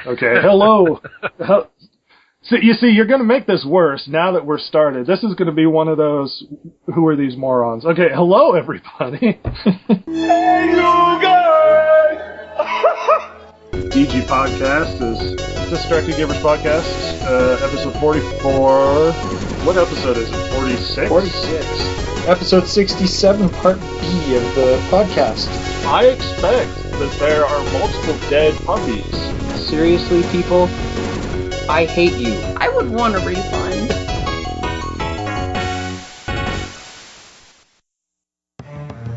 Okay, hello. So, you see, you're going to make this worse now that we're started. This is going to be one of those, who are these morons? Okay, hello, everybody. Hey, you guys! DG Podcast is Distracted Gamers Podcast, episode 44. What episode is it? 46? 46. Episode 67, part B of the podcast. I expect that there are multiple dead puppies. Seriously, people? I hate you. I would want a refund.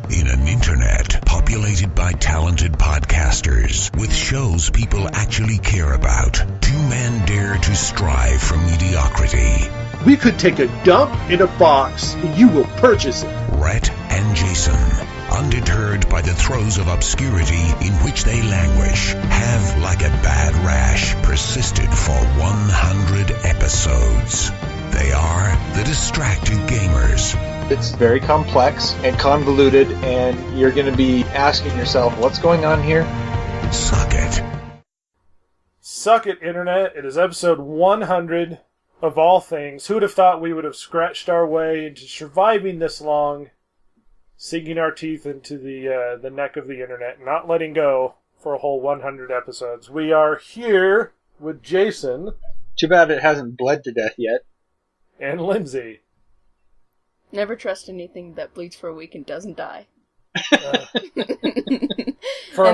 In an internet populated by talented podcasters with shows people actually care about, two men dare to strive for mediocrity. We could take a dump in a box and you will purchase it. Rhett and Jason, undeterred by the throes of obscurity in which they languish, have, like a bad rash, persisted for 100 episodes. They are the Distracted Gamers. It's very complex and convoluted, and you're going to be asking yourself, what's going on here? Suck it. Suck it, Internet. It is episode 100 of all things. Who'd have thought we would have scratched our way into surviving this long, sinking our teeth into the neck of the Internet, not letting go for a whole 100 episodes. We are here with Jason. Too bad it hasn't bled to death yet. And Lindsay. Never trust anything that bleeds for a week and doesn't die. And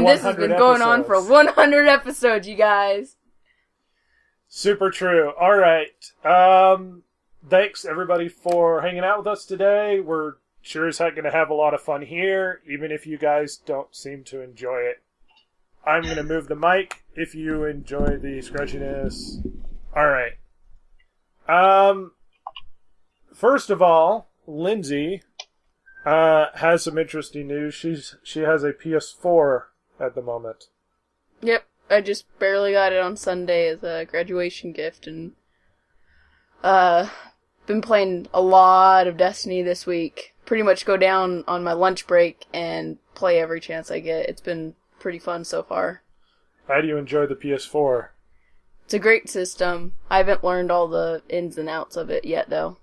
this has been going on for 100 episodes, you guys. Super true. All right. Thanks, everybody, for hanging out with us today. We're sure as heck going to have a lot of fun here, even if you guys don't seem to enjoy it. I'm going to move the mic if you enjoy the scratchiness. All right. First of all, Lindsay has some interesting news. She has a PS4 at the moment. Yep, I just barely got it on Sunday as a graduation gift, and been playing a lot of Destiny this week. Pretty much go down on my lunch break and play every chance I get. It's been pretty fun so far. How do you enjoy the PS4? It's a great system. I haven't learned all the ins and outs of it yet, though.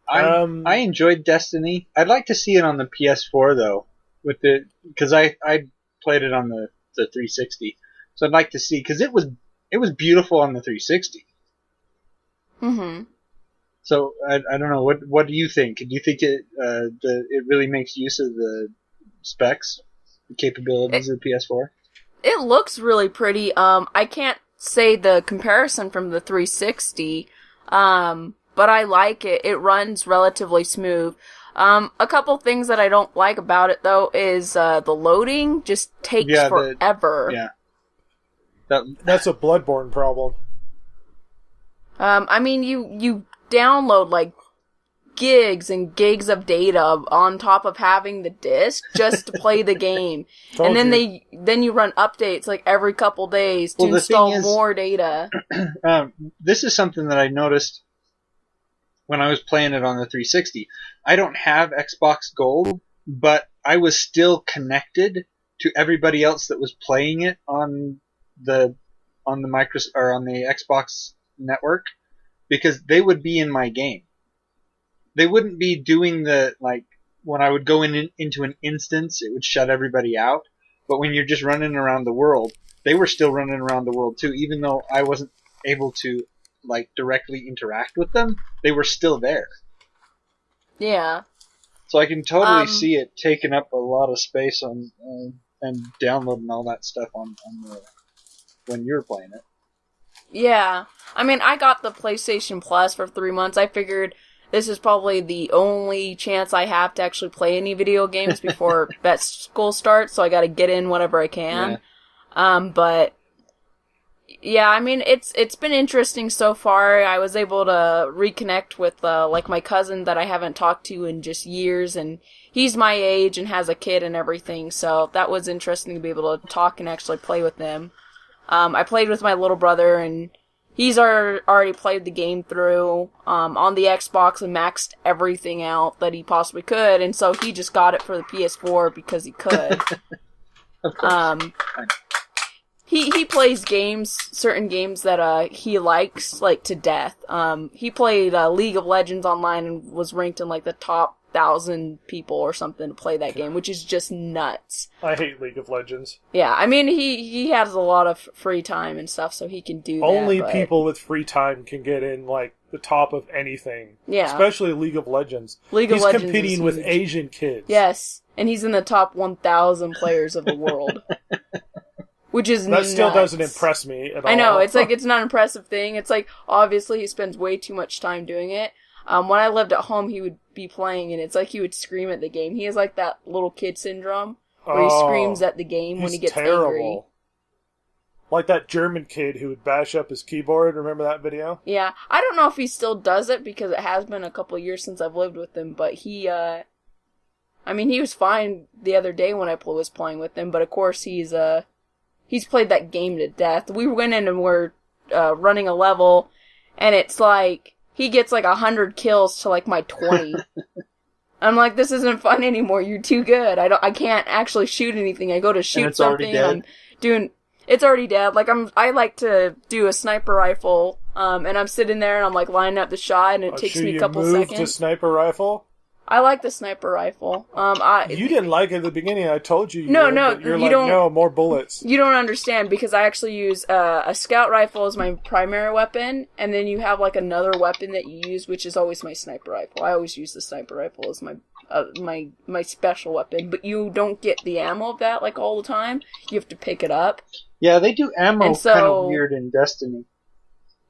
I enjoyed Destiny. I'd like to see it on the PS4 though, because I played it on the 360, so I'd like to see, because it was beautiful on the 360. Mm-hmm. So I don't know, what do you think? Do you think it really makes use of the specs, the capabilities of the PS4? It looks really pretty. I can't say the comparison from the 360. But I like it. It runs relatively smooth. A couple things that I don't like about it, though, is the loading just takes forever. That's a Bloodborne problem. I mean, you download, like, gigs and gigs of data on top of having the disc just to play the game. And then you run updates, like, every couple days to install more data. This is something that I noticed when I was playing it on the 360. I don't have Xbox Gold, but I was still connected to everybody else that was playing it on the Xbox network, because they would be in my game. They wouldn't be doing when I would go into an instance, it would shut everybody out. But when you're just running around the world, they were still running around the world too, even though I wasn't able to directly interact with them. They were still there. Yeah. So I can totally see it taking up a lot of space on and downloading all that stuff on when you're playing it. Yeah. I mean, I got the PlayStation Plus for 3 months. I figured this is probably the only chance I have to actually play any video games before vet school starts, so I gotta get in whenever I can. Yeah. But yeah, I mean, it's been interesting so far. I was able to reconnect with, my cousin that I haven't talked to in just years, and he's my age and has a kid and everything, so that was interesting to be able to talk and actually play with them. I played with my little brother, and he's already played the game through, on the Xbox and maxed everything out that he possibly could, and so he just got it for the PS4 because he could. Of course. He plays certain games that he likes, like, to death. He played League of Legends online and was ranked in, like, the top 1,000 people or something to play that game, which is just nuts. I hate League of Legends. Yeah, I mean, he has a lot of free time and stuff, so he can do that. Only people with free time can get in, like, the top of anything. Yeah. Especially League of Legends. League of Legends He's competing with Asian kids. Yes, and he's in the top 1,000 players of the world. Which is That still doesn't impress me at all. I know, it's like, it's not an impressive thing. It's like, obviously he spends way too much time doing it. When I lived at home, he would be playing, and it's like he would scream at the game. He has like that little kid syndrome, where he screams at the game when he gets angry. Like that German kid who would bash up his keyboard. Remember that video? Yeah. I don't know if he still does it, because it has been a couple of years since I've lived with him, but he was fine the other day when I was playing with him, but of course he's played that game to death. We went in and we're running a level, and it's like, he gets like 100 kills to like my 20. I'm like, this isn't fun anymore. You're too good. I can't actually shoot anything. I go to shoot something, and it's already dead. Like, I like to do a sniper rifle, and I'm sitting there and I'm like lining up the shot, and it takes me a couple seconds. To sniper rifle? I like the sniper rifle. You didn't like it at the beginning. I told you. No, more bullets. You don't understand, because I actually use a scout rifle as my primary weapon, and then you have like another weapon that you use, which is always my sniper rifle. I always use the sniper rifle as my special weapon, but you don't get the ammo of that like all the time. You have to pick it up. Yeah, they do ammo kind of weird in Destiny.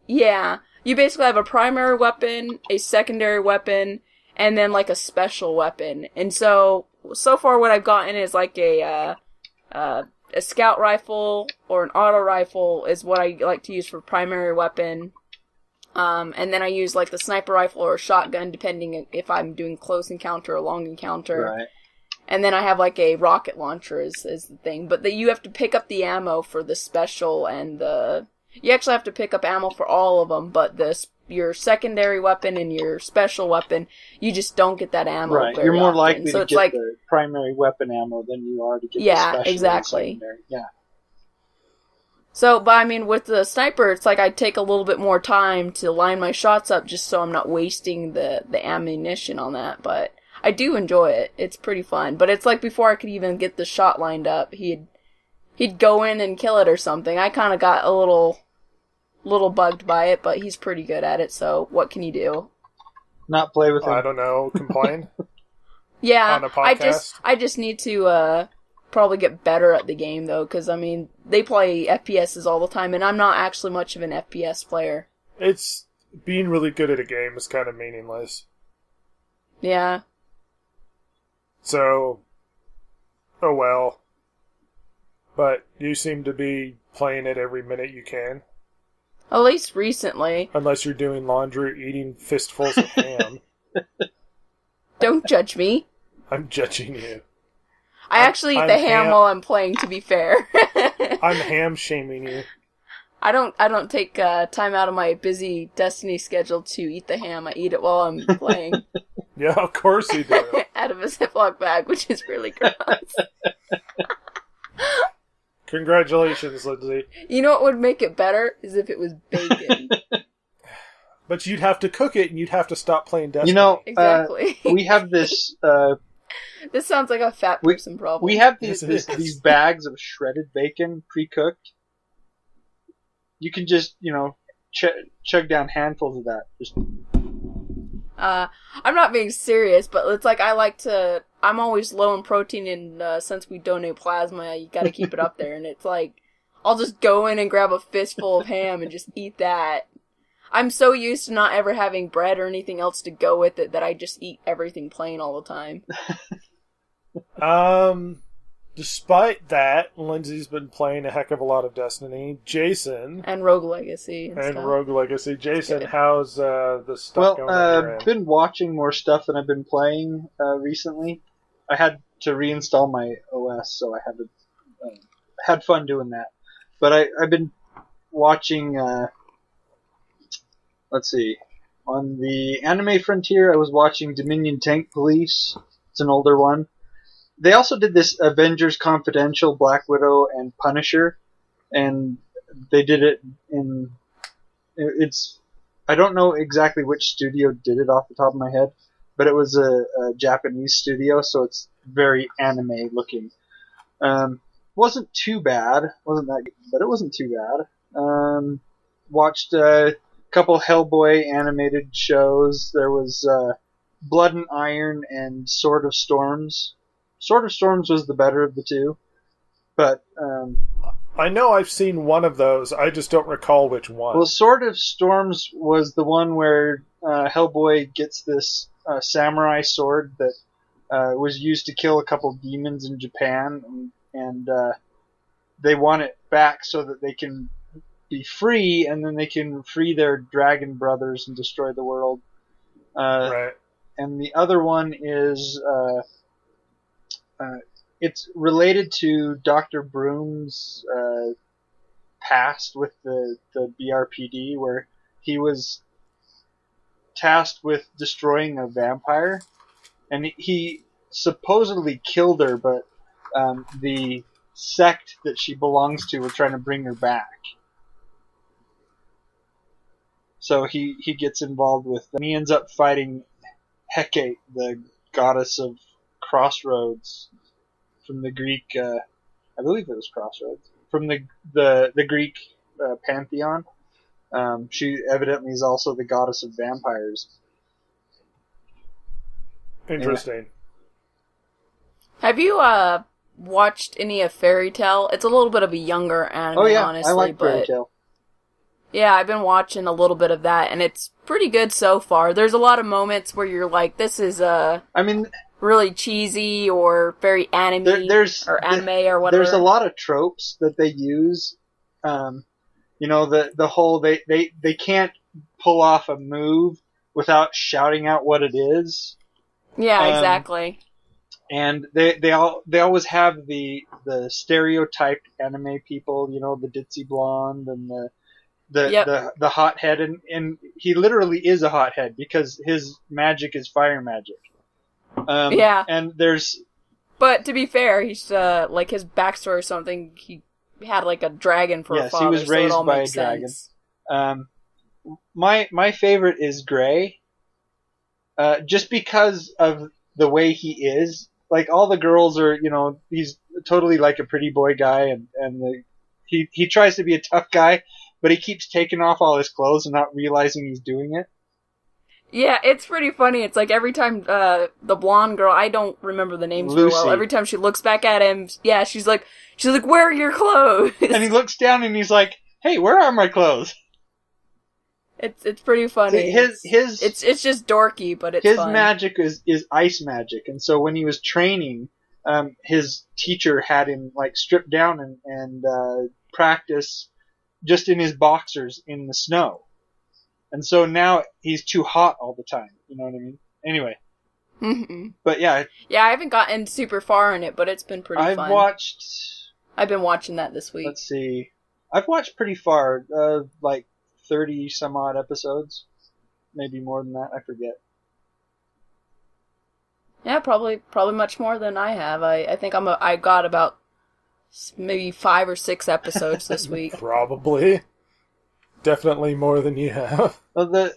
Yeah, you basically have a primary weapon, a secondary weapon, and then like a special weapon. And so far what I've gotten is like a scout rifle or an auto rifle is what I like to use for primary weapon. And then I use like the sniper rifle or a shotgun, depending if I'm doing close encounter or long encounter. Right. And then I have like a rocket launcher is the thing. But you have to pick up the ammo for the special and you actually have to pick up ammo for all of them, but your secondary weapon and your special weapon, you just don't get that ammo. Right, you're more likely to get the primary weapon ammo than you are to get the special. Yeah, exactly. Yeah. So, but I mean, with the sniper, it's like I take a little bit more time to line my shots up just so I'm not wasting the ammunition on that, but I do enjoy it. It's pretty fun. But it's like before I could even get the shot lined up, he'd go in and kill it or something. I kind of got a little bugged by it, but he's pretty good at it, so what can you do? Not play with him. I don't know, complain? Yeah, on a podcast? I just need to probably get better at the game, though, because, I mean, they play FPSs all the time, and I'm not actually much of an FPS player. Being really good at a game is kind of meaningless. Yeah. So, oh well. But you seem to be playing it every minute you can. At least recently. Unless you're doing laundry, eating fistfuls of ham. Don't judge me. I'm judging you. I actually eat the ham while I'm playing, to be fair. I'm ham shaming you. I don't take time out of my busy Destiny schedule to eat the ham. I eat it while I'm playing. Yeah, of course you do. Out of a Ziploc bag, which is really gross. Congratulations, Lindsay. You know what would make it better? Is if it was bacon. But you'd have to cook it, and you'd have to stop playing Destiny. You know, exactly. We have this... this sounds like a fat person problem. We have these bags of shredded bacon pre-cooked. You can just, chug down handfuls of that. I'm not being serious, but it's like I'm always low in protein, and since we donate plasma, you gotta keep it up there, and it's like, I'll just go in and grab a fistful of ham and just eat that. I'm so used to not ever having bread or anything else to go with it that I just eat everything plain all the time. Despite that, Lindsay's been playing a heck of a lot of Destiny. Jason... And Rogue Legacy. Rogue Legacy. Jason, how's the stuff going on your end? I've been watching more stuff than I've been playing recently. I had to reinstall my OS, so I haven't had fun doing that. But I've been watching... let's see. On the anime frontier, I was watching Dominion Tank Police. It's an older one. They also did this Avengers Confidential, Black Widow, and Punisher. and they did it in. It's I don't know exactly which studio did it off the top of my head, but it was a Japanese studio, so it's very anime looking. Wasn't too bad, wasn't that good, but it wasn't too bad. Watched a couple Hellboy animated shows. There was Blood and Iron and Sword of Storms. Sword of Storms was the better of the two, but I know I've seen one of those. I just don't recall which one. well, Sword of Storms was the one where Hellboy gets this samurai sword that was used to kill a couple demons in Japan, and they want it back so that they can be free, and then they can free their dragon brothers and destroy the world. Right. And the other one is it's related to Dr. Broom's past with the BRPD, where he was tasked with destroying a vampire, and he supposedly killed her, but the sect that she belongs to were trying to bring her back. So he gets involved with them. He ends up fighting Hecate, the goddess of crossroads, from the Greek, I believe it was Crossroads, from the Greek pantheon. She evidently is also the goddess of vampires. Interesting. Have you watched any of Fairy Tail? It's a little bit of a younger anime, Oh yeah, honestly. I like but Fairy Tail. yeah, I've been watching a little bit of that, and it's pretty good so far. There's a lot of moments where you're like, this is I mean, really cheesy or very anime or anime or whatever. There's a lot of tropes that they use. You know, the whole they can't pull off a move without shouting out what it is. Yeah, exactly. And they always have the stereotyped anime people, you know, the ditzy blonde and the hothead, and he literally is a hothead because his magic is fire magic. Yeah. And there's... But to be fair, he's, like, his backstory or something, he had, like, a dragon for a father, he was raised so it all by makes a dragon. sense. My favorite is Gray, just because of the way he is. Like, all the girls are, you know, he's totally like a pretty boy guy, and he tries to be a tough guy, but he keeps taking off all his clothes and not realizing he's doing it. Yeah, it's pretty funny. It's like every time the blonde girl, I don't remember the names very well. Every time she looks back at him, yeah, she's like, "Where are your clothes?" And he looks down and he's like, "Hey, where are my clothes?" It's pretty funny. It's just dorky, but it's his fun. magic is ice magic, and so when he was training, his teacher had him like strip down and practice just in his boxers in the snow. And so now he's too hot all the time. You know what I mean? Anyway. Mm-hmm. But yeah. Yeah, I haven't gotten super far in it, but it's been pretty fun. I've been watching that this week. Let's see. I've watched pretty far. Like 30 some odd episodes. Maybe more than that. I forget. Yeah, probably much more than I have. I think I got about maybe 5 or 6 episodes this week. Probably. Definitely more than you have. Well,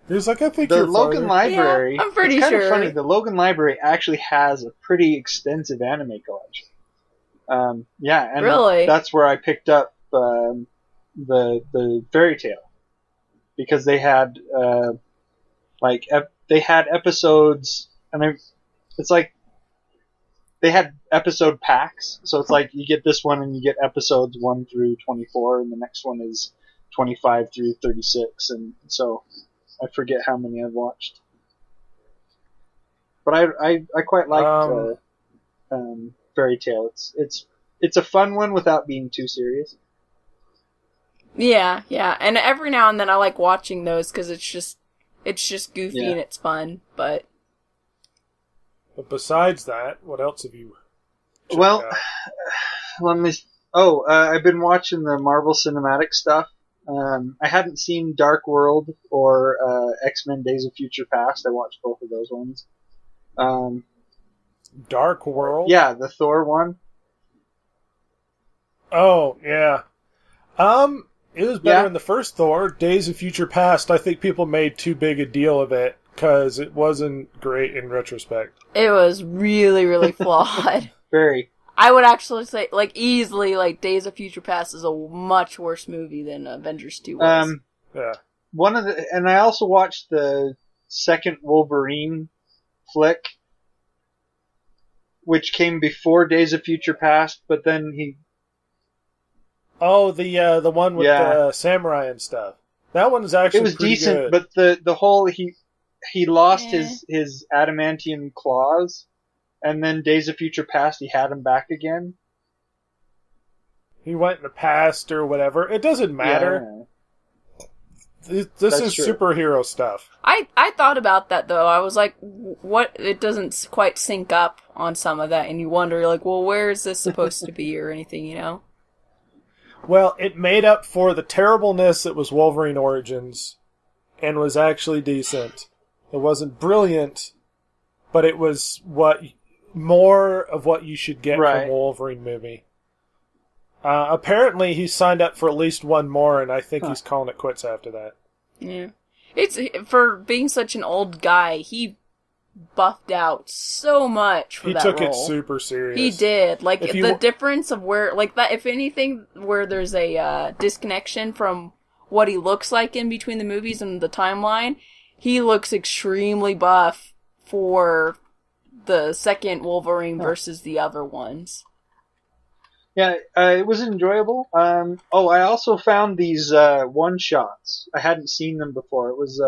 He's like, I think the you're Logan farther. Library. Yeah, I'm pretty it's kind sure. of funny. The Logan Library actually has a pretty extensive anime collection. Yeah, and really? That's where I picked up the Fairy Tail, because they had they had episodes, and it's like they had episode packs. So it's like you get this one and you get episodes 1 through 24, and the next one is 25 through 36, and so I forget how many I've watched. But I quite liked Fairy Tail. It's a fun one without being too serious. Yeah, and every now and then I like watching those because it's just goofy and it's fun. But besides that, what else have you? Well, let me. I've been watching the Marvel Cinematic stuff. I hadn't seen Dark World or X-Men Days of Future Past. I watched both of those ones. Dark World? Yeah, the Thor one. Oh, yeah. It was better Yeah. in the first Thor. Days of Future Past, I think people made too big a deal of it because it wasn't great in retrospect. It was really, really flawed. Very. I would actually say, like, easily, like, Days of Future Past is a much worse movie than Avengers 2 was. Yeah. And I also watched the second Wolverine flick, which came before Days of Future Past, but then he... Oh, the one with the samurai and stuff. That one's actually It was pretty decent, good. but the whole... He lost his adamantium claws, and then Days of Future Past, he had them back again. He went in the past or whatever. It doesn't matter. This is true. superhero stuff. I thought about that, though. I was like, what? It doesn't quite sync up on some of that, and you wonder, like, well, where is this supposed to be or anything, you know? Well, it made up for the terribleness that was Wolverine Origins and was actually decent. It wasn't brilliant, but it was more of what you should get from a Wolverine movie. Apparently, he signed up for at least one more, and I think he's calling it quits after that. Yeah. It's, for being such an old guy, he buffed out so much for that role. He took it super serious. He did. Like, the difference of where, like, that, if anything, where there's a disconnection from what he looks like in between the movies and the timeline, he looks extremely buff for the second Wolverine versus the other ones. Yeah, it was enjoyable. I also found these one-shots. I hadn't seen them before. It was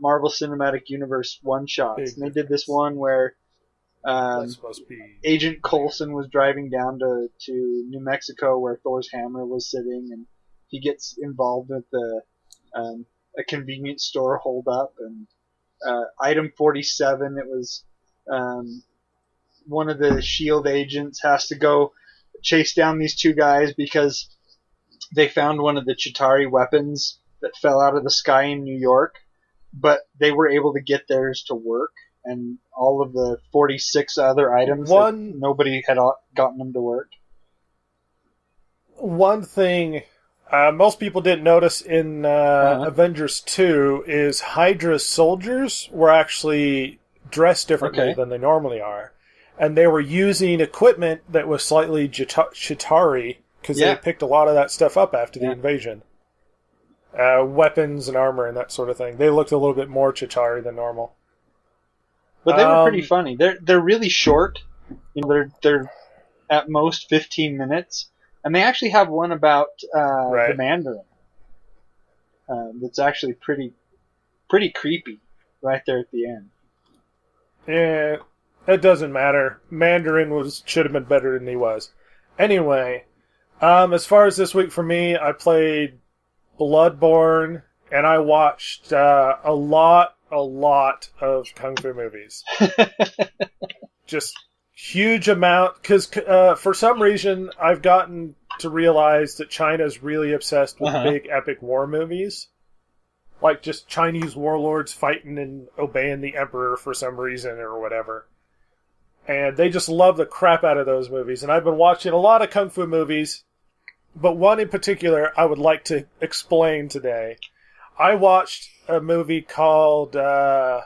Marvel Cinematic Universe one-shots. And they did this one where Agent Coulson was driving down to New Mexico where Thor's hammer was sitting, and he gets involved with a convenience store holdup. And Item 47, it was one of the S.H.I.E.L.D. agents has to go chase down these two guys because they found one of the Chitauri weapons that fell out of the sky in New York, but they were able to get theirs to work, and all of the 46 other items, nobody had gotten them to work. One thing most people didn't notice in Avengers 2 is Hydra's soldiers were actually dressed differently than they normally are. And they were using equipment that was slightly Chitauri, because they picked a lot of that stuff up after the invasion. Weapons and armor and that sort of thing. They looked a little bit more Chitauri than normal. But they were pretty funny. They're really short. You know, they're at most 15 minutes. And they actually have one about the Mandarin. That's actually pretty creepy right there at the end. Yeah. It doesn't matter. Mandarin should have been better than he was. Anyway, as far as this week for me, I played Bloodborne, and I watched a lot of Kung Fu movies. Just huge amount, because for some reason I've gotten to realize that China's really obsessed with big epic war movies. Like just Chinese warlords fighting and obeying the emperor for some reason or whatever. And they just love the crap out of those movies. And I've been watching a lot of Kung Fu movies, but one in particular I would like to explain today. I watched a movie called, was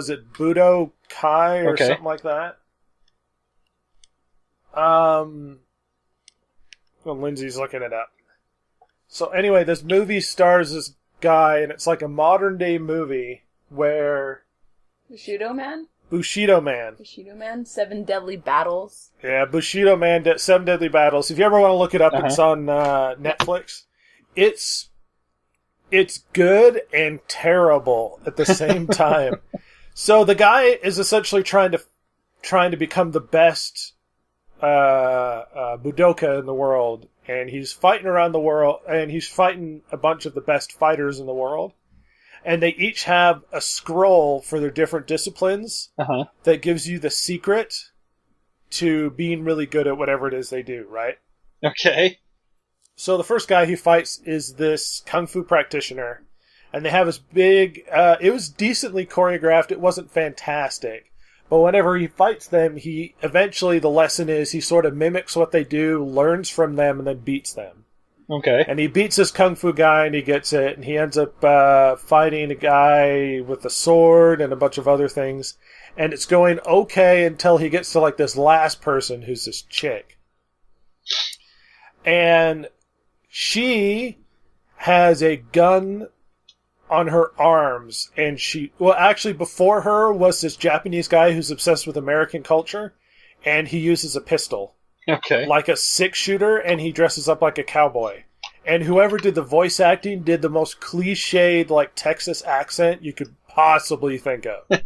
it Budo Kai or something like that? Well, Lindsay's looking it up. So anyway, this movie stars this guy, and it's like a modern day movie where... Bushido Man? Bushido Man. 7 Deadly Battles. Yeah, Bushido Man, 7 Deadly Battles. If you ever want to look it up, it's on Netflix. It's good and terrible at the same time. So the guy is essentially trying to become the best budoka in the world, and he's fighting around the world, and he's fighting a bunch of the best fighters in the world. And they each have a scroll for their different disciplines that gives you the secret to being really good at whatever it is they do, right? Okay. So the first guy he fights is this kung fu practitioner. And they have this big... it was decently choreographed. It wasn't fantastic. But whenever he fights them, he eventually, the lesson is he sort of mimics what they do, learns from them, and then beats them. Okay. And he beats this kung fu guy, and he gets it, and he ends up fighting a guy with a sword and a bunch of other things. And it's going okay until he gets to like this last person, who's this chick. And she has a gun on her arms, and actually before her was this Japanese guy who's obsessed with American culture, and he uses a pistol. Okay. Like a 6-shooter, and he dresses up like a cowboy. And whoever did the voice acting did the most cliched, like, Texas accent you could possibly think of.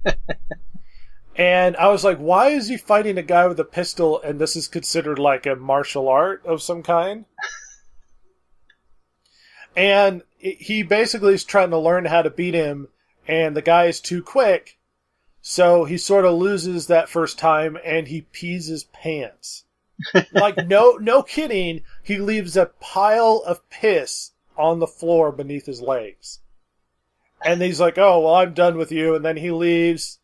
And I was like, why is he fighting a guy with a pistol, and this is considered like a martial art of some kind? And he basically is trying to learn how to beat him, and the guy is too quick, so he sort of loses that first time, and he pees his pants. Like, no kidding, he leaves a pile of piss on the floor beneath his legs. And he's like, oh, well, I'm done with you, and then he leaves.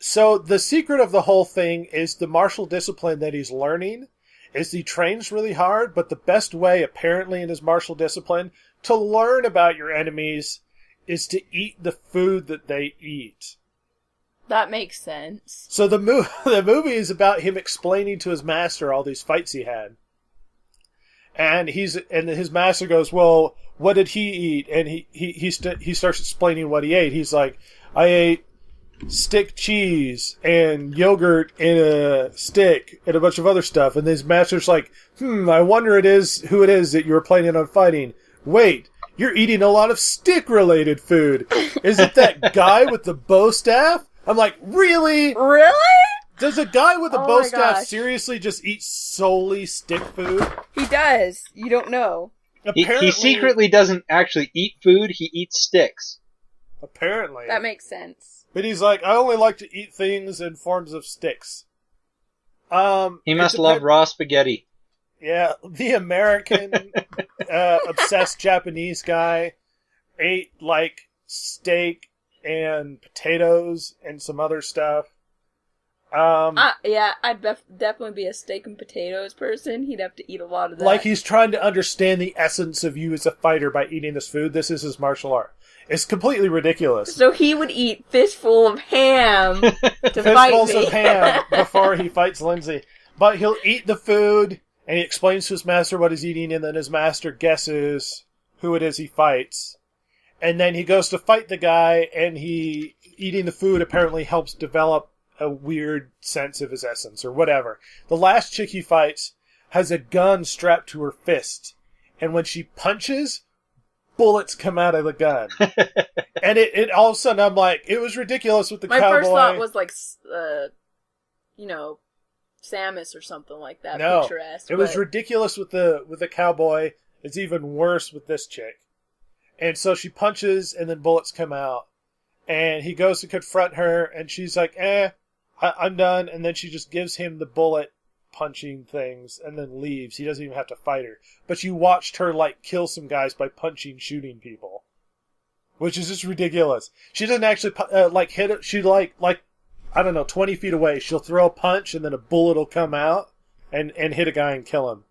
So the secret of the whole thing is the martial discipline that he's learning is he trains really hard, but the best way, apparently, in his martial discipline to learn about your enemies is to eat the food that they eat. That makes sense. So the movie is about him explaining to his master all these fights he had. And his master goes, well, what did he eat? And he starts explaining what he ate. He's like, I ate stick cheese and yogurt in a stick and a bunch of other stuff. And his master's like, I wonder who it is that you were planning on fighting. Wait, you're eating a lot of stick-related food. Is it that guy with the bow staff? I'm like, really? Really? Does a guy with a Oh bow my staff gosh. seriously just eat solely stick food? He does. You don't know. He secretly doesn't actually eat food, he eats sticks. Apparently. That makes sense. But he's like, I only like to eat things in forms of sticks. He must love raw spaghetti. Yeah, the American obsessed Japanese guy ate like steak and potatoes and some other stuff. Yeah, I'd definitely be a steak and potatoes person. He'd have to eat a lot of that. Like he's trying to understand the essence of you as a fighter by eating this food. This is his martial art. It's completely ridiculous. So he would eat fistful of ham to fight Fistfuls me. of ham before he fights Lindsay. But he'll eat the food, and he explains to his master what he's eating, and then his master guesses who it is he fights. And then he goes to fight the guy, and eating the food apparently helps develop a weird sense of his essence, or whatever. The last chick he fights has a gun strapped to her fist, and when she punches, bullets come out of the gun. And it all of a sudden, I'm like, it was ridiculous with the My cowboy. first thought was like, Samus or something like that. No, Picturesque. it was ridiculous with the cowboy. It's even worse with this chick. And so she punches, and then bullets come out. And he goes to confront her, and she's like, I'm done. And then she just gives him the bullet punching things, and then leaves. He doesn't even have to fight her. But you watched her, kill some guys by shooting people. Which is just ridiculous. She doesn't actually, hit it. She, I don't know, 20 feet away, she'll throw a punch, and then a bullet will come out and hit a guy and kill him.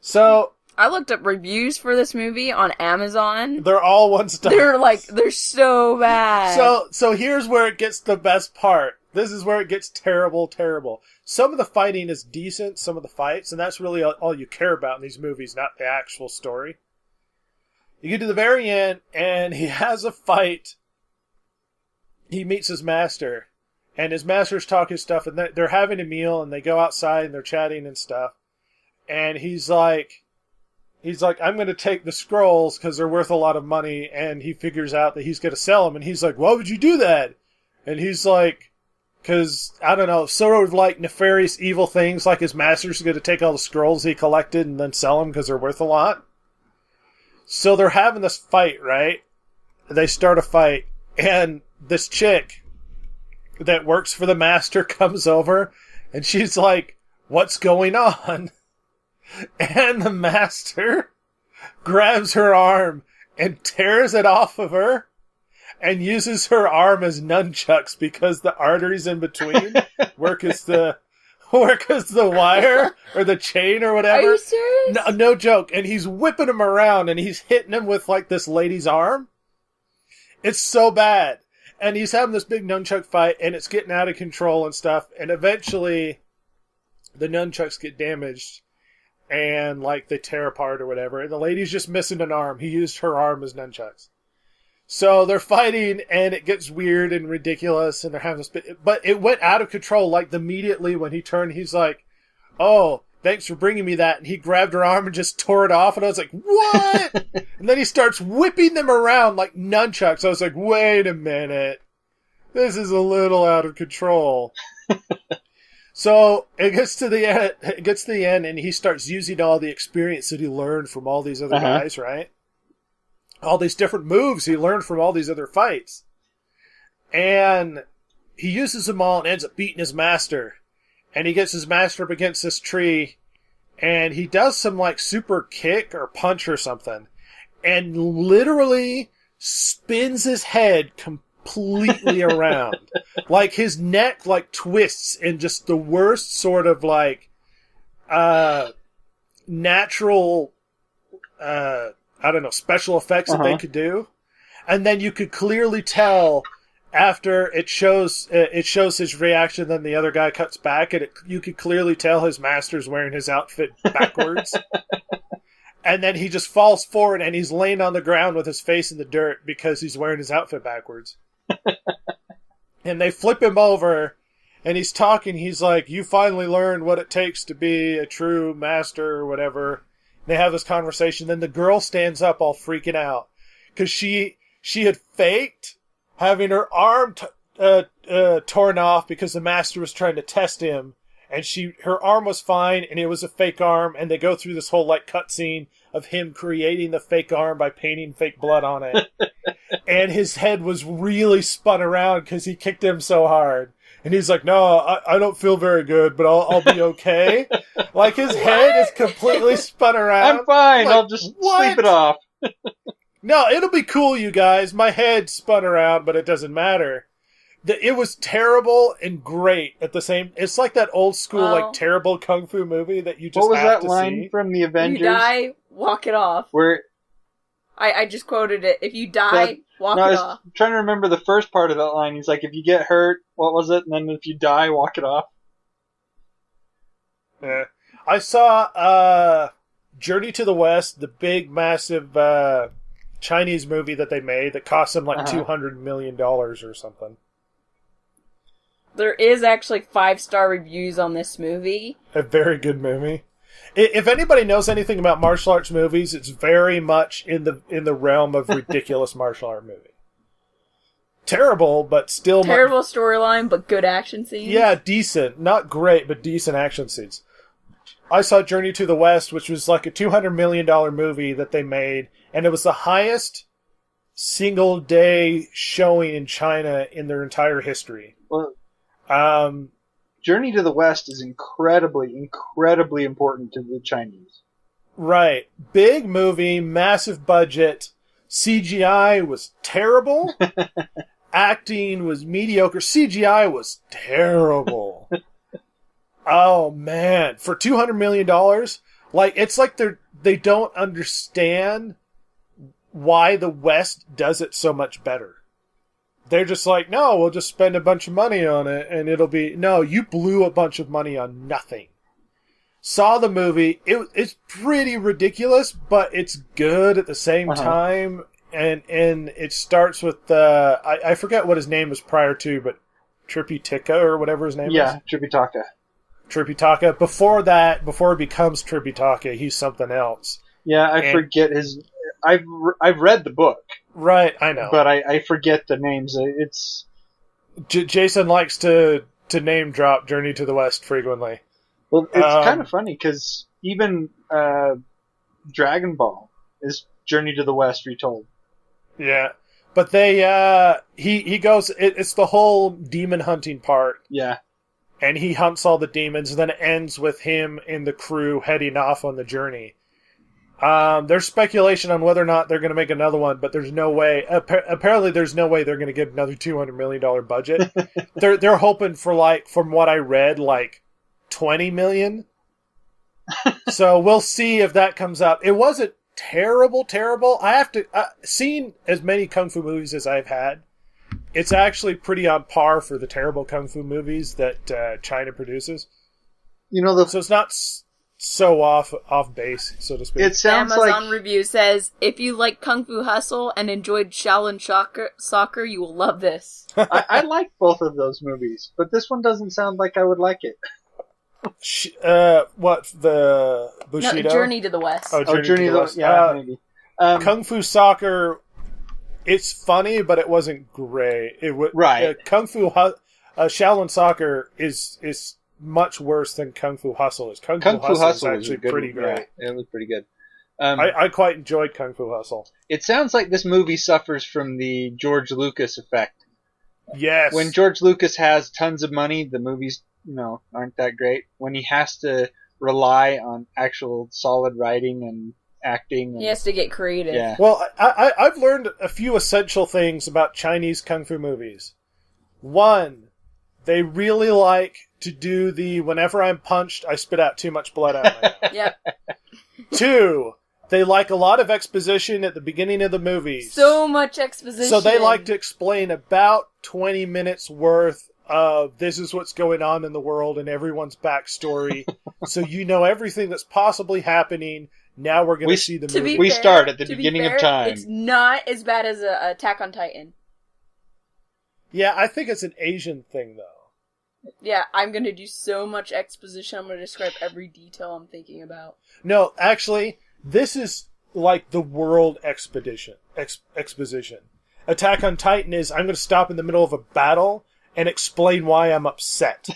So I looked up reviews for this movie on Amazon. They're all one star. They're so bad. So here's where it gets the best part. This is where it gets terrible. Some of the fighting is decent, some of the fights, and that's really all you care about in these movies, not the actual story. You get to the very end, and he has a fight. He meets his master, and his master's talking stuff, and they're having a meal, and they go outside, and they're chatting and stuff. And he's like, I'm going to take the scrolls because they're worth a lot of money, and he figures out that he's going to sell them, and he's like, why would you do that? And he's like, because, I don't know, sort of like nefarious evil things, like his master's going to take all the scrolls he collected and then sell them because they're worth a lot. So they're having this fight, right? They start a fight, and this chick that works for the master comes over, and she's like, what's going on? And the master grabs her arm and tears it off of her and uses her arm as nunchucks because the arteries in between work as the wire or the chain or whatever. Are you serious? No joke. And he's whipping him around and he's hitting him with like this lady's arm. It's so bad. And he's having this big nunchuck fight and it's getting out of control and stuff. And eventually the nunchucks get damaged and like they tear apart or whatever. And the lady's just missing an arm. He used her arm as nunchucks. So they're fighting, and it gets weird and ridiculous, and they're having this... But it went out of control, like, immediately when he turned, he's like, oh, thanks for bringing me that. And he grabbed her arm and just tore it off, and I was like, what? And then he starts whipping them around like nunchucks. I was like, wait a minute. This is a little out of control. So it gets to the end, and he starts using all the experience that he learned from all these other guys, right? All these different moves he learned from all these other fights. And he uses them all and ends up beating his master. And he gets his master up against this tree. And he does some like super kick or punch or something. And literally spins his head completely around. Like his neck like twists in just the worst sort of like natural I don't know, special effects that they could do. And then you could clearly tell after it shows his reaction, then the other guy cuts back, and you could clearly tell his master's wearing his outfit backwards. And then he just falls forward, and he's laying on the ground with his face in the dirt because he's wearing his outfit backwards. And they flip him over, and he's talking. He's like, you finally learned what it takes to be a true master or whatever. They have this conversation. Then the girl stands up all freaking out because she had faked having her arm torn off because the master was trying to test him, and her arm was fine and it was a fake arm. And they go through this whole like cutscene of him creating the fake arm by painting fake blood on it. And his head was really spun around because he kicked him so hard. And he's like, no, I don't feel very good, but I'll be okay. Like, his head is completely spun around. I'm fine. Like, I'll just sleep it off. No, it'll be cool, you guys. My head spun around, but it doesn't matter. It was terrible and great at the same... It's like that old school, like, terrible kung fu movie that you just have to see. What was that line from the Avengers? You die, walk it off. Where... I just quoted it. If you die, walk it off. I'm trying to remember the first part of that line. He's like, if you get hurt, what was it? And then if you die, walk it off. Yeah. I saw Journey to the West, the big, massive Chinese movie that they made that cost them like $200 million or something. There is actually 5-star reviews on this movie. A very good movie. If anybody knows anything about martial arts movies, it's very much in the realm of ridiculous martial art movie. Terrible, but still... Terrible storyline, but good action scenes. Yeah, decent. Not great, but decent action scenes. I saw Journey to the West, which was like a $200 million movie that they made, and it was the highest single-day showing in China in their entire history. Well, Journey to the West is incredibly, incredibly important to the Chinese. Right. Big movie, massive budget. CGI was terrible. Acting was mediocre. CGI was terrible. Oh, man. For $200 million, like, it's like they don't understand why the West does it so much better. They're just like, no, we'll just spend a bunch of money on it, and it'll be... No, you blew a bunch of money on nothing. Saw the movie. It's pretty ridiculous, but it's good at the same time. And it starts with... I forget what his name was prior to, but Trippy Tika or whatever his name is. Yeah, Tripitaka. Tripitaka. Before that, before he becomes Tripitaka, he's something else. Yeah, I forget his... I've read the book. Right, I know. But I forget the names. It's... Jason likes to name drop Journey to the West frequently. Well, it's kind of funny, because even Dragon Ball is Journey to the West retold. Yeah. But he goes... It's the whole demon hunting part. Yeah. And he hunts all the demons, and then it ends with him and the crew heading off on the journey. There's speculation on whether or not they're going to make another one, but there's no way. Apparently, there's no way they're going to get another $200 million budget. They're hoping for, like, from what I read, like $20 million. So we'll see if that comes up. It wasn't terrible. I have to seen as many kung fu movies as I've had. It's actually pretty on par for the terrible kung fu movies that China produces. So it's not so off base, so to speak. It sounds Amazon review says, if you like Kung Fu Hustle and enjoyed Shaolin Soccer, you will love this. I like both of those movies, but this one doesn't sound like I would like it. What, the Bushido? No, Journey to the West. Journey to the West. Yeah, maybe. Kung Fu Soccer, it's funny, but it wasn't great. Right. Kung Fu Shaolin Soccer is much worse than Kung Fu Hustle is. Kung Fu Hustle is actually pretty great. Yeah, it was pretty good. I quite enjoyed Kung Fu Hustle. It sounds like this movie suffers from the George Lucas effect. Yes. When George Lucas has tons of money, the movies, aren't that great. When he has to rely on actual solid writing and acting. He has to get creative. Yeah. Well, I've learned a few essential things about Chinese Kung Fu movies. One, they really like to do the whenever I'm punched, I spit out too much blood out of my mouth. Yep. 2, they like a lot of exposition at the beginning of the movies. So much exposition. So they like to explain about 20 minutes worth of this is what's going on in the world and everyone's backstory. So you know everything that's possibly happening. Now we're going to see the movie. We start at the beginning of time. It's not as bad as Attack on Titan. Yeah, I think it's an Asian thing, though. Yeah, I'm going to do so much exposition. I'm going to describe every detail I'm thinking about. No, actually, this is like the world exposition. Attack on Titan is I'm going to stop in the middle of a battle and explain why I'm upset.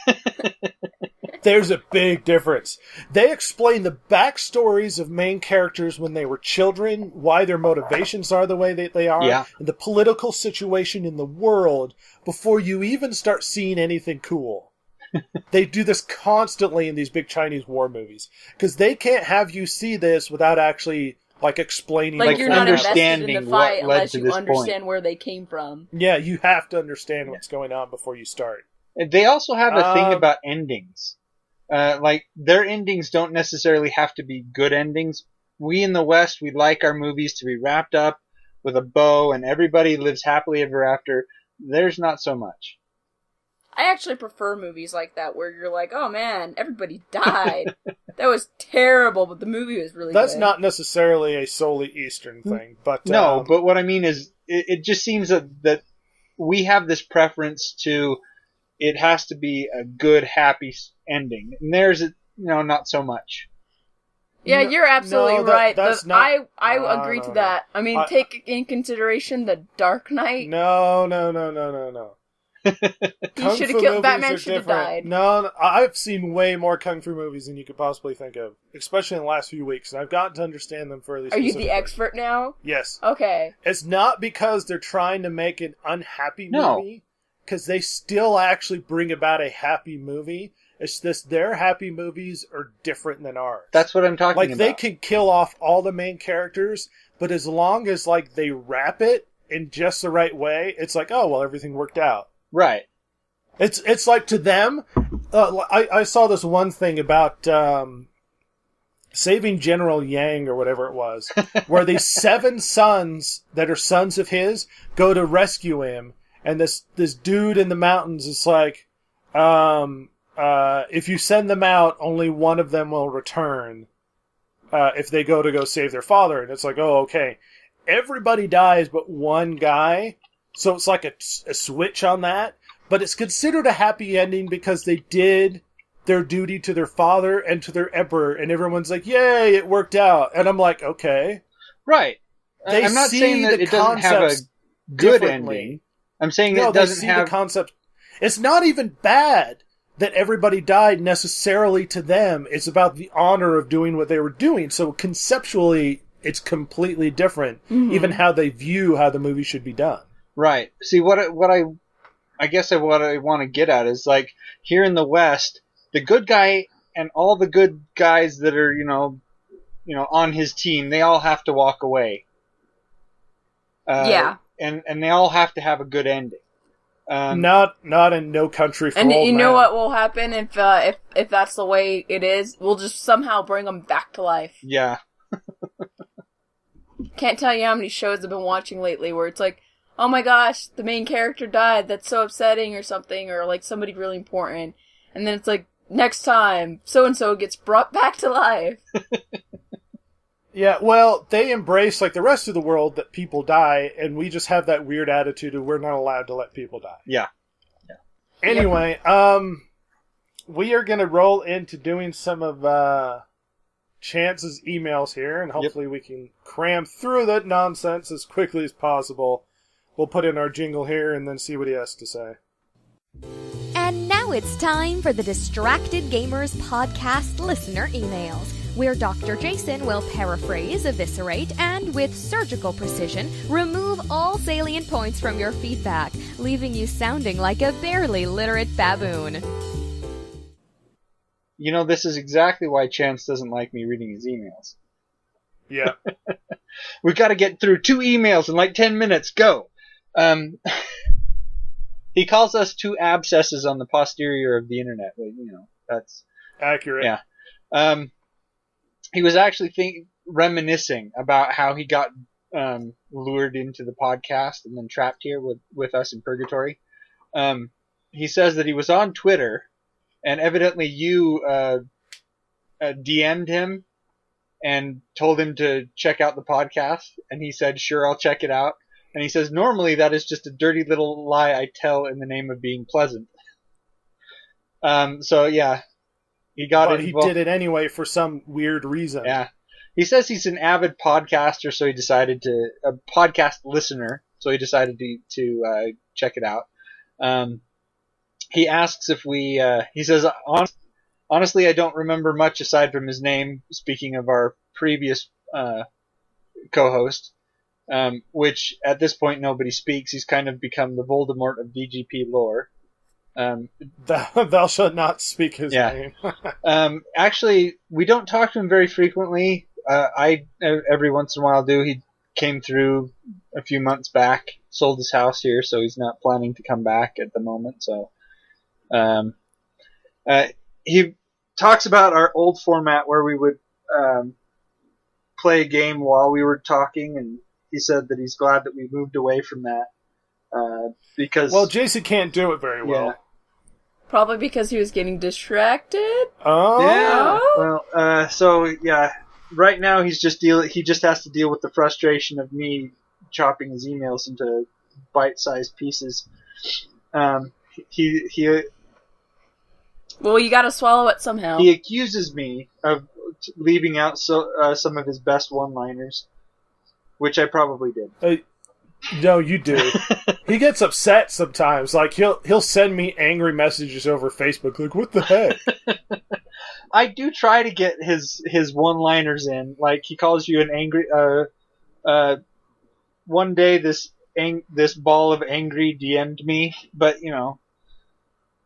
There's a big difference. They explain the backstories of main characters when they were children, why their motivations are the way that they are, and the political situation in the world before you even start seeing anything cool. They do this constantly in these big Chinese war movies. Because they can't have you see this without actually explaining. Like you're not invested in the fight unless you understand point. Where they came from. Yeah, you have to understand what's going on before you start. They also have a thing about endings. Their endings don't necessarily have to be good endings. We in the West, we like our movies to be wrapped up with a bow and everybody lives happily ever after. There's not so much. I actually prefer movies like that where you're like, oh man, everybody died. That was terrible, but the movie was really good. That's not necessarily a solely Eastern thing. But no, but what I mean is it just seems that we have this preference to it has to be a good, happy ending. And there's, not so much. Yeah, you're absolutely right. That's not, I agree to that. I mean, take in consideration The Dark Knight. No. He should have killed Batman. Should have died. No, I've seen way more kung fu movies than you could possibly think of, especially in the last few weeks, and I've gotten to understand them fairly. Are you the expert now? Yes. Okay. It's not because they're trying to make an unhappy movie, because they still actually bring about a happy movie. It's just their happy movies are different than ours. That's what I'm talking about. They can kill off all the main characters, but as long as they wrap it in just the right way, it's like, oh well, everything worked out. Right. It's like to them, I saw this one thing about Saving General Yang or whatever it was, where these 7 sons that are sons of his go to rescue him, and this dude in the mountains is like, if you send them out, only one of them will return if they go save their father. And it's like, oh, okay. Everybody dies but one guy. So it's like a switch on that. But it's considered a happy ending because they did their duty to their father and to their emperor. And everyone's like, yay, it worked out. And I'm like, okay. Right. I'm not saying that it doesn't have a good ending. I'm saying it doesn't have... the concept. It's not even bad that everybody died necessarily to them. It's about the honor of doing what they were doing. So conceptually, it's completely different. Mm-hmm. Even how they view how the movie should be done. Right. See, what I want to get at is here in the West, the good guy and all the good guys that are, on his team, they all have to walk away. Yeah. And they all have to have a good ending. Not in No Country for And Old you know Men. what will happen if that's the way it is? We'll just somehow bring them back to life. Yeah. Can't tell you how many shows I've been watching lately where it's like, oh my gosh, the main character died, that's so upsetting or something, or like somebody really important. And then it's like, next time, so-and-so gets brought back to life. Yeah, well, they embrace, like the rest of the world, that people die, and we just have that weird attitude of we're not allowed to let people die. Yeah. Anyway, we are going to roll into doing some of Chance's emails here, and hopefully we can cram through that nonsense as quickly as possible. We'll put in our jingle here and then see what he has to say. And now it's time for the Distracted Gamers podcast listener emails, where Dr. Jason will paraphrase, eviscerate, and with surgical precision, remove all salient points from your feedback, leaving you sounding like a barely literate baboon. This is exactly why Chance doesn't like me reading his emails. Yeah. We've got to get through 2 emails in like 10 minutes. Go! He calls us 2 abscesses on the posterior of the internet. Well, that's accurate. Yeah. He was actually reminiscing about how he got lured into the podcast and then trapped here with us in purgatory. He says that he was on Twitter, and evidently you DM'd him and told him to check out the podcast, and he said, sure, I'll check it out. And he says, normally that is just a dirty little lie I tell in the name of being pleasant. So yeah, he got but involved. He did it anyway for some weird reason. Yeah. He says he's an avid podcaster, so he decided a podcast listener, so he decided to check it out. He asks if he says, honestly, I don't remember much aside from his name, speaking of our previous co-host. Which at this point nobody speaks. He's kind of become the Voldemort of DGP lore. Thou shalt not speak his name. Actually, we don't talk to him very frequently. I every once in a while do. He came through a few months back, sold his house here, so he's not planning to come back at the moment. So, he talks about our old format where we would play a game while we were talking, and he said that he's glad that we moved away from that because... Well, Jason can't do it very well. Yeah. Probably because he was getting distracted? Oh! Yeah. Well, so, yeah, right now he just has to deal with the frustration of me chopping his emails into bite-sized pieces. He Well, you gotta swallow it somehow. He accuses me of leaving out some of his best one-liners. Which I probably did. No, you do. He gets upset sometimes. Like he'll send me angry messages over Facebook. Like, what the heck? I do try to get his one-liners in. Like he calls you an angry. One day this ball of angry DM'd me, but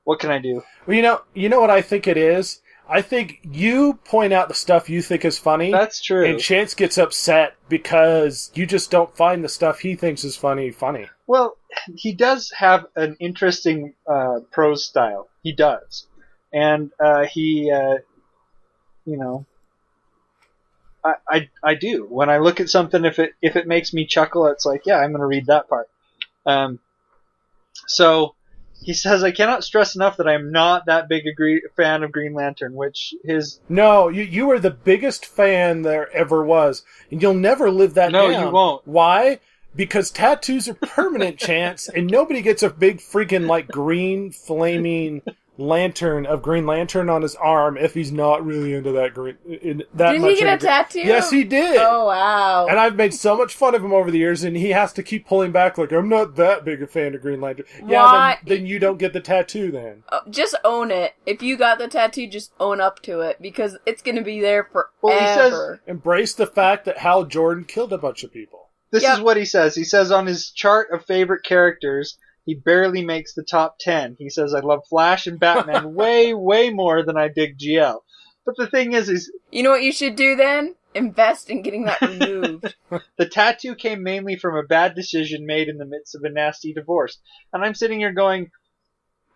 what can I do? Well, you know what I think it is. I think you point out the stuff you think is funny. That's true. And Chance gets upset because you just don't find the stuff he thinks is funny. Well, he does have an interesting prose style. He does. And he, I do. When I look at something, if it makes me chuckle, it's like, yeah, I'm going to read that part. So... He says, I cannot stress enough that I am not that big a fan of Green Lantern, which his... No, you are the biggest fan there ever was. And you'll never live that down. No, you won't. Why? Because tattoos are permanent, Chance, and nobody gets a big freaking, green flaming lantern of Green Lantern on his arm if he's not really into that green... Did he get a tattoo? Yes, he did. Oh, wow. And I've made so much fun of him over the years, and he has to keep pulling back like, I'm not that big a fan of Green Lantern. Why? Yeah, then you don't get the tattoo then. Just own it. If you got the tattoo, just own up to it, because it's going to be there forever. Well, he says, embrace the fact that Hal Jordan killed a bunch of people. This is what he says. He says on his chart of favorite characters... He barely makes the top 10. He says, I love Flash and Batman way, way more than I dig GL. But the thing is... You know what you should do then? invest in getting that removed. The tattoo came mainly from a bad decision made in the midst of a nasty divorce. And I'm sitting here going,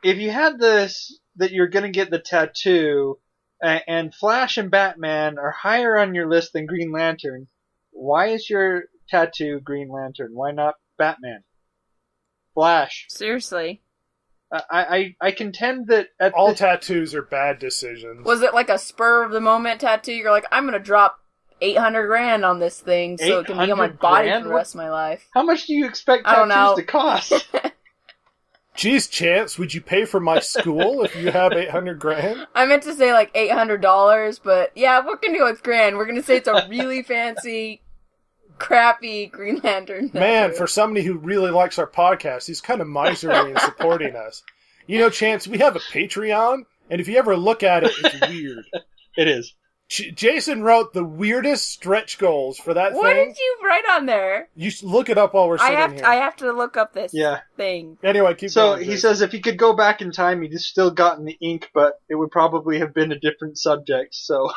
if you had this, that you're going to get the tattoo, and Flash and Batman are higher on your list than Green Lantern, why is your tattoo Green Lantern? Why not Batman? Flash. Seriously. I contend that all tattoos are bad decisions. Was it like a spur of the moment tattoo? You're like, I'm gonna drop $800,000 on this thing so it can be on my body for the rest of my life. How much do you expect tattoos to cost? Geez, Chance, would you pay for my school if you have $800,000? I meant to say like $800, but yeah, we're gonna go with grand. We're gonna say it's a really fancy, crappy Green Lantern tattoo. Man, for somebody who really likes our podcast, he's kind of miserly in supporting us. You know, Chance, we have a Patreon, and if you ever look at it, it's weird. It is. Jason wrote the weirdest stretch goals for that thing. What did you write on there? You should look it up while we're sitting here. I have to look up this thing. Anyway, keep going. So he says if he could go back in time, he'd still gotten the ink, but it would probably have been a different subject, so...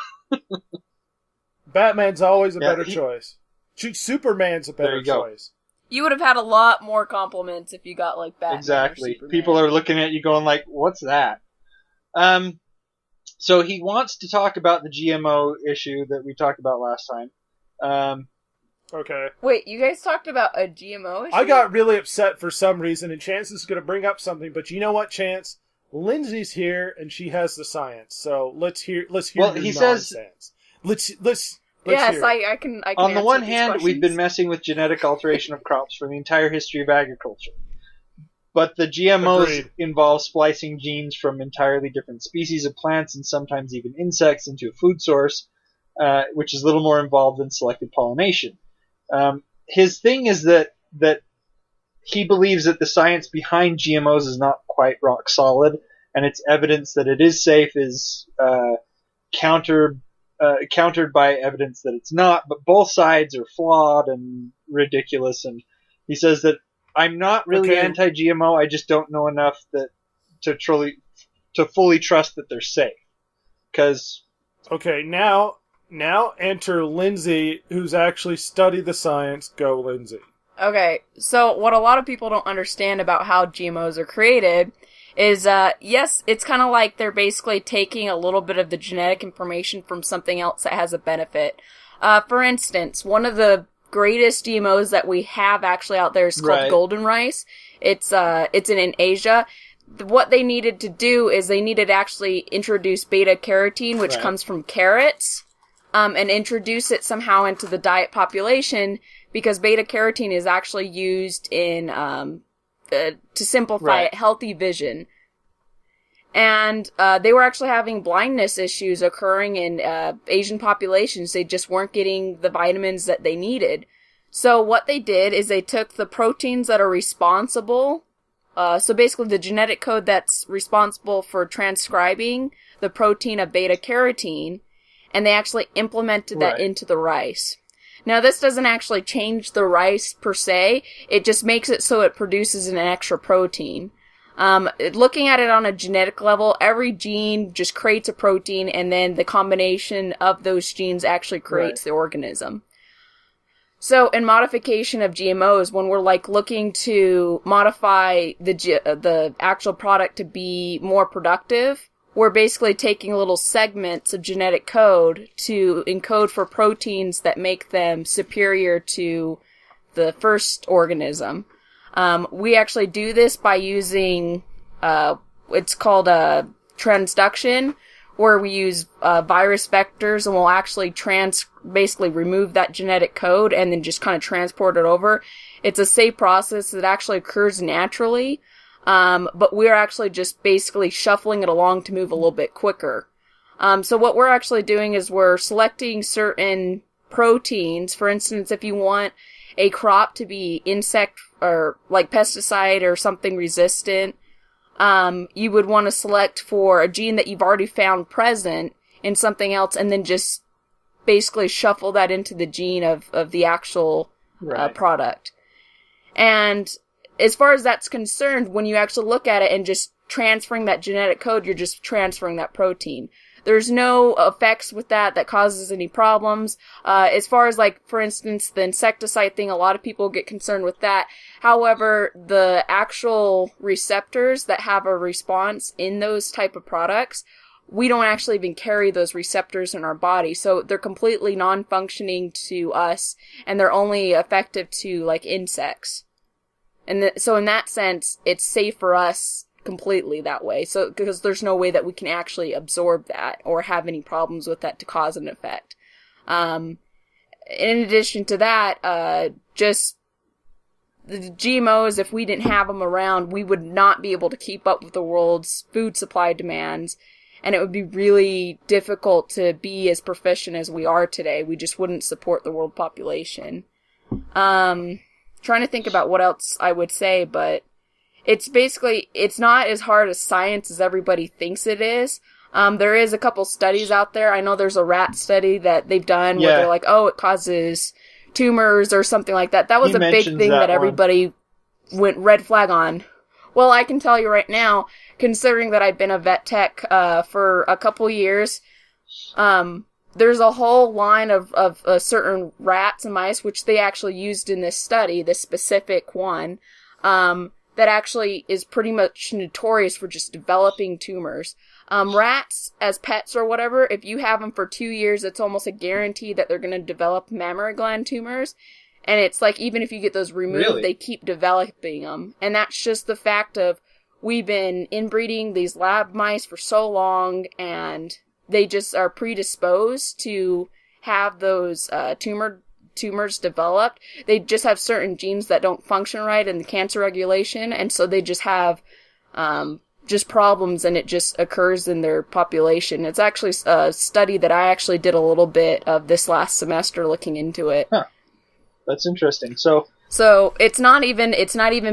Batman's always a better choice. Superman's a better choice. You would have had a lot more compliments if you got, like, Batman. Exactly. People are looking at you going like, what's that? So he wants to talk about the GMO issue that we talked about last time. Okay. Wait, you guys talked about a GMO issue? I got really upset for some reason, and Chance is going to bring up something, but you know what, Chance? Lindsay's here, and she has the science, so let's hear your nonsense. Let's yes, hear I can on the one hand, we've been messing with genetic alteration of crops for the entire history of agriculture. But the GMOs involve splicing genes from entirely different species of plants and sometimes even insects into a food source, which is a little more involved than selective pollination. His thing is that he believes that the science behind GMOs is not quite rock solid, and its evidence that it is safe is countered by evidence that it's not, but both sides are flawed and ridiculous, and he says that I'm not really anti-GMO, I just don't know enough to fully trust that they're safe. Okay, now enter Lindsay, who's actually studied the science. Go, Lindsay. Okay, so what a lot of people don't understand about how GMOs are created is, yes, it's kind of like they're basically taking a little bit of the genetic information from something else that has a benefit. For instance, one of the greatest GMOs that we have actually out there is called golden rice. It's in Asia. What they needed to do is they needed to actually introduce beta carotene, which comes from carrots, and introduce it somehow into the diet population, because beta carotene is actually used in to simplify it, healthy vision. And they were actually having blindness issues occurring in Asian populations. They just weren't getting the vitamins that they needed. So what they did is they took the proteins that are responsible, so basically the genetic code that's responsible for transcribing the protein of beta carotene, and they actually implemented that into the rice. Now, this doesn't actually change the rice per se. It just makes it so it produces an extra protein. Looking at it on a genetic level, every gene just creates a protein, and then the combination of those genes actually creates the organism. So, in modification of GMOs, when we're looking to modify the actual product to be more productive, we're basically taking little segments of genetic code to encode for proteins that make them superior to the first organism. We actually do this by using, it's called transduction, where we use virus vectors, and we'll actually basically remove that genetic code and then just kind of transport it over. It's a safe process that actually occurs naturally, but we're actually just basically shuffling it along to move a little bit quicker. So what we're actually doing is we're selecting certain proteins. For instance, if you want a crop to be insect or like pesticide or something resistant, you would want to select for a gene that you've already found present in something else, and then just basically shuffle that into the gene of the actual product. And as far as that's concerned, when you actually look at it and just transferring that genetic code, you're just transferring that protein. There's no effects with that causes any problems. As far as, like, for instance, the insecticide thing, a lot of people get concerned with that. However, the actual receptors that have a response in those type of products, we don't actually even carry those receptors in our body. So they're completely non-functioning to us, and they're only effective to, like, insects. And so in that sense, it's safe for us completely that way. So, because there's no way that we can actually absorb that or have any problems with that to cause an effect. In addition to that, just the GMOs, if we didn't have them around, we would not be able to keep up with the world's food supply demands. And it would be really difficult to be as proficient as we are today. We just wouldn't support the world population. Trying to think about what else I would say, but it's not as hard as science as everybody thinks it is. There is a couple studies out there. I know there's a rat study that they've done where they're like, oh, it causes tumors or something like that. That was a big thing that everybody went red flag on. Well, I can tell you right now, considering that I've been a vet tech for a couple years, there's a whole line of certain rats and mice, which they actually used in this study, this specific one, that actually is pretty much notorious for just developing tumors. Rats, as pets or whatever, if you have them for 2 years, it's almost a guarantee that they're going to develop mammary gland tumors. And it's like, even if you get those removed, they keep developing them. And that's just the fact of, we've been inbreeding these lab mice for so long, and they just are predisposed to have those tumors developed. They just have certain genes that don't function right in the cancer regulation, and so they just have just problems, and it just occurs in their population. It's actually a study that I actually did a little bit of this last semester looking into it. Huh. That's interesting. So it's not even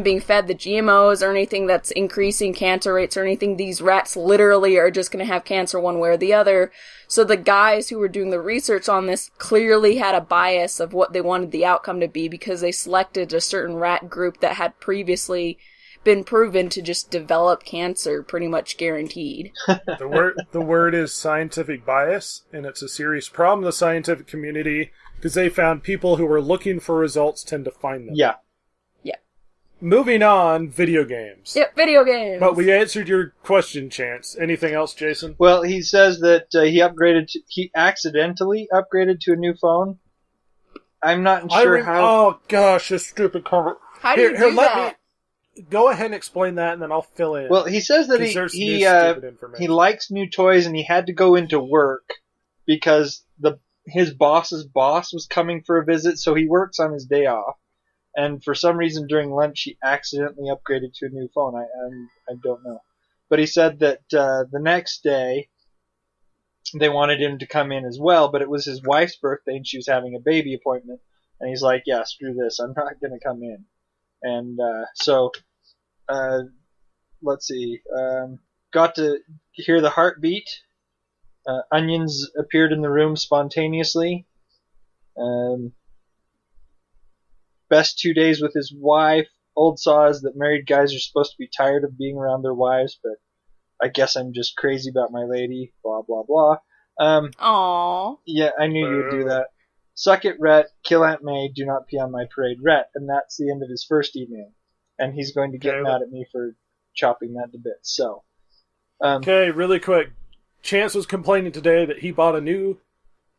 being fed the GMOs or anything that's increasing cancer rates or anything. These rats literally are just going to have cancer one way or the other. So the guys who were doing the research on this clearly had a bias of what they wanted the outcome to be, because they selected a certain rat group that had previously been proven to just develop cancer, pretty much guaranteed. The word is scientific bias, and it's a serious problem in the scientific community, because they found people who were looking for results tend to find them. Yeah. Moving on, video games. Yep, video games. But we answered your question, Chance. Anything else, Jason? Well, he says that he accidentally upgraded to a new phone. I'm not sure how. Oh gosh, this stupid cover. How do you do that? Go ahead and explain that, and then I'll fill in. Well, he says that he likes new toys, and he had to go into work because his boss's boss was coming for a visit, so he works on his day off. And for some reason during lunch, he accidentally upgraded to a new phone. I don't know. But he said that the next day, they wanted him to come in as well, but it was his wife's birthday, and she was having a baby appointment. And he's like, yeah, screw this. I'm not going to come in. And let's see. Got to hear the heartbeat. Onions appeared in the room spontaneously. Best 2 days with his wife. Old saws that married guys are supposed to be tired of being around their wives, but I guess I'm just crazy about my lady. Blah, blah, blah. Aww. Yeah, I knew you would do that. Suck it, Rhett. Kill Aunt May. Do not pee on my parade, Rhett. And that's the end of his first email. And he's going to get mad at me for chopping that to bits. So, okay, really quick. Chance was complaining today that he bought a new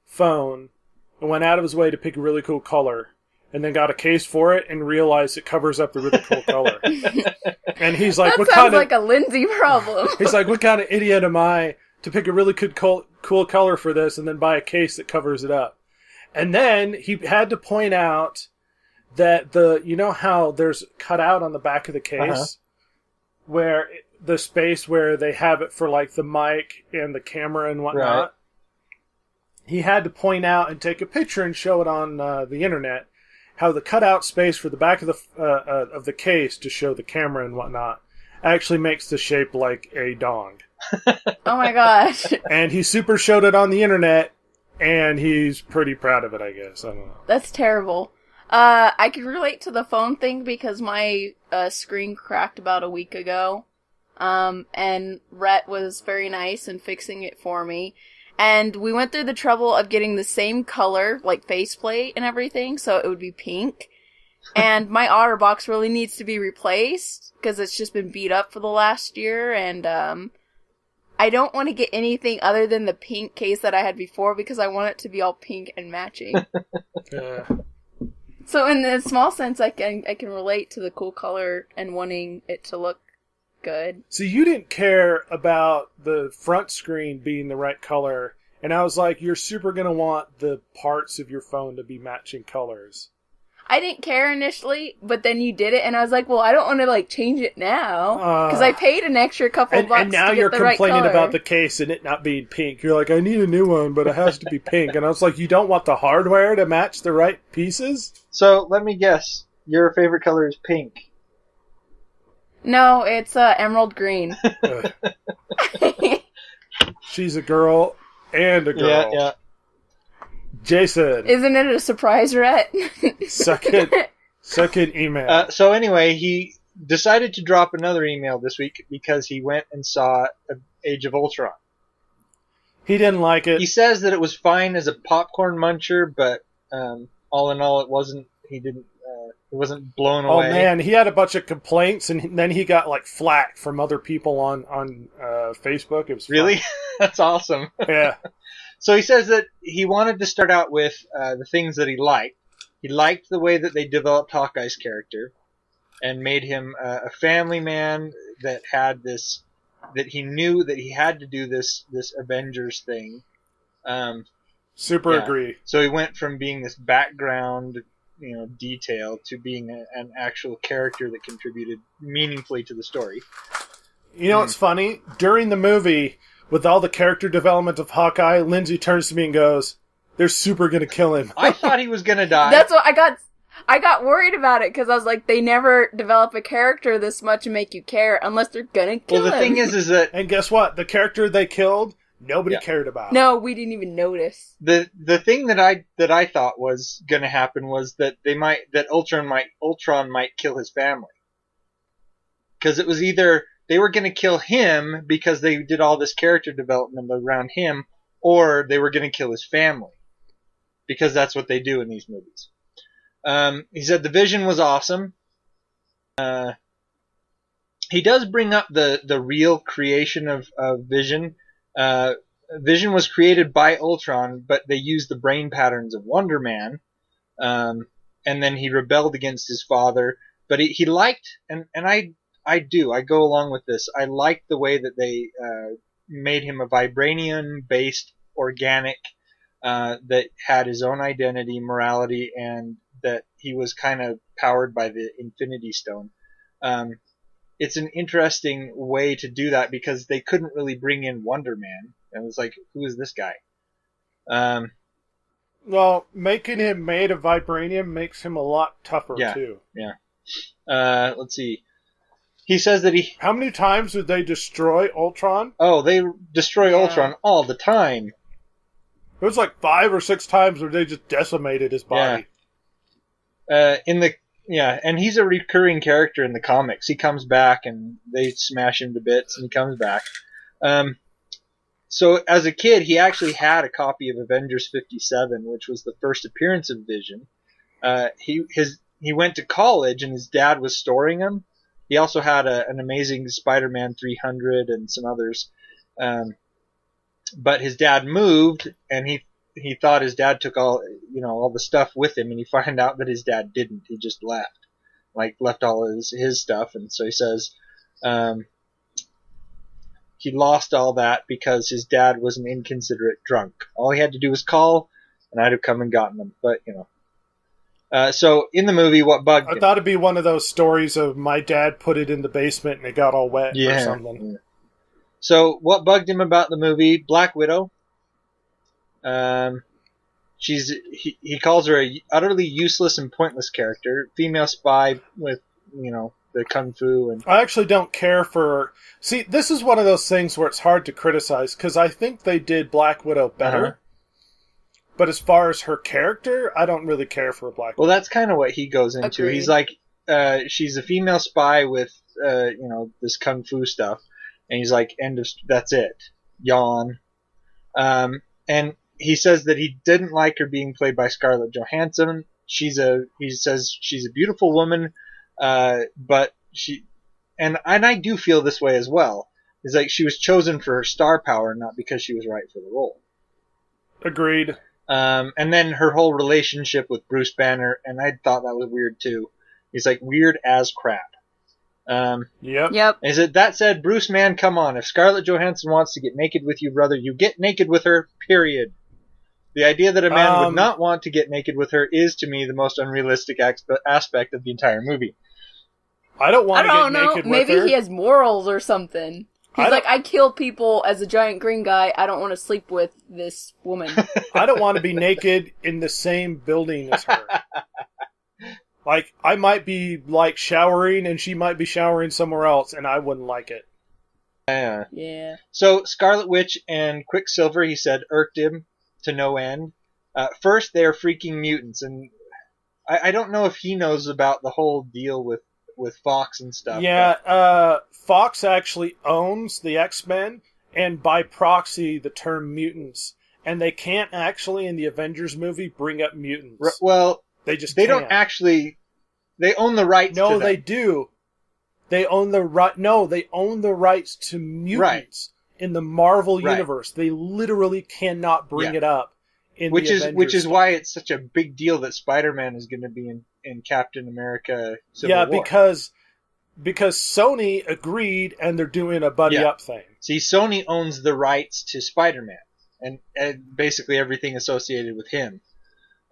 phone and went out of his way to pick a really cool color, and then got a case for it and realized it covers up the really cool color. And he's like, that sounds like a Lindsay problem. He's like, what kind of idiot am I to pick a really cool color for this and then buy a case that covers it up? And then he had to point out that you know how there's cut out on the back of the case where the space where they have it for like the mic and the camera and whatnot. Right. He had to point out and take a picture and show it on the internet how the cutout space for the back of the case to show the camera and whatnot actually makes the shape like a dong. Oh my gosh. And he super showed it on the internet, and he's pretty proud of it, I guess. I don't know. That's terrible. I can relate to the phone thing because my screen cracked about a week ago. and Rhett was very nice in fixing it for me. And we went through the trouble of getting the same color, like faceplate and everything, so it would be pink. And my OtterBox really needs to be replaced, because it's just been beat up for the last year, and I don't want to get anything other than the pink case that I had before, because I want it to be all pink and matching. So in a small sense, I can relate to the cool color and wanting it to look good. So you didn't care about the front screen being the right color, and I was like, you're super going to want the parts of your phone to be matching colors. I didn't care initially, but then you did it, and I was like, well, I don't want to, like, change it now, because I paid an extra couple bucks and now to get you're the right complaining color. about the case and it not being pink. You're like, I need a new one, but it has to be pink. And I was like, you don't want the hardware to match the right pieces? So, let me guess. Your favorite color is pink. No, it's emerald green. She's a girl and a girl. Yeah. Jason. Isn't it a surprise, Rhett? Second email. So anyway, he decided to drop another email this week because he went and saw Age of Ultron. He didn't like it. He says that it was fine as a popcorn muncher, but all in all, it wasn't. He wasn't blown away. Oh man, he had a bunch of complaints, and then he got like flack from other people on Facebook. It was really. That's awesome. Yeah. So he says that he wanted to start out with the things that he liked. He liked the way that they developed Hawkeye's character and made him a family man that had this, that he knew that he had to do this Avengers thing. Super agree. So he went from being this background, detail to being an actual character that contributed meaningfully to the story. You know what's funny? During the movie, with all the character development of Hawkeye, Lindsay turns to me and goes, they're super going to kill him. I thought he was going to die. That's what I got worried about it, because I was like, they never develop a character this much and make you care unless they're going to kill him. Well, the thing is that... And guess what? The character they killed, nobody cared about. No, we didn't even notice. The thing that I thought was going to happen was that Ultron might kill his family. Because it was either... They were going to kill him because they did all this character development around him, or they were going to kill his family. Because that's what they do in these movies. He said the Vision was awesome. He does bring up the real creation of Vision. Vision was created by Ultron, but they used the brain patterns of Wonder Man. And then he rebelled against his father. But he liked, and I go along with this. I like the way that they made him a vibranium-based organic that had his own identity, morality, and that he was kind of powered by the Infinity Stone. It's an interesting way to do that because they couldn't really bring in Wonder Man. And it was like, who is this guy? Well, making him made of vibranium makes him a lot tougher, too. Yeah. Let's see. He says that he... How many times did they destroy Ultron? Oh, they destroy Ultron all the time. It was like 5 or 6 times where they just decimated his body. And he's a recurring character in the comics. He comes back and they smash him to bits and he comes back. So as a kid, he actually had a copy of Avengers 57, which was the first appearance of Vision. He went to college and his dad was storing them. He also had an amazing Spider-Man 300 and some others. But his dad moved, and he thought his dad took all the stuff with him, and he found out that his dad didn't. He just left all his stuff, and so he says he lost all that because his dad was an inconsiderate drunk. All he had to do was call, and I'd have come and gotten them. But so in the movie, what bugged him? I thought it'd be one of those stories of my dad put it in the basement and it got all wet or something. Yeah. So what bugged him about the movie? Black Widow. He calls her a utterly useless and pointless character, female spy with the kung fu and. I actually don't care for. See, this is one of those things where it's hard to criticize because I think they did Black Widow better. Uh-huh. But as far as her character, I don't really care for Black Widow. Well, that's kind of what he goes into. Agreed. He's like, she's a female spy with, this kung fu stuff. And he's like, that's it. Yawn. And he says that he didn't like her being played by Scarlett Johansson. He says she's a beautiful woman, but and I do feel this way as well. It's like she was chosen for her star power, not because she was right for the role. Agreed. And then her whole relationship with Bruce Banner, and I thought that was weird too. He's like weird as crap. Yep. Is it that said, Bruce, man, come on. If Scarlett Johansson wants to get naked with you, brother, you get naked with her, period. The idea that a man would not want to get naked with her is, to me, the most unrealistic aspect of the entire movie. I don't want to get naked with her. Maybe he has morals or something. He's like, I kill people as a giant green guy. I don't want to sleep with this woman. I don't want to be naked in the same building as her. Like, I might be, like, showering, and she might be showering somewhere else, and I wouldn't like it. Yeah. So, Scarlet Witch and Quicksilver, he said, irked him to no end. First, they're freaking mutants, and I don't know if he knows about the whole deal with Fox and stuff. Yeah, Fox actually owns the X-Men, and by proxy, the term mutants. And they can't actually, in the Avengers movie, bring up mutants. Well, they just they can't. don't actually. They own the rights. No, to them. they do. They own the right. No, they own the rights to mutants in the Marvel universe. They literally cannot bring it up in which the is Avengers which is stuff. why it's such a big deal that Spider-Man is going to be in Captain America Civil War. because Sony agreed, and they're doing a buddy up thing. See, Sony owns the rights to Spider-Man and basically everything associated with him,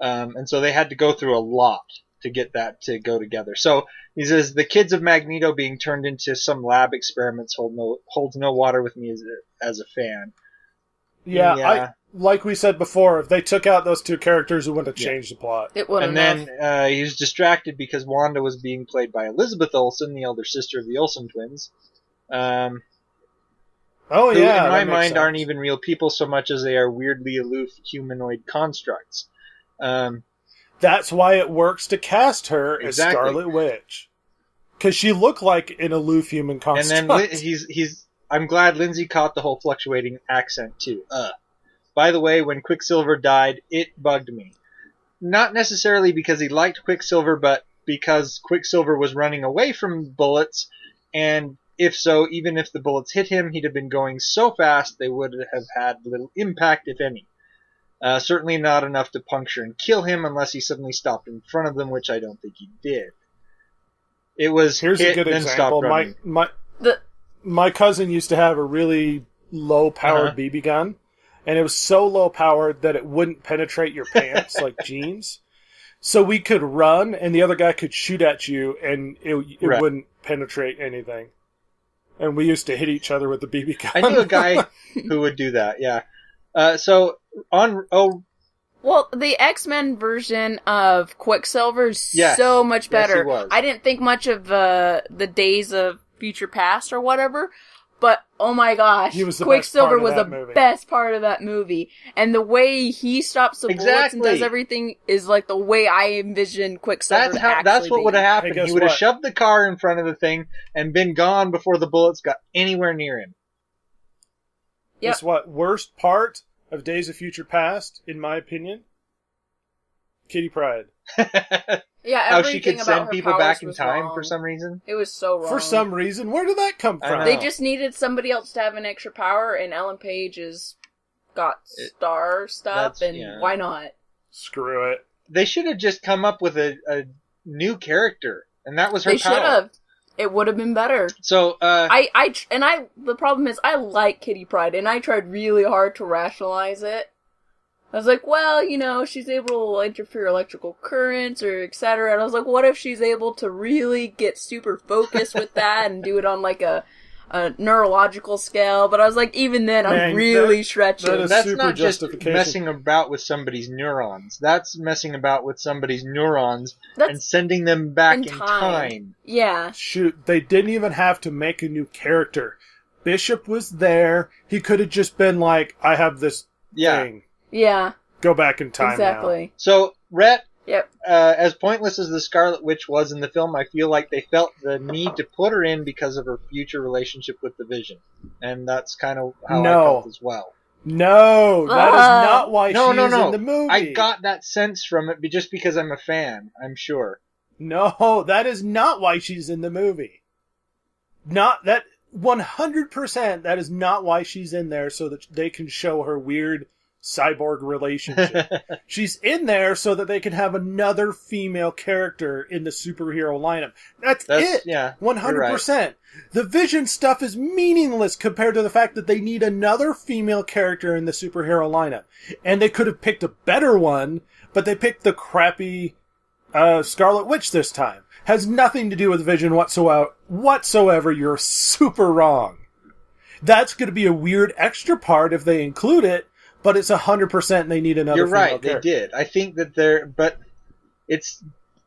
and so they had to go through a lot to get that to go together. So he says the kids of Magneto being turned into some lab experiments holds no water with me as a fan. Yeah. Like we said before, if they took out those two characters, it wouldn't have changed the plot. It would have. And then he was distracted because Wanda was being played by Elizabeth Olsen, the elder sister of the Olsen twins. Who, in my mind, aren't even real people so much as they are weirdly aloof humanoid constructs. That's why it works to cast her as Scarlet Witch. Because she looked like an aloof human construct. And then I'm glad Lindsay caught the whole fluctuating accent, too. By the way, when Quicksilver died, it bugged me. Not necessarily because he liked Quicksilver, but because Quicksilver was running away from bullets, and if so, even if the bullets hit him, he'd have been going so fast they would have had little impact, if any. Certainly not enough to puncture and kill him unless he suddenly stopped in front of them, which I don't think he did. It was Here's hit, a good then example. stop running. My cousin used to have a really low-powered BB gun, and it was so low-powered that it wouldn't penetrate your pants like jeans. So we could run, and the other guy could shoot at you, and it wouldn't penetrate anything. And we used to hit each other with the BB gun. I knew a guy who would do that, yeah. Well, the X-Men version of Quicksilver is so much better. Yes, I didn't think much of the Days of Future Past or whatever, but oh my gosh, Quicksilver was the best part of that movie. And the way he stops the bullets and does everything is like the way I envisioned Quicksilver That's what would have happened. He would have shoved the car in front of the thing and been gone before the bullets got anywhere near him. Yep. Guess what? Worst part of Days of Future Past, in my opinion? Kitty Pryde. Yeah, how she could send about people back in time wrong. For some reason? It was so wrong. For some reason? Where did that come from? They just needed somebody else to have an extra power, and Ellen Page has got star stuff, and why not? Screw it. They should have just come up with a new character, and that was her power. They should have. It would have been better. So, the problem is I like Kitty Pryde, and I tried really hard to rationalize it. I was like, well, she's able to interfere electrical currents or etc. And I was like, what if she's able to really get super focused with that and do it on like a neurological scale? But I was like, even then, I'm really stretching. That's not just messing about with somebody's neurons. That's messing about with somebody's neurons and sending them back in time. Yeah. Shoot, they didn't even have to make a new character. Bishop was there. He could have just been like, I have this thing. Yeah. Go back in time now. So, Rhett, Yep. As pointless as the Scarlet Witch was in the film, I feel like they felt the need to put her in because of her future relationship with the Vision. And that's kind of how I felt as well. No, that is not why she's in the movie. I got that sense from it just because I'm a fan, I'm sure. No, that is not why she's in the movie. Not that 100%. That is not why she's in there, so that they can show her weird cyborg relationship. She's in there so that they can have another female character in the superhero lineup. That's it. Yeah, 100%. Right. The Vision stuff is meaningless compared to the fact that they need another female character in the superhero lineup. And they could have picked a better one, but they picked the crappy Scarlet Witch this time. Has nothing to do with Vision whatsoever. You're super wrong. That's going to be a weird extra part if they include it, but it's 100% and they need another female character. You're right, they did. I think that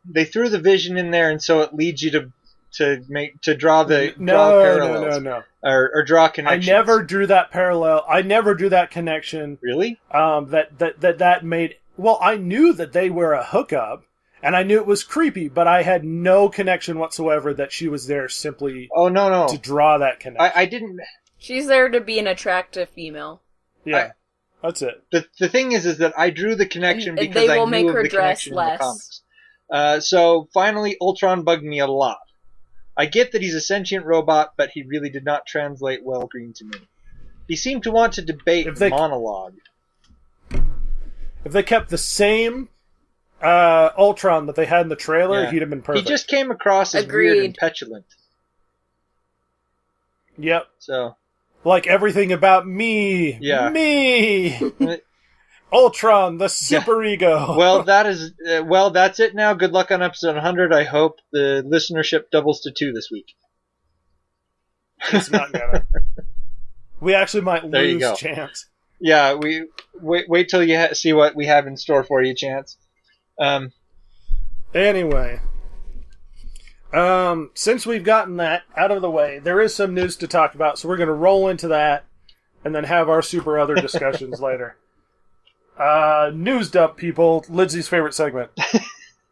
they threw the Vision in there, and so it leads you to draw parallels. No. Or draw connections. I never drew that parallel. I never drew that connection. Really? That made... Well, I knew that they were a hookup, and I knew it was creepy, but I had no connection whatsoever that she was there simply to draw that connection. I didn't... She's there to be an attractive female. Yeah, that's it. The thing is that I drew the connection because I knew of the connection in the comics. So, finally, Ultron bugged me a lot. I get that he's a sentient robot, but he really did not translate well green to me. He seemed to want to debate monologue. If they kept the same Ultron that they had in the trailer, he'd have been perfect. He just came across as weird and petulant. Yep. So, like everything about me. Yeah. Me! Ultron, the superego. Well, that's it now. Good luck on episode 100. I hope the listenership doubles to 2 this week. It's not gonna. We actually might lose Chance. Yeah, we wait till you see what we have in store for you, Chance. Anyway, since we've gotten that out of the way, there is some news to talk about, so we're going to roll into that and then have our super other discussions later. News dump, people. Lindsay's favorite segment.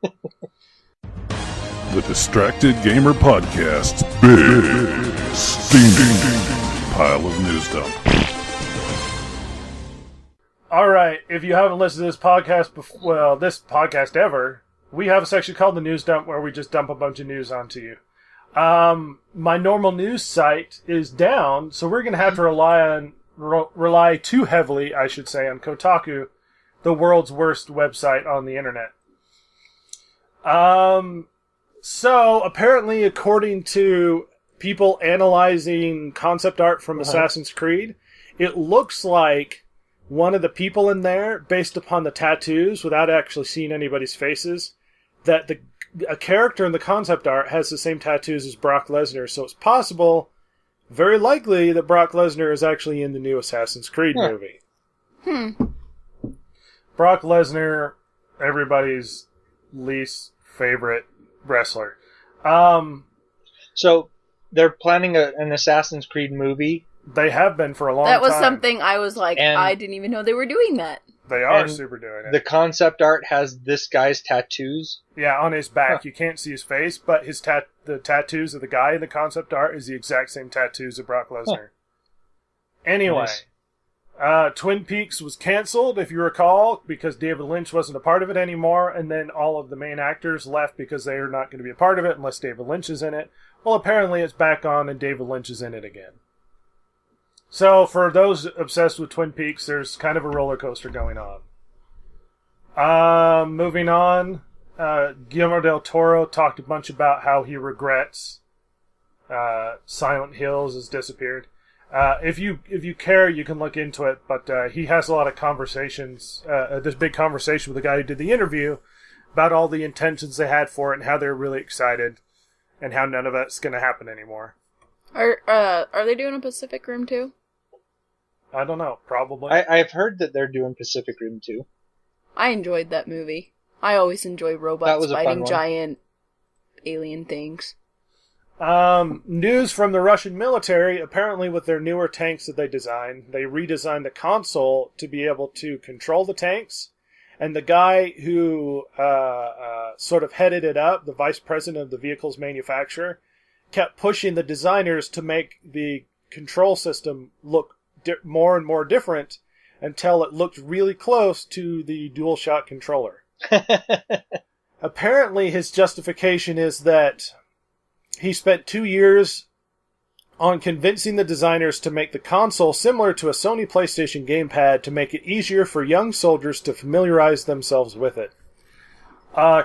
The Distracted Gamer Podcast's big steaming pile of news dump. Alright, if you haven't listened to this podcast before, this podcast ever, we have a section called the News Dump where we just dump a bunch of news onto you. My normal news site is down, so we're going to have to rely too heavily, I should say, on Kotaku, the world's worst website on the internet. So, apparently, according to people analyzing concept art from Assassin's Creed, it looks like one of the people in there, based upon the tattoos, without actually seeing anybody's faces, that a character in the concept art has the same tattoos as Brock Lesnar. So it's possible, very likely, that Brock Lesnar is actually in the new Assassin's Creed movie. Brock Lesnar, everybody's least favorite wrestler. So they're planning an Assassin's Creed movie. They have been for a long time. That was something I was like, I didn't even know they were doing that. They are super doing it. The concept art has this guy's tattoos. Yeah, on his back. You can't see his face, but the tattoos of the guy in the concept art is the exact same tattoos of Brock Lesnar. Anyway, Twin Peaks was canceled, if you recall, because David Lynch wasn't a part of it anymore, and then all of the main actors left because they are not going to be a part of it unless David Lynch is in it. Well, apparently it's back on and David Lynch is in it again. So, for those obsessed with Twin Peaks, there's kind of a roller coaster going on. Moving on, Guillermo del Toro talked a bunch about how he regrets Silent Hills has disappeared. If you care, you can look into it, but he has a lot of conversations, this big conversation with the guy who did the interview about all the intentions they had for it and how they're really excited and how none of that's going to happen anymore. Are they doing a Pacific Rim too? I don't know. Probably. I've heard that they're doing Pacific Rim 2. I enjoyed that movie. I always enjoy robots fighting giant alien things. News from the Russian military. Apparently, with their newer tanks that they designed, they redesigned the console to be able to control the tanks, And the guy who sort of headed it up, the vice president of the vehicle's manufacturer, kept pushing the designers to make the control system look more and more different until it looked really close to the DualShock controller. Apparently, his justification is that he spent 2 years on convincing the designers to make the console similar to a Sony PlayStation gamepad to make it easier for young soldiers to familiarize themselves with it.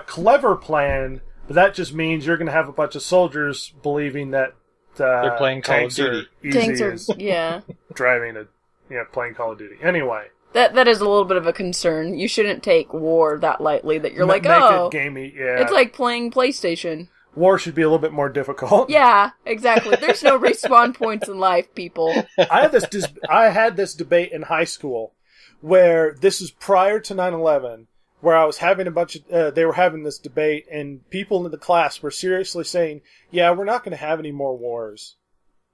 Clever plan, but that just means you're going to have a bunch of soldiers believing that they're playing Call of Duty. Tanks are, playing Call of Duty. Anyway. That is a little bit of a concern. You shouldn't take war that lightly, that you're like, make oh, it gamey, yeah. It's like playing PlayStation. War should be a little bit more difficult. Yeah, exactly. There's no respawn points in life, people. I had this debate in high school where this was prior to 9/11, where I was having they were having this debate, and people in the class were seriously saying, yeah, we're not going to have any more wars.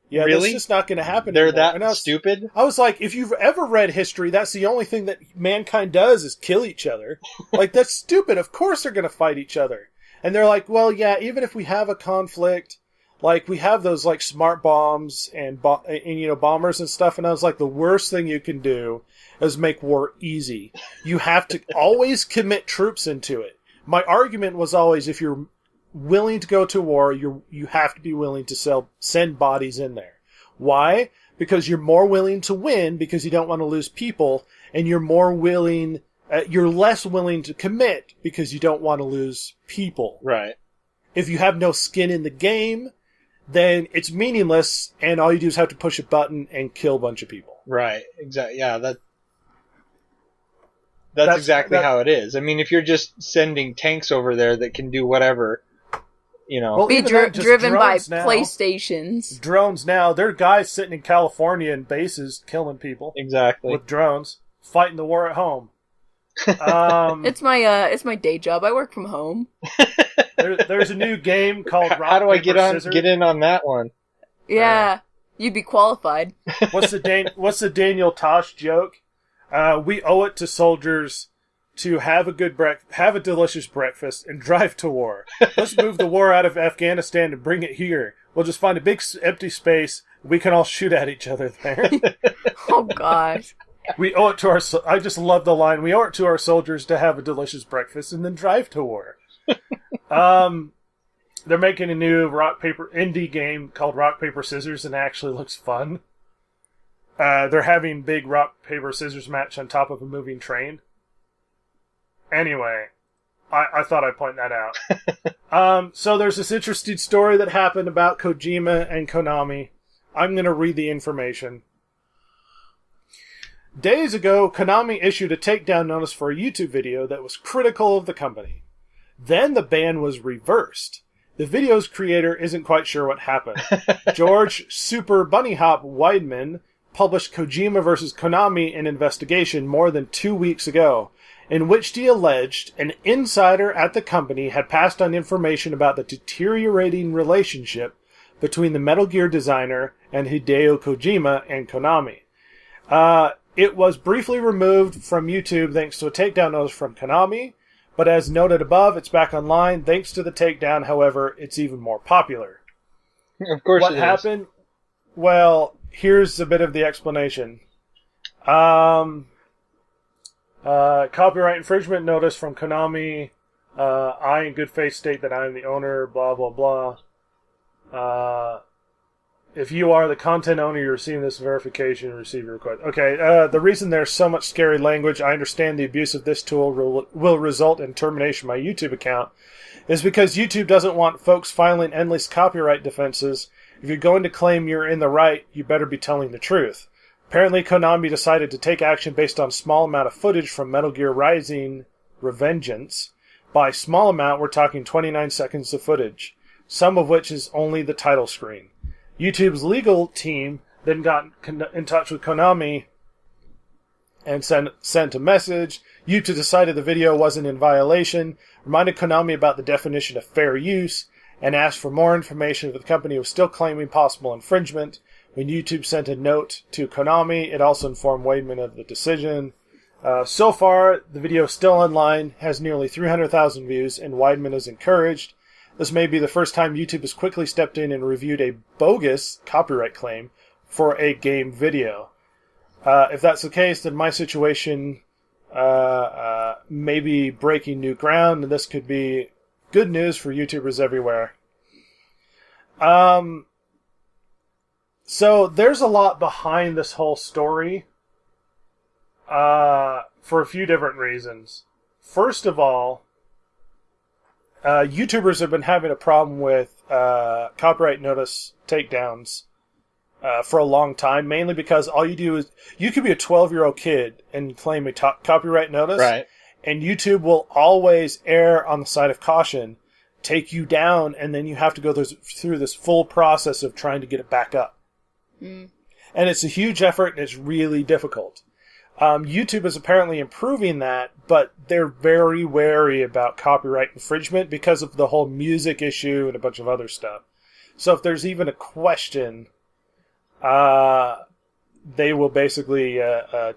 Yeah, really? That's just not going to happen They're anymore. that stupid? I was like, if you've ever read history, that's the only thing that mankind does is kill each other. Like, that's stupid. Of course they're going to fight each other. And they're like, well, yeah, even if we have a conflict, like, we have those, like, smart bombs and bombers and stuff. And I was like, the worst thing you can do is make war easy. You have to always commit troops into it. My argument was always, if you're willing to go to war, you have to be willing to send bodies in there. Why? Because you're more willing to win because you don't want to lose people, and you're less willing to commit because you don't want to lose people. Right. If you have no skin in the game, then it's meaningless, and all you do is have to push a button and kill a bunch of people. Right. Exactly. Yeah. That's exactly how it is. I mean, if you're just sending tanks over there that can do whatever. Well, be driven by now, PlayStations. Drones now. There are guys sitting in California in bases killing people. Exactly. With drones. Fighting the war at home. It's my day job. I work from home. There's a new game called Rock, How do I Paper, get in on that one? Yeah. You'd be qualified. What's the Daniel Tosh joke? We owe it to soldiers to have a delicious breakfast and drive to war. Let's move the war out of Afghanistan and bring it here. We'll just find a big empty space. We can all shoot at each other there. Oh gosh. We owe it to I just love the line. We owe it to our soldiers to have a delicious breakfast and then drive to war. They're making a new indie game called Rock, Paper, Scissors, and it actually looks fun. They're having big rock, paper, scissors match on top of a moving train. Anyway, I thought I'd point that out. So there's this interesting story that happened about Kojima and Konami. I'm going to read the information. Days ago, Konami issued a takedown notice for a YouTube video that was critical of the company. Then the ban was reversed. The video's creator isn't quite sure what happened. George Super Bunnyhop Weidman published Kojima vs. Konami an investigation more than 2 weeks ago, in which he alleged an insider at the company had passed on information about the deteriorating relationship between the Metal Gear designer and Hideo Kojima and Konami. It was briefly removed from YouTube thanks to a takedown notice from Konami, but as noted above, it's back online. Thanks to the takedown, however, it's even more popular. Of course what happened? Well, here's a bit of the explanation. Copyright infringement notice from Konami. I, in good faith, state that I am the owner, blah, blah, blah. If you are the content owner, you're receiving this verification, receive your request. Okay, the reason there's so much scary language, I understand the abuse of this tool will result in termination of my YouTube account, is because YouTube doesn't want folks filing endless copyright defenses. If you're going to claim you're in the right, you better be telling the truth. Apparently, Konami decided to take action based on a small amount of footage from Metal Gear Rising Revengeance. By small amount, we're talking 29 seconds of footage, some of which is only the title screen. YouTube's legal team then got in touch with Konami and sent a message. YouTube decided the video wasn't in violation, reminded Konami about the definition of fair use, and asked for more information, but the company was still claiming possible infringement. When YouTube sent a note to Konami, it also informed Weidman of the decision. So far, the video is still online, has nearly 300,000 views, and Weidman is encouraged. This may be the first time YouTube has quickly stepped in and reviewed a bogus copyright claim for a game video. If that's the case, then my situation may be breaking new ground, and this could be good news for YouTubers everywhere. So there's a lot behind this whole story for a few different reasons. First of all, YouTubers have been having a problem with copyright notice takedowns for a long time, mainly because all you do is, you could be a 12-year-old kid and claim a copyright notice, right? And YouTube will always err on the side of caution, take you down, and then you have to go through this full process of trying to get it back up. And it's a huge effort, and it's really difficult. YouTube is apparently improving that, but they're very wary about copyright infringement because of the whole music issue and a bunch of other stuff. So if there's even a question, they will basically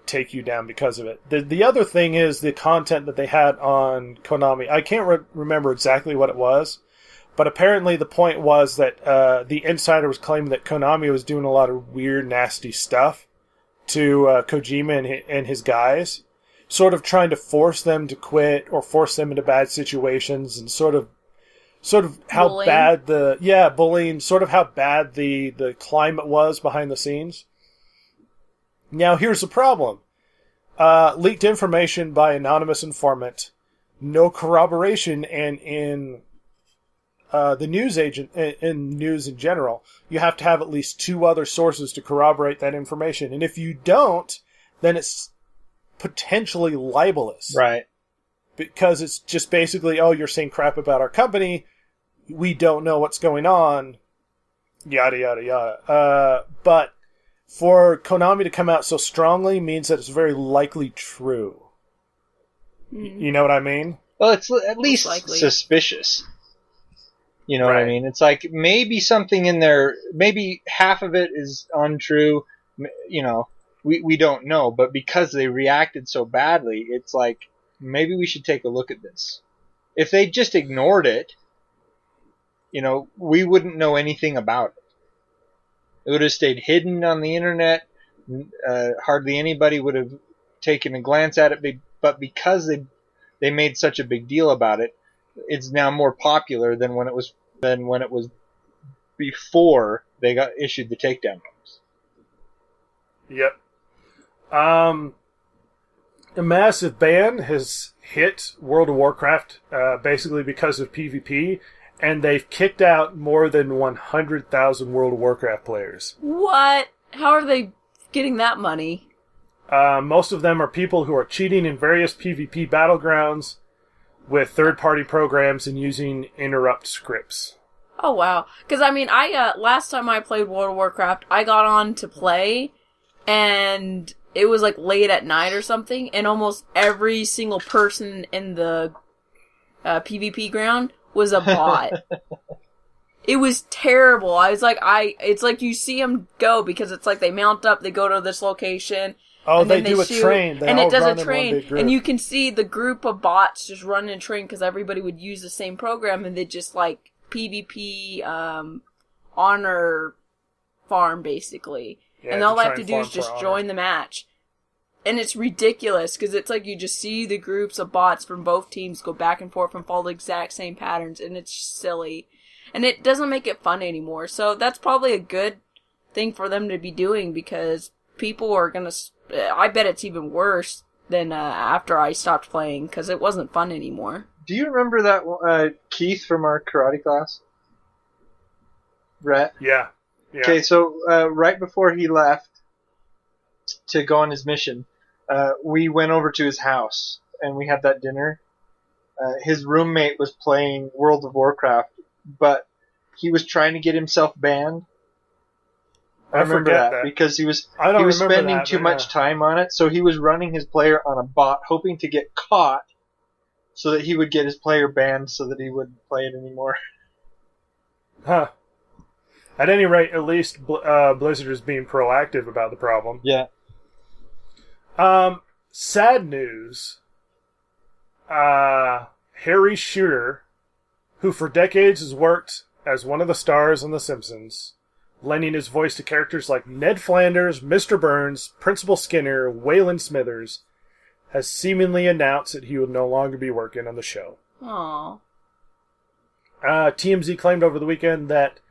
take you down because of it. The other thing is the content that they had on Konami. I can't remember exactly what it was, but apparently the point was that the insider was claiming that Konami was doing a lot of weird, nasty stuff to Kojima and his guys, sort of trying to force them to quit or force them into bad situations, and sort of how bullying. Bullying, sort of how bad the climate was behind the scenes. Now, here's the problem. Leaked information by anonymous informant, no corroboration, and in the news agent, in news in general, you have to have at least two other sources to corroborate that information. And if you don't, then it's potentially libelous. Right. Because it's just basically, oh, you're saying crap about our company, we don't know what's going on, yada, yada, yada. But for Konami to come out so strongly means that it's very likely true. You know what I mean? Well, it's at least suspicious. You know what I mean? It's like maybe something in there, maybe half of it is untrue. You know, we don't know. But because they reacted so badly, it's like, maybe we should take a look at this. If they just ignored it, you know, we wouldn't know anything about it. It would have stayed hidden on the internet. Hardly anybody would have taken a glance at it. But because they made such a big deal about it, it's now more popular than when it was before they got issued the takedown notice. Yep. A massive ban has hit World of Warcraft basically because of PvP, and they've kicked out more than 100,000 World of Warcraft players. What? How are they getting that money? Most of them are people who are cheating in various PvP battlegrounds with third-party programs and using interrupt scripts. Oh, wow. Because, I mean, last time I played World of Warcraft, I got on to play, and it was, like, late at night or something, and almost every single person in the PvP ground was a bot. It was terrible. I was like, it's like you see them go, because it's like they mount up, they go to this location. Oh, and they do a train. And it does a train. And you can see the group of bots just run and train because everybody would use the same program, and they just like PvP honor farm basically. Yeah, and all I have to do is just join the match. And it's ridiculous because it's like you just see the groups of bots from both teams go back and forth and follow the exact same patterns, and it's silly. And it doesn't make it fun anymore. So that's probably a good thing for them to be doing, because people are going to... I bet it's even worse than after I stopped playing, because it wasn't fun anymore. Do you remember that Keith from our karate class? Rhett? Yeah. Okay, so right before he left to go on his mission, we went over to his house, and we had that dinner. His roommate was playing World of Warcraft, but he was trying to get himself banned. I remember that because he was spending too much time on it, so he was running his player on a bot, hoping to get caught so that he would get his player banned so that he wouldn't play it anymore. Huh. At any rate, at least Blizzard is being proactive about the problem. Yeah. sad news. Harry Shooter, who for decades has worked as one of the stars on The Simpsons, lending his voice to characters like Ned Flanders, Mr. Burns, Principal Skinner, Waylon Smithers, has seemingly announced that he will no longer be working on the show. Aww. TMZ claimed over the weekend that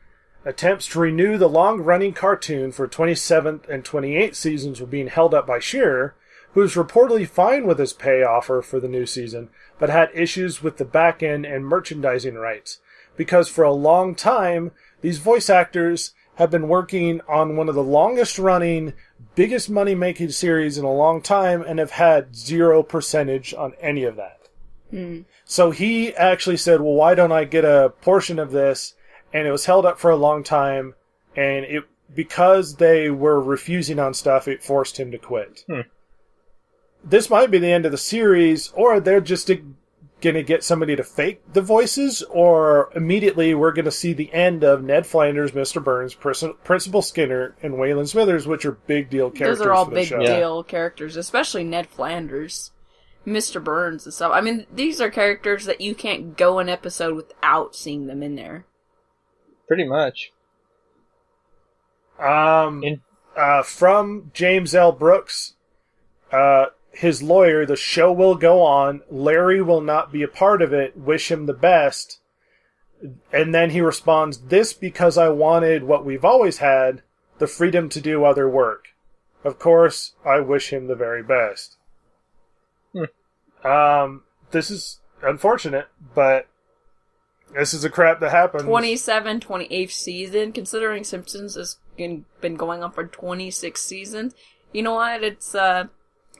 attempts to renew the long-running cartoon for 27th and 28th seasons were being held up by Shearer, who was reportedly fine with his pay offer for the new season, but had issues with the back-end and merchandising rights, because for a long time, these voice actors have been working on one of the longest-running, biggest money-making series in a long time, and have had 0% on any of that. So he actually said, well, why don't I get a portion of this? And it was held up for a long time, and because they were refusing on stuff, it forced him to quit. This might be the end of the series, or they're just going to get somebody to fake the voices, or immediately we're going to see the end of Ned Flanders, Mr. Burns, Principal Skinner, and Waylon Smithers, which are big deal characters. Those are all for the big show. deal characters, especially Ned Flanders, Mr. Burns, and stuff. I mean, these are characters that you can't go an episode without seeing them in there. Pretty much. From James L. Brooks, his lawyer, the show will go on. Larry will not be a part of it. Wish him the best. And then he responds, this because I wanted what we've always had, the freedom to do other work. Of course, I wish him the very best. This is unfortunate, but this is the crap that happens. 28th season, considering Simpsons has been going on for 26 seasons. You know what? It's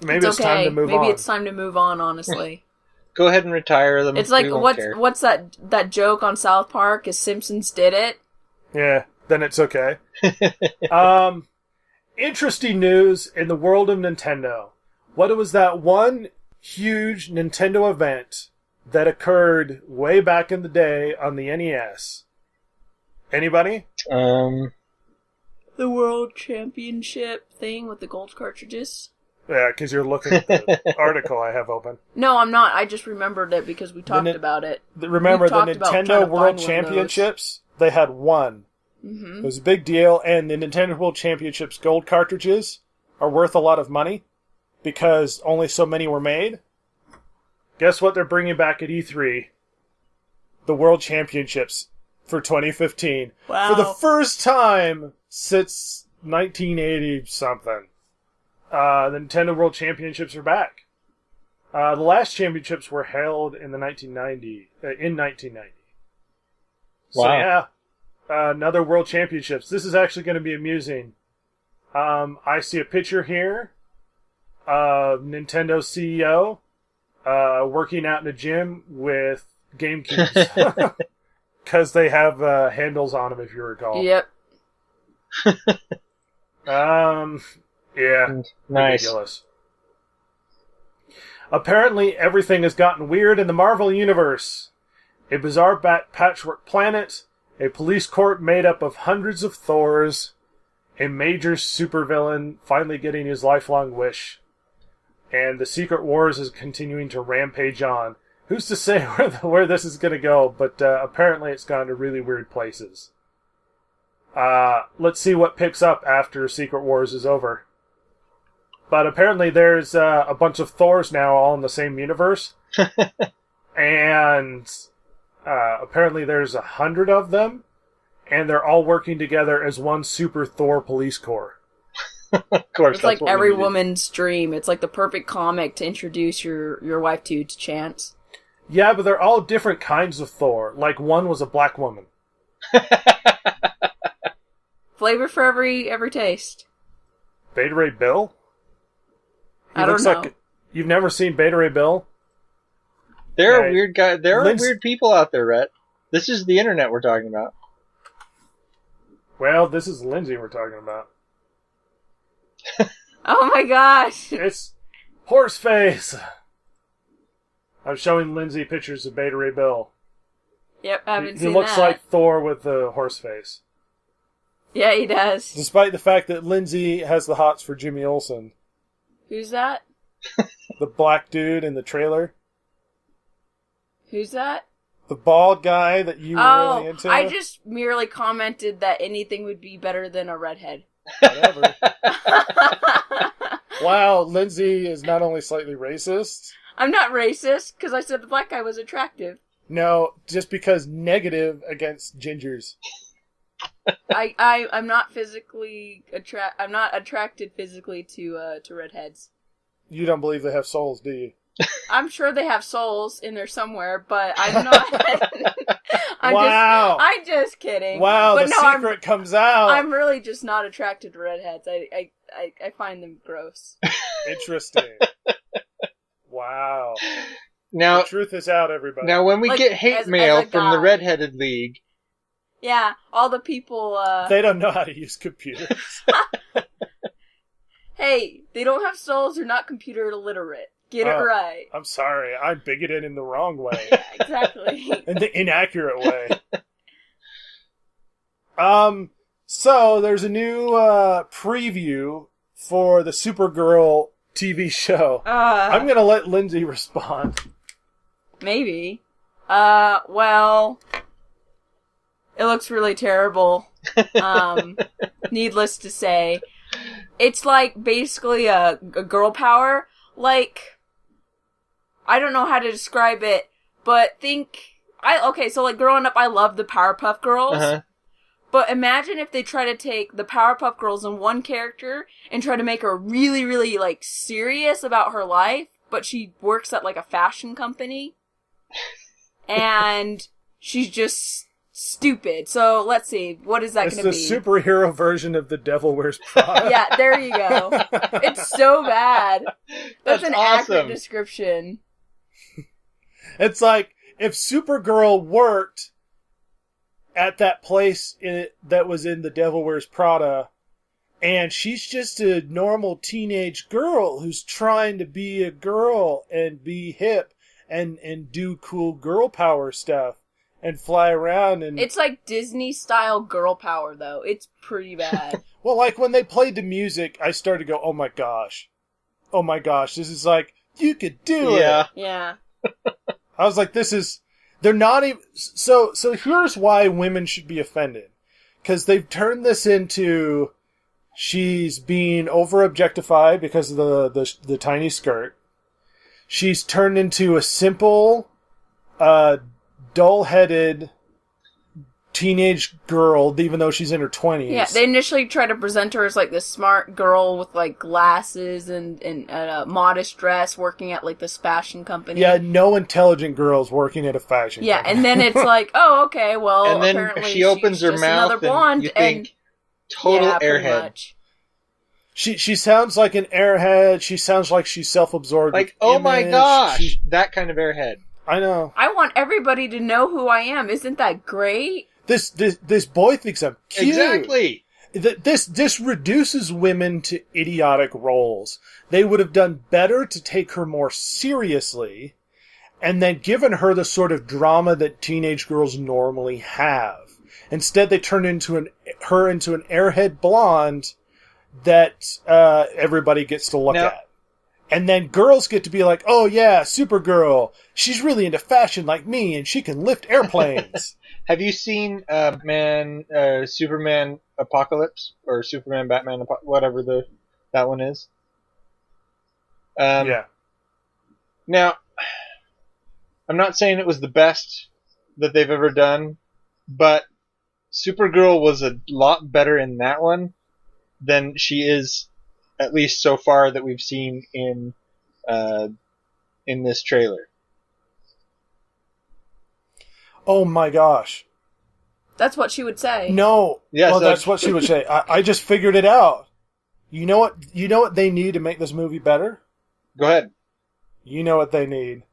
Maybe it's okay. time to move on. Maybe it's time to move on, honestly. Go ahead and retire them. It's like, what's that joke on South Park? Is Simpsons did it? Yeah, then it's okay. Interesting news in the world of Nintendo. What was that one huge Nintendo event that occurred way back in the day on the NES? Anybody? The World Championship thing with the gold cartridges? Yeah, because you're looking at the article I have open. No, I'm not. I just remembered it because we talked about it. Remember the Nintendo World Championships? They had one. Mm-hmm. It was a big deal, and the Nintendo World Championships gold cartridges are worth a lot of money because only so many were made. Guess what they're bringing back at E3? The World Championships for 2015. Wow. For the first time since 1980-something. The Nintendo World Championships are back. The last championships were held in 1990. So wow. Yeah, another World Championships. This is actually going to be amusing. I see a picture here of Nintendo CEO working out in a gym with GameCubes. Because they have handles on them, if you recall. Yep. Yeah. Nice. Ridiculous. Apparently, everything has gotten weird in the Marvel Universe. A bizarre patchwork planet, a police court made up of hundreds of Thors, a major supervillain finally getting his lifelong wish, and the Secret Wars is continuing to rampage on. Who's to say where this is going to go, but apparently it's gone to really weird places. Let's see what picks up after Secret Wars is over. But apparently there's a bunch of Thors now all in the same universe. And apparently there's 100 of them, and they're all working together as one super Thor police corps. Of course, it's like every woman's dream. It's like the perfect comic to introduce your wife to Chance. Yeah, but they're all different kinds of Thor. Like, one was a black woman. Flavor for every taste. Beta Ray Bill? I don't know. Like, you've never seen Beta Ray Bill? There are weird guys. There are weird people out there, Rhett. This is the internet we're talking about. Well, this is Lindsay we're talking about. Oh my gosh! It's Horseface! I'm showing Lindsay pictures of Beta Ray Bill. Yep, I haven't seen that. He looks like Thor with the horse face. Yeah, he does. Despite the fact that Lindsay has the hots for Jimmy Olsen. Who's that? The black dude in the trailer. Who's that? The bald guy that you were really into. I just merely commented that anything would be better than a redhead. Whatever. Wow, Lindsay is not only slightly racist. I'm not racist, because I said the black guy was attractive. No, just because negative against gingers. I'm not physically I'm not attracted physically to redheads. You don't believe they have souls, do you? I'm sure they have souls in there somewhere, but I'm not. I'm just kidding. Wow, but the secret comes out. I'm really just not attracted to redheads. I find them gross. Interesting. Wow. Now, the truth is out, everybody. Now, when we get hate mail from the Redheaded League... Yeah, all the people... They don't know how to use computers. Hey, they don't have souls, they're not computer illiterate. Get it right. I'm sorry, I'm bigoted in the wrong way. Yeah, exactly. In the inaccurate way. So, there's a new preview for the Supergirl TV show. I'm gonna let Lindsay respond. Maybe. Well... It looks really terrible. Needless to say. It's like basically a girl power. Like, I don't know how to describe it, but so like growing up I loved the Powerpuff Girls. Uh-huh. But imagine if they try to take the Powerpuff Girls in one character and try to make her really, really like serious about her life, but she works at like a fashion company. And she's just stupid. So let's see, what is that going to be? It's the superhero version of The Devil Wears Prada. Yeah, there you go. It's so bad. That's an awesome. accurate description. It's like if Supergirl worked at that place that was in The Devil Wears Prada, and she's just a normal teenage girl who's trying to be a girl and be hip and do cool girl power stuff. And fly around and... It's like Disney-style girl power, though. It's pretty bad. Well, like, when they played the music, I started to go, oh my gosh. Oh my gosh, this is like, you could do it. Yeah. I was like, this is... They're not even... So here's why women should be offended. Because they've turned this into... She's being over-objectified because of the tiny skirt. She's turned into a simple... dull-headed teenage girl, even though she's in her 20s. Yeah, they initially tried to present her as, like, this smart girl with, like, glasses and a modest dress working at, like, this fashion company. Yeah, no intelligent girls working at a fashion company. And then it's like, oh, okay, well, and then apparently she opens her mouth and you think, total airhead. She sounds like an airhead. She sounds like she's self-absorbed. Like, oh my gosh, that kind of airhead. I know. I want everybody to know who I am. Isn't that great? This boy thinks I'm cute. Exactly. This reduces women to idiotic roles. They would have done better to take her more seriously and then given her the sort of drama that teenage girls normally have. Instead, they turned her into an airhead blonde that everybody gets to look at. And then girls get to be like, oh yeah, Supergirl. She's really into fashion like me, and she can lift airplanes. Have you seen Superman Apocalypse? Or Superman Batman, whatever that one is? Yeah. Now, I'm not saying it was the best that they've ever done, but Supergirl was a lot better in that one than she is, at least so far that we've seen in this trailer. Oh my gosh. That's what she would say. No. Yeah, well, that's what she would say. I just figured it out. You know what they need to make this movie better? Go ahead. You know what they need.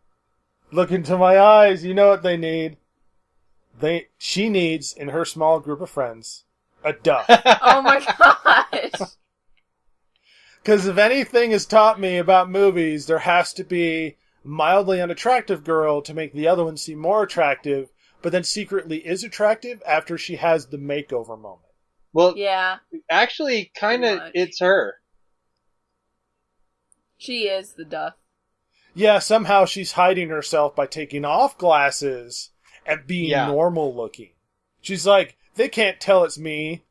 Look into my eyes. You know what they need. She needs, in her small group of friends, a duck. Oh my gosh. Because if anything has taught me about movies, there has to be a mildly unattractive girl to make the other one seem more attractive, but then secretly is attractive after she has the makeover moment. Well, yeah. Actually, kind of, it's her. She is the Duff. Yeah, somehow she's hiding herself by taking off glasses and being normal looking. She's like, they can't tell it's me.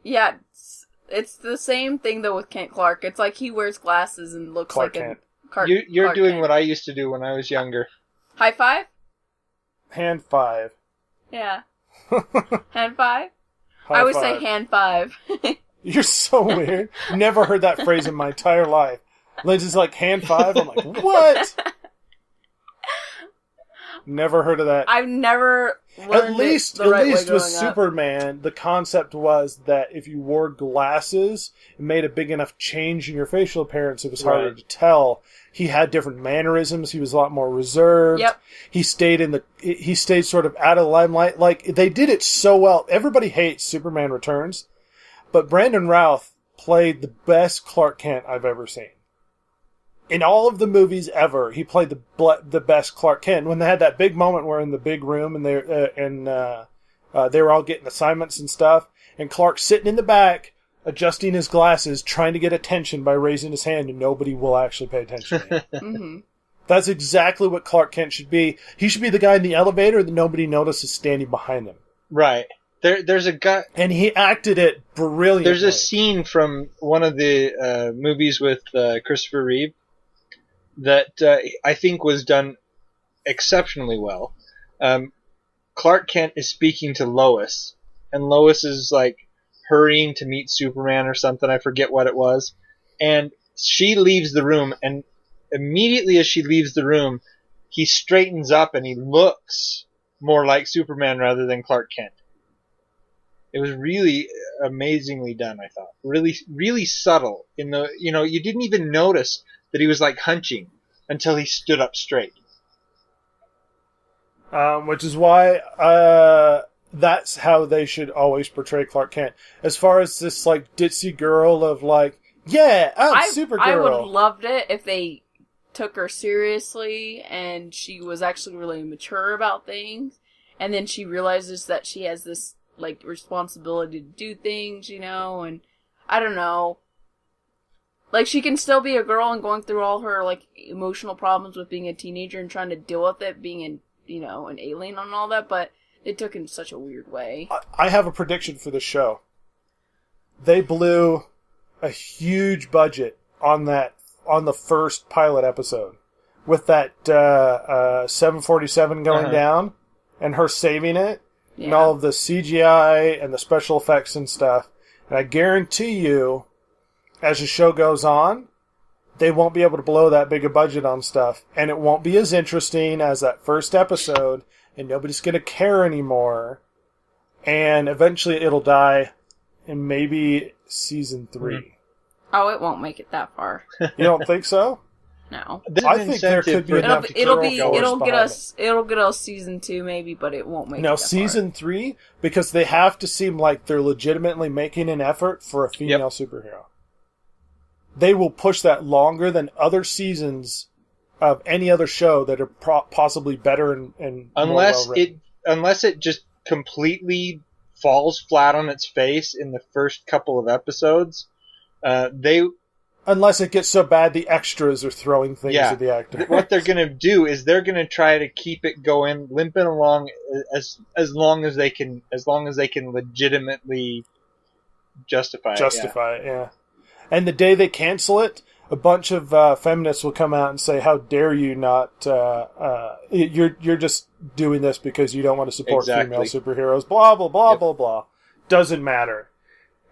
Yeah, it's the same thing though with Kent Clark. It's like he wears glasses and looks Clark like Kent. You're Clark doing Kent. what I used to do when I was younger. High five? Hand five. Yeah. Hand five? High I always five. say hand five. You're so weird. Never heard that phrase in my entire life. Lindsay's like, hand five? I'm like, what? Never heard of that. I've never learned At least it the right way with growing up. Superman, the concept was that if you wore glasses, it made a big enough change in your facial appearance, it was harder to tell. He had different mannerisms. He was a lot more reserved. Yep. He stayed sort of out of limelight. Like, they did it so well. Everybody hates Superman Returns, but Brandon Routh played the best Clark Kent I've ever seen. In all of the movies ever, he played the best Clark Kent. When they had that big moment where in the big room and they were all getting assignments and stuff, and Clark's sitting in the back, adjusting his glasses, trying to get attention by raising his hand, and nobody will actually pay attention to him. Mm-hmm. That's exactly what Clark Kent should be. He should be the guy in the elevator that nobody notices standing behind him. Right. There's a guy... And he acted it brilliantly. There's a scene from one of the movies with Christopher Reeve that I think was done exceptionally well. Clark Kent is speaking to Lois, and Lois is like hurrying to meet Superman or something. I forget what it was. And she leaves the room, and immediately as she leaves the room, he straightens up and he looks more like Superman rather than Clark Kent. It was really amazingly done, I thought. Really, really subtle. You didn't even notice that he was like hunching until he stood up straight. Which is why that's how they should always portray Clark Kent. As far as this like ditzy girl of like, yeah, I'm Supergirl. I would have loved it if they took her seriously and she was actually really mature about things, and then she realizes that she has this like responsibility to do things, and I don't know. Like, she can still be a girl and going through all her, like, emotional problems with being a teenager and trying to deal with it, being an alien and all that, but it took in such a weird way. I have a prediction for the show. They blew a huge budget on the first pilot episode. With that 747 going down, and her saving it, and all of the CGI and the special effects and stuff. And I guarantee you, as the show goes on, they won't be able to blow that big a budget on stuff. And it won't be as interesting as that first episode, and nobody's going to care anymore. And eventually it'll die in maybe season 3. Oh, it won't make it that far. You don't think so? No. I think there could be enough to it'll get us season 2 maybe, but it won't make it that season far. 3, because they have to seem like they're legitimately making an effort for a female superhero. They will push that longer than other seasons of any other show that are possibly better and unless more well-written. Unless it just completely falls flat on its face in the first couple of episodes, unless it gets so bad the extras are throwing things at the actor. What they're going to do is they're going to try to keep it going, limping along as long as they can legitimately justify it. Yeah. And the day they cancel it, a bunch of feminists will come out and say, "How dare you not? You're just doing this because you don't want to support female superheroes." Blah blah blah blah blah. Doesn't matter.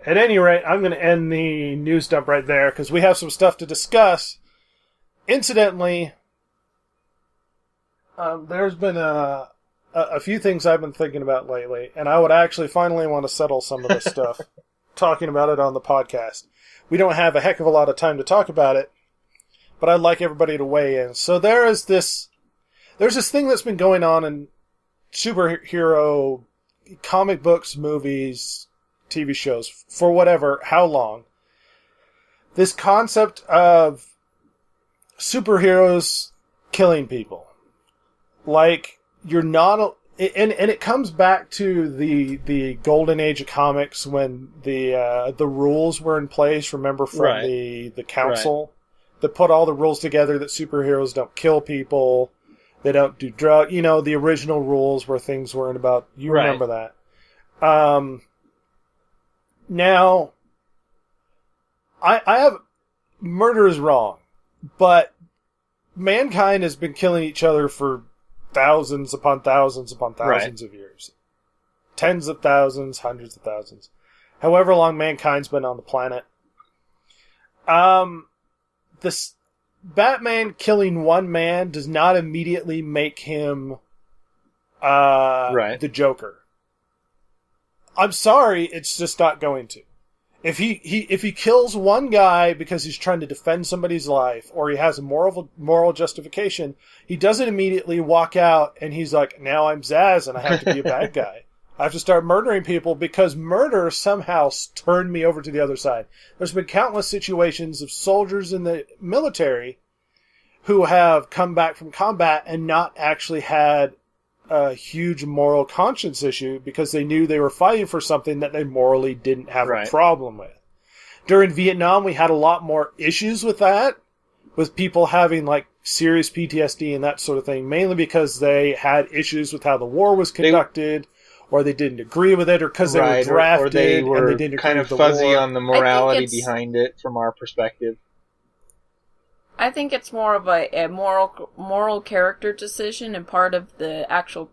At any rate, I'm going to end the news dump right there because we have some stuff to discuss. Incidentally, there's been a few things I've been thinking about lately, and I would actually finally want to settle some of this stuff, talking about it on the podcast. We don't have a heck of a lot of time to talk about it, but I'd like everybody to weigh in. So there's this thing that's been going on in superhero comic books, movies, TV shows, for how long. This concept of superheroes killing people. Like, And it comes back to the golden age of comics when the rules were in place. Remember from the council that put all the rules together that superheroes don't kill people, they don't do drugs. You know, the original rules where things weren't about. You remember that. Now, I have murder is wrong, but mankind has been killing each other for thousands upon thousands upon thousands of years. Tens of thousands, hundreds of thousands. However long mankind's been on the planet. This Batman killing one man does not immediately make him the Joker. I'm sorry, it's just not going to. If he kills one guy because he's trying to defend somebody's life, or he has a moral justification, he doesn't immediately walk out and he's like, now I'm Zaz and I have to be a bad guy. I have to start murdering people because murder somehow turned me over to the other side. There's been countless situations of soldiers in the military who have come back from combat and not actually had a huge moral conscience issue because they knew they were fighting for something that they morally didn't have a problem with. During Vietnam, we had a lot more issues with that, with people having like serious PTSD and that sort of thing, mainly because they had issues with how the war was conducted, or they didn't agree with it, or because they were drafted or they were and they didn't kind agree of with the fuzzy war. on the morality behind it from our perspective. I think it's more of a moral character decision, and part of the actual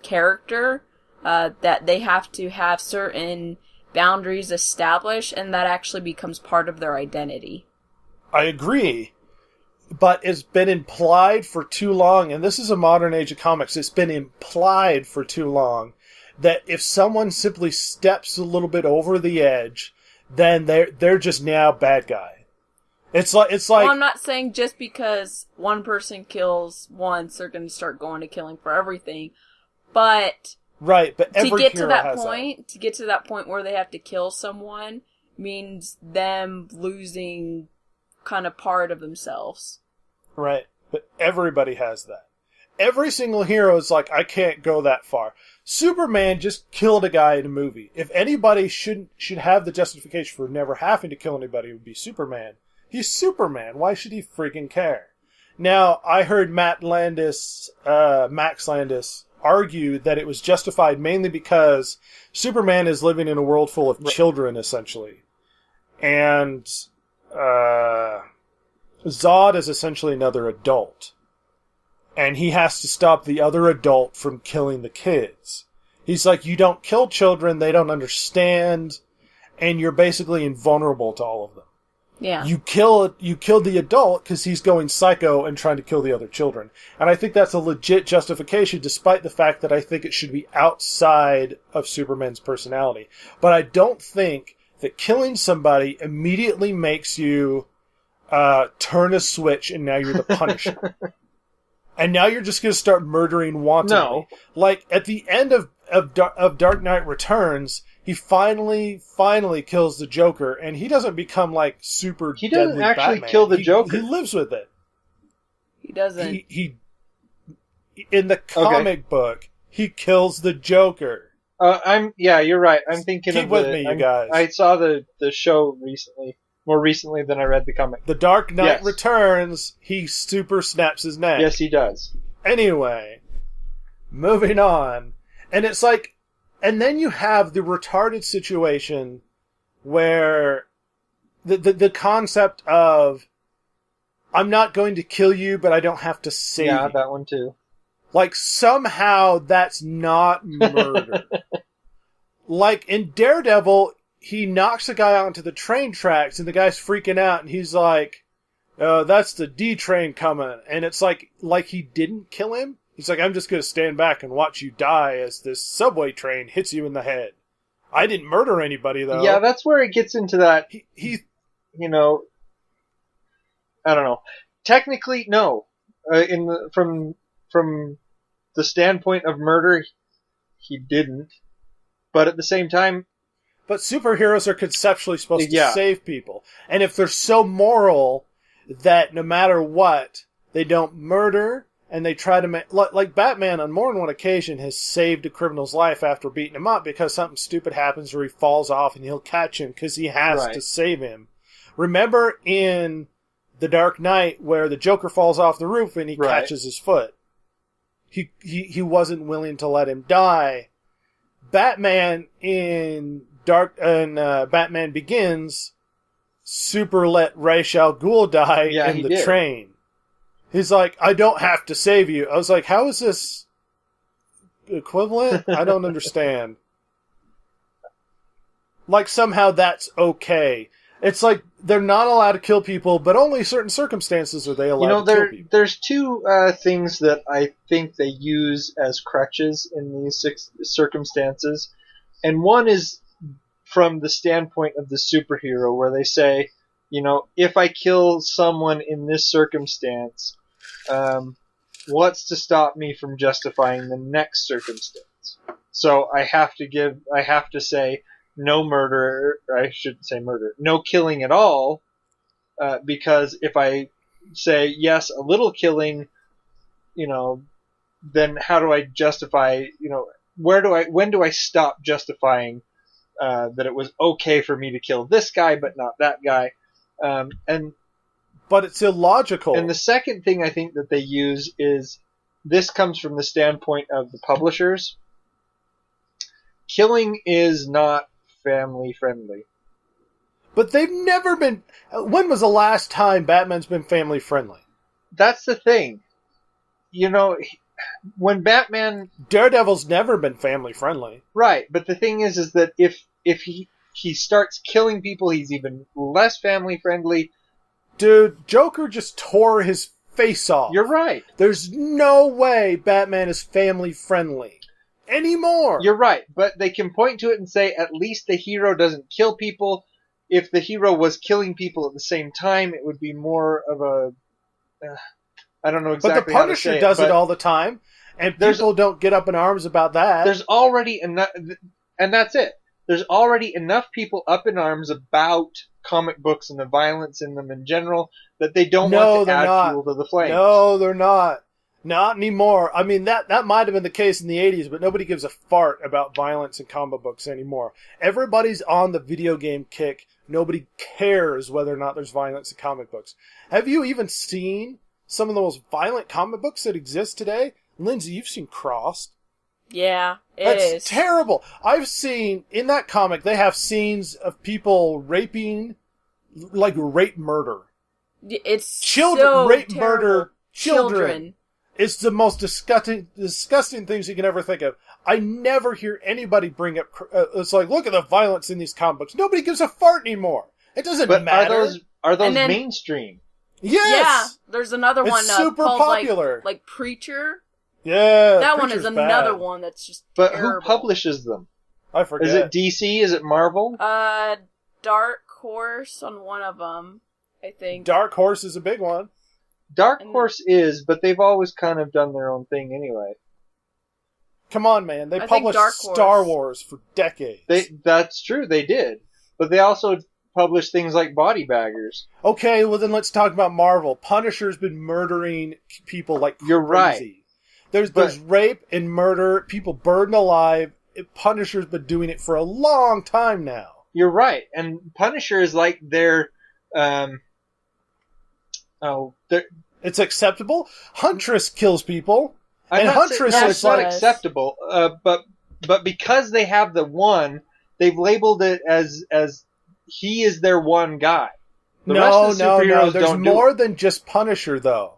character that they have to have certain boundaries established, and that actually becomes part of their identity. I agree, but it's been implied for too long, and this is a modern age of comics, it's been implied for too long that if someone simply steps a little bit over the edge, then they're just now bad guy. It's like well, I'm not saying just because one person kills once, they're going to start going to killing for everything, but but every to get to hero that has point, to get to that point where they have to kill someone means them losing kind of part of themselves. Right, but everybody has that. Every single hero is like, I can't go that far. Superman just killed a guy in a movie. If anybody should have the justification for never having to kill anybody, it would be Superman. He's Superman. Why should he freaking care? Now, I heard Max Landis, argue that it was justified mainly because Superman is living in a world full of children, essentially. And Zod is essentially another adult. And he has to stop the other adult from killing the kids. He's like, you don't kill children, they don't understand, and you're basically invulnerable to all of them. Yeah. You kill the adult because he's going psycho and trying to kill the other children. And I think that's a legit justification, despite the fact that I think it should be outside of Superman's personality. But I don't think that killing somebody immediately makes you turn a switch and now you're the Punisher. And now you're just going to start murdering wantonly. No. Like, at the end of Dark Knight Returns, he finally kills the Joker, and he doesn't become, like, super deadly Batman. He doesn't actually kill the Joker. He lives with it. He doesn't. He in the comic book, he kills the Joker. You're right. I'm thinking Keep with me, you guys. I saw the show recently. More recently than I read the comic. The Dark Knight Returns, he super snaps his neck. Yes, he does. Anyway, moving on. And it's like, and then you have the retarded situation where the concept of, I'm not going to kill you, but I don't have to save you. Yeah, that one too. Like, somehow that's not murder. Like, in Daredevil, he knocks a guy onto the train tracks, and the guy's freaking out, and he's like, that's the D train coming. And it's like he didn't kill him. He's like, I'm just going to stand back and watch you die as this subway train hits you in the head. I didn't murder anybody, though. Yeah, that's where it gets into that, he you know, I don't know. Technically, no. From the standpoint of murder, he didn't. But at the same time, but superheroes are conceptually supposed to save people. And if they're so moral that no matter what, they don't murder and they try to make... Like Batman, on more than one occasion, has saved a criminal's life after beating him up because something stupid happens where he falls off and he'll catch him because he has to save him. Remember in The Dark Knight where the Joker falls off the roof and he catches his foot? He wasn't willing to let him die. Batman in Batman Begins super let Ra's al Ghul die in the train. He's like, I don't have to save you. I was like, how is this equivalent? I don't understand. Like somehow that's okay. It's like they're not allowed to kill people, but only certain circumstances are they allowed to kill people. There's two things that I think they use as crutches in these circumstances. And one is from the standpoint of the superhero, where they say, if I kill someone in this circumstance, what's to stop me from justifying the next circumstance? So I have to say no murder, or I shouldn't say murder, no killing at all, because if I say yes, a little killing, then how do I justify, when do I stop justifying that it was okay for me to kill this guy but not that guy? But it's illogical. And the second thing I think that they use is, this comes from the standpoint of the publishers. Killing is not family friendly. But they've never been... When was the last time Batman's been family friendly? That's the thing. When Batman... Daredevil's never been family friendly. Right, but the thing is that if he starts killing people, he's even less family friendly. Dude, Joker just tore his face off. You're right. There's no way Batman is family friendly anymore. You're right, but they can point to it and say at least the hero doesn't kill people. If the hero was killing people at the same time, it would be more of a... I don't know exactly. But the Punisher does it all the time, and people don't get up in arms about that. There's already enough, and that's it. There's already enough people up in arms about comic books and the violence in them in general that they don't want to add fuel to the flames. No, they're not. Not anymore. I mean, that might have been the case in the 80s, but nobody gives a fart about violence in comic books anymore. Everybody's on the video game kick. Nobody cares whether or not there's violence in comic books. Have you even seen some of the most violent comic books that exist today? Lindsay, you've seen Crossed. Yeah, it is. That's terrible. I've seen, in that comic, they have scenes of people raping, like rape murder. It's children, so rape terrible. Murder children. It's the most disgusting things you can ever think of. I never hear anybody bring up, it's like, look at the violence in these comic books. Nobody gives a fart anymore. It doesn't matter. Are those mainstream? Yes! Yeah, there's another one super called popular. Like Preacher. Yeah, that one is another bad. one that's just But terrible. Who publishes them? I forget. Is it DC? Is it Marvel? Dark Horse on one of them, I think. Dark Horse is a big one. Dark Horse is, but they've always kind of done their own thing anyway. Come on, man. They published Star Wars for decades. That's true, they did. But they also published things like Body Baggers. Okay, well then let's talk about Marvel. Punisher's been murdering people like crazy. You're right. There's rape and murder, people burned alive. Punisher's been doing it for a long time now. You're right. And Punisher is like their... It's acceptable. Huntress kills people. Huntress is not acceptable. But because they have the one, they've labeled it as he is their one guy. No. There's more than just Punisher, though.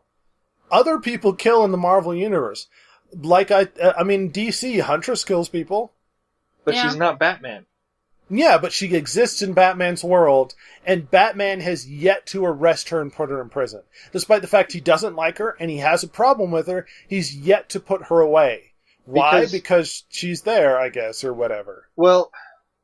Other people kill in the Marvel Universe. Like, I mean, DC, Huntress kills people. But she's not Batman. Yeah, but she exists in Batman's world, and Batman has yet to arrest her and put her in prison. Despite the fact he doesn't like her, and he has a problem with her, he's yet to put her away. Why? Because she's there, I guess, or whatever. Well,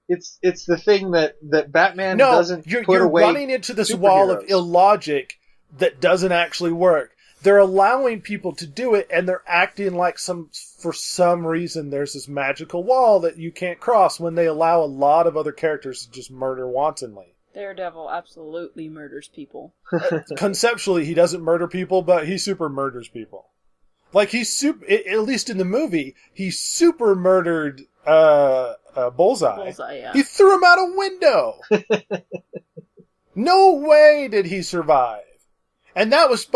it's the thing that Batman doesn't put away. You're running into this wall of illogic that doesn't actually work. They're allowing people to do it, and they're acting like for some reason there's this magical wall that you can't cross when they allow a lot of other characters to just murder wantonly. Daredevil absolutely murders people. Conceptually, he doesn't murder people, but he super murders people. Like, at least in the movie, he super murdered Bullseye. Bullseye, yeah. He threw him out a window. No way did he survive. And that's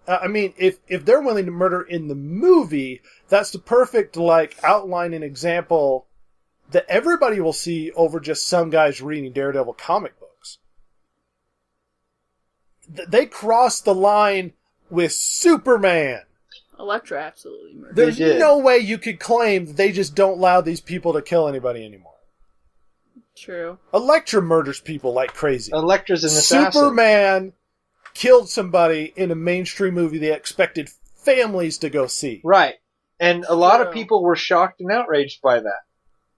I mean, if they're willing to murder in the movie, that's the perfect, like, outline and example that everybody will see over just some guys reading Daredevil comic books. They crossed the line with Superman. Elektra absolutely murdered. There's no way you could claim that they just don't allow these people to kill anybody anymore. True. Elektra murders people like crazy. Elektra's an assassin. Superman killed somebody in a mainstream movie they expected families to go see. Right. And a lot of people were shocked and outraged by that.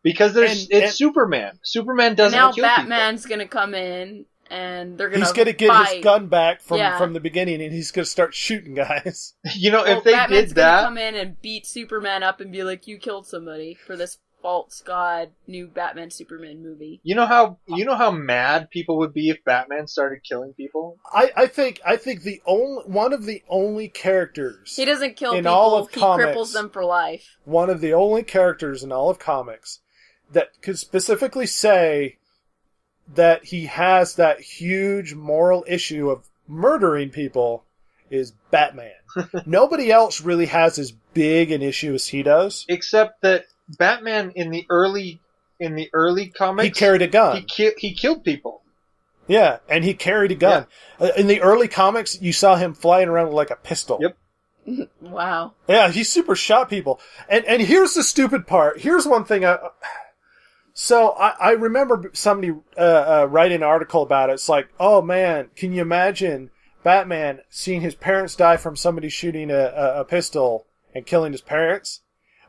Because it's Superman. Superman doesn't kill people. Now Batman's going to come in, and they're going to He's going to get fight. his gun back from the beginning, and he's going to start shooting guys. You know, if they Batman's did that... Batman's going to come in and beat Superman up and be like, you killed somebody for this false god new Batman Superman movie. You know how mad people would be if Batman started killing people? I think one of the only characters he doesn't kill in people, all of he comics, cripples them for life. One of the only characters in all of comics that could specifically say that he has that huge moral issue of murdering people is Batman. Nobody else really has as big an issue as he does. Except that Batman in the early comics, he carried a gun. He killed people. Yeah, and he carried a gun. Yeah. In the early comics, you saw him flying around with like a pistol. Yep. Wow. Yeah, he super shot people. And here's the stupid part. Here's one thing I remember somebody writing an article about it. It's like, oh man, can you imagine Batman seeing his parents die from somebody shooting a pistol and killing his parents?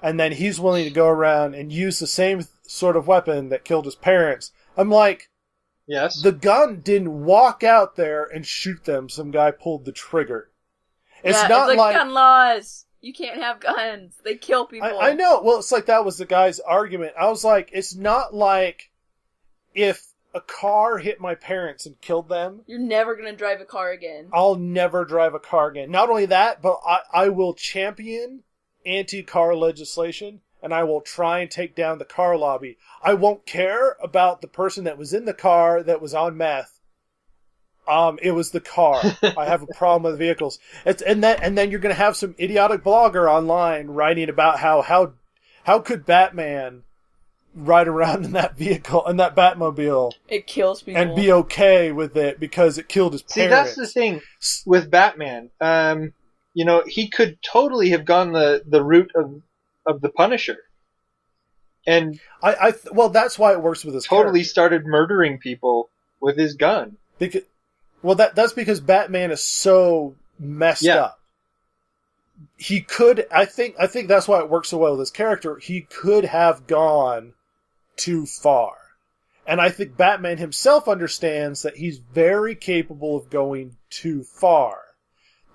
And then he's willing to go around and use the same sort of weapon that killed his parents. I'm like, yes, the gun didn't walk out there and shoot them. Some guy pulled the trigger. It's not like gun laws. You can't have guns. They kill people. I know. Well, it's like that was the guy's argument. I was like, it's not like if a car hit my parents and killed them. You're never going to drive a car again. I'll never drive a car again. Not only that, but I will champion anti-car legislation, and I will try and take down the car lobby. I won't care about the person that was in the car that was on meth. It was the car. I have a problem with vehicles. And then you're going to have some idiotic blogger online writing about how could Batman ride around in that vehicle, in that Batmobile. It kills people. And be okay with it because it killed his parents. See, that's the thing with Batman. You know, he could totally have gone the route of the Punisher. And well, that's why it works with his totally character. Started murdering people with his gun. That's because Batman is so messed up. He could, I think that's why it works so well with his character. He could have gone too far. And I think Batman himself understands that he's very capable of going too far.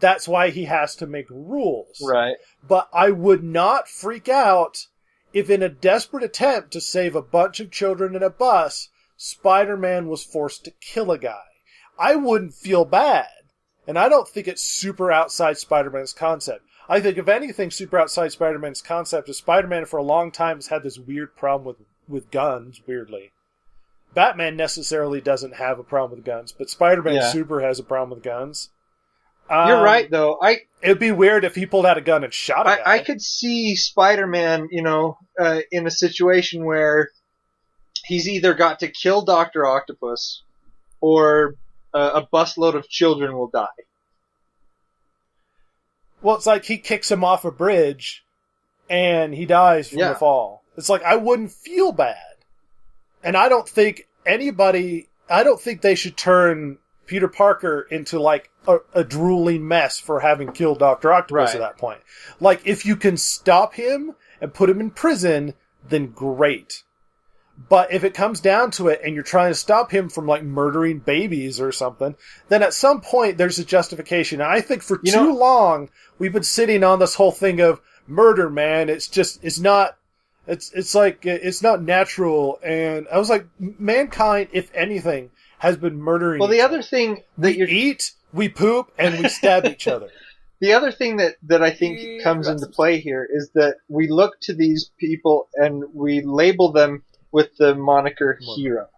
That's why he has to make rules. Right. But I would not freak out if in a desperate attempt to save a bunch of children in a bus, Spider-Man was forced to kill a guy. I wouldn't feel bad. And I don't think it's super outside Spider-Man's concept. I think, if anything, super outside Spider-Man's concept is Spider-Man for a long time has had this weird problem with guns, weirdly. Batman necessarily doesn't have a problem with guns, but Spider-Man super has a problem with guns. You're right, though. It'd be weird if he pulled out a gun and shot a guy. I could see Spider-Man, in a situation where he's either got to kill Dr. Octopus or a busload of children will die. Well, it's like he kicks him off a bridge and he dies from the fall. It's like, I wouldn't feel bad. And I don't think they should turn Peter Parker into like a drooling mess for having killed Dr. Octopus at that point. Like, if you can stop him and put him in prison, then great. But if it comes down to it and you're trying to stop him from like murdering babies or something, then at some point there's a justification. And I think for too long we've been sitting on this whole thing of murder, man. It's not natural. And I was like, mankind, if anything, has been murdering. Well, the other thing that we eat, we poop, and we stab each other. The other thing that I think comes into play here is that we look to these people and we label them with the moniker hero.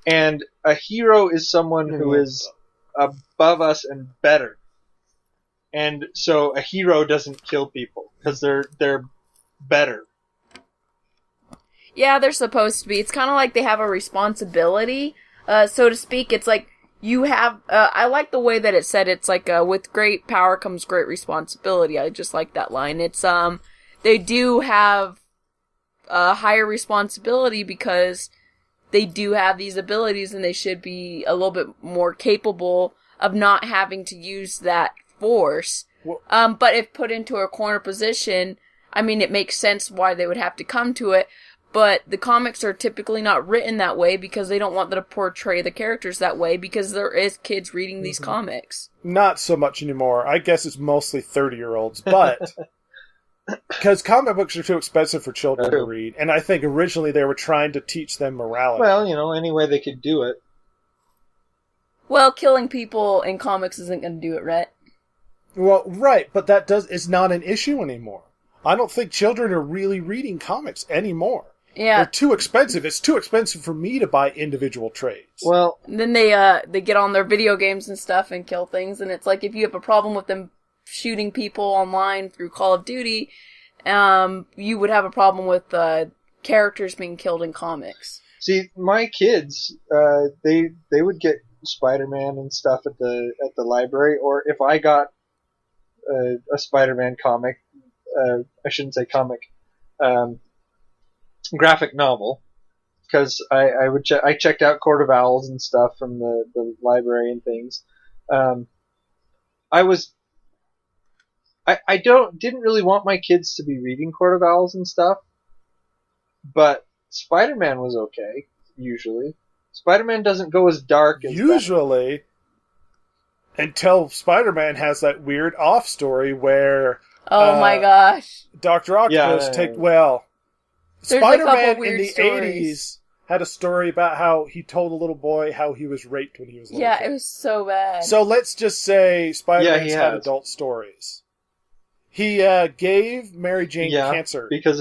And a hero is someone who is above us and better. And so a hero doesn't kill people because they're better. Yeah, they're supposed to be. It's kind of like they have a responsibility, so to speak. It's like you have, I like the way that it said it's like, with great power comes great responsibility. I just like that line. It's, they do have a higher responsibility because they do have these abilities and they should be a little bit more capable of not having to use that force. But if put into a corner position, I mean, it makes sense why they would have to come to it. But the comics are typically not written that way because they don't want to portray the characters that way because there is kids reading these comics. Not so much anymore. I guess it's mostly 30-year-olds, but because comic books are too expensive for children to read, and I think originally they were trying to teach them morality. Well, any way they could do it. Well, killing people in comics isn't going to do it, Rhett. Well, right, but is not an issue anymore. I don't think children are really reading comics anymore. Yeah. They're too expensive. It's too expensive for me to buy individual trades. Well, and then they get on their video games and stuff and kill things, and it's like if you have a problem with them shooting people online through Call of Duty, you would have a problem with characters being killed in comics. See, my kids, they would get Spider-Man and stuff at the library, or if I got a Spider-Man comic, I shouldn't say comic, graphic novel, because I checked out Court of Owls and stuff from the library and things. I didn't really want my kids to be reading Court of Owls and stuff, but Spider-Man was okay, usually. Spider-Man doesn't go as dark as usually, until Spider-Man has that weird off story where my gosh, Dr. Octopus Spider-Man in the stories. 80s had a story about how he told a little boy how he was raped when he was little. Yeah, it was so bad. So let's just say Spider-Man's had adult stories. He gave Mary Jane cancer because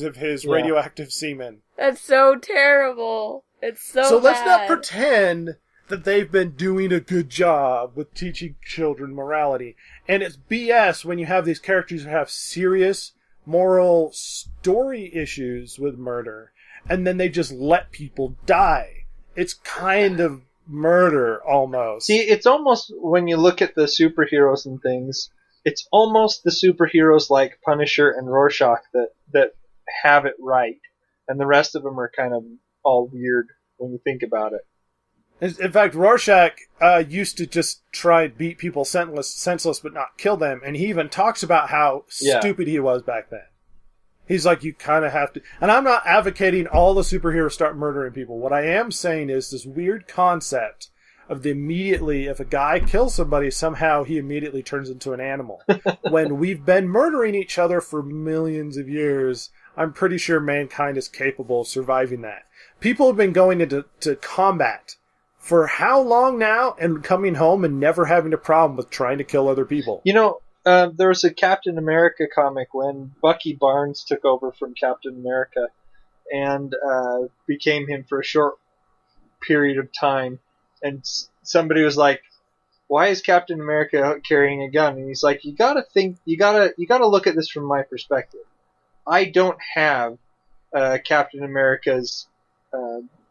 of his radioactive semen. That's so terrible. It's so bad. Let's not pretend that they've been doing a good job with teaching children morality. And it's BS when you have these characters who have serious moral story issues with murder, and then they just let people die. It's kind of murder, almost. See, it's almost, when you look at the superheroes and things, it's almost the superheroes like Punisher and Rorschach that have it right, and the rest of them are kind of all weird when you think about it. In fact, Rorschach used to just try and beat people senseless but not kill them, and he even talks about how stupid he was back then. He's like, you kind of have to... And I'm not advocating all the superheroes start murdering people. What I am saying is this weird concept of if a guy kills somebody, somehow he immediately turns into an animal. When we've been murdering each other for millions of years, I'm pretty sure mankind is capable of surviving that. People have been going into combat for how long now, and coming home and never having a problem with trying to kill other people? There was a Captain America comic when Bucky Barnes took over from Captain America and became him for a short period of time. And somebody was like, "Why is Captain America carrying a gun?" And he's like, "You gotta look at this from my perspective. I don't have Captain America's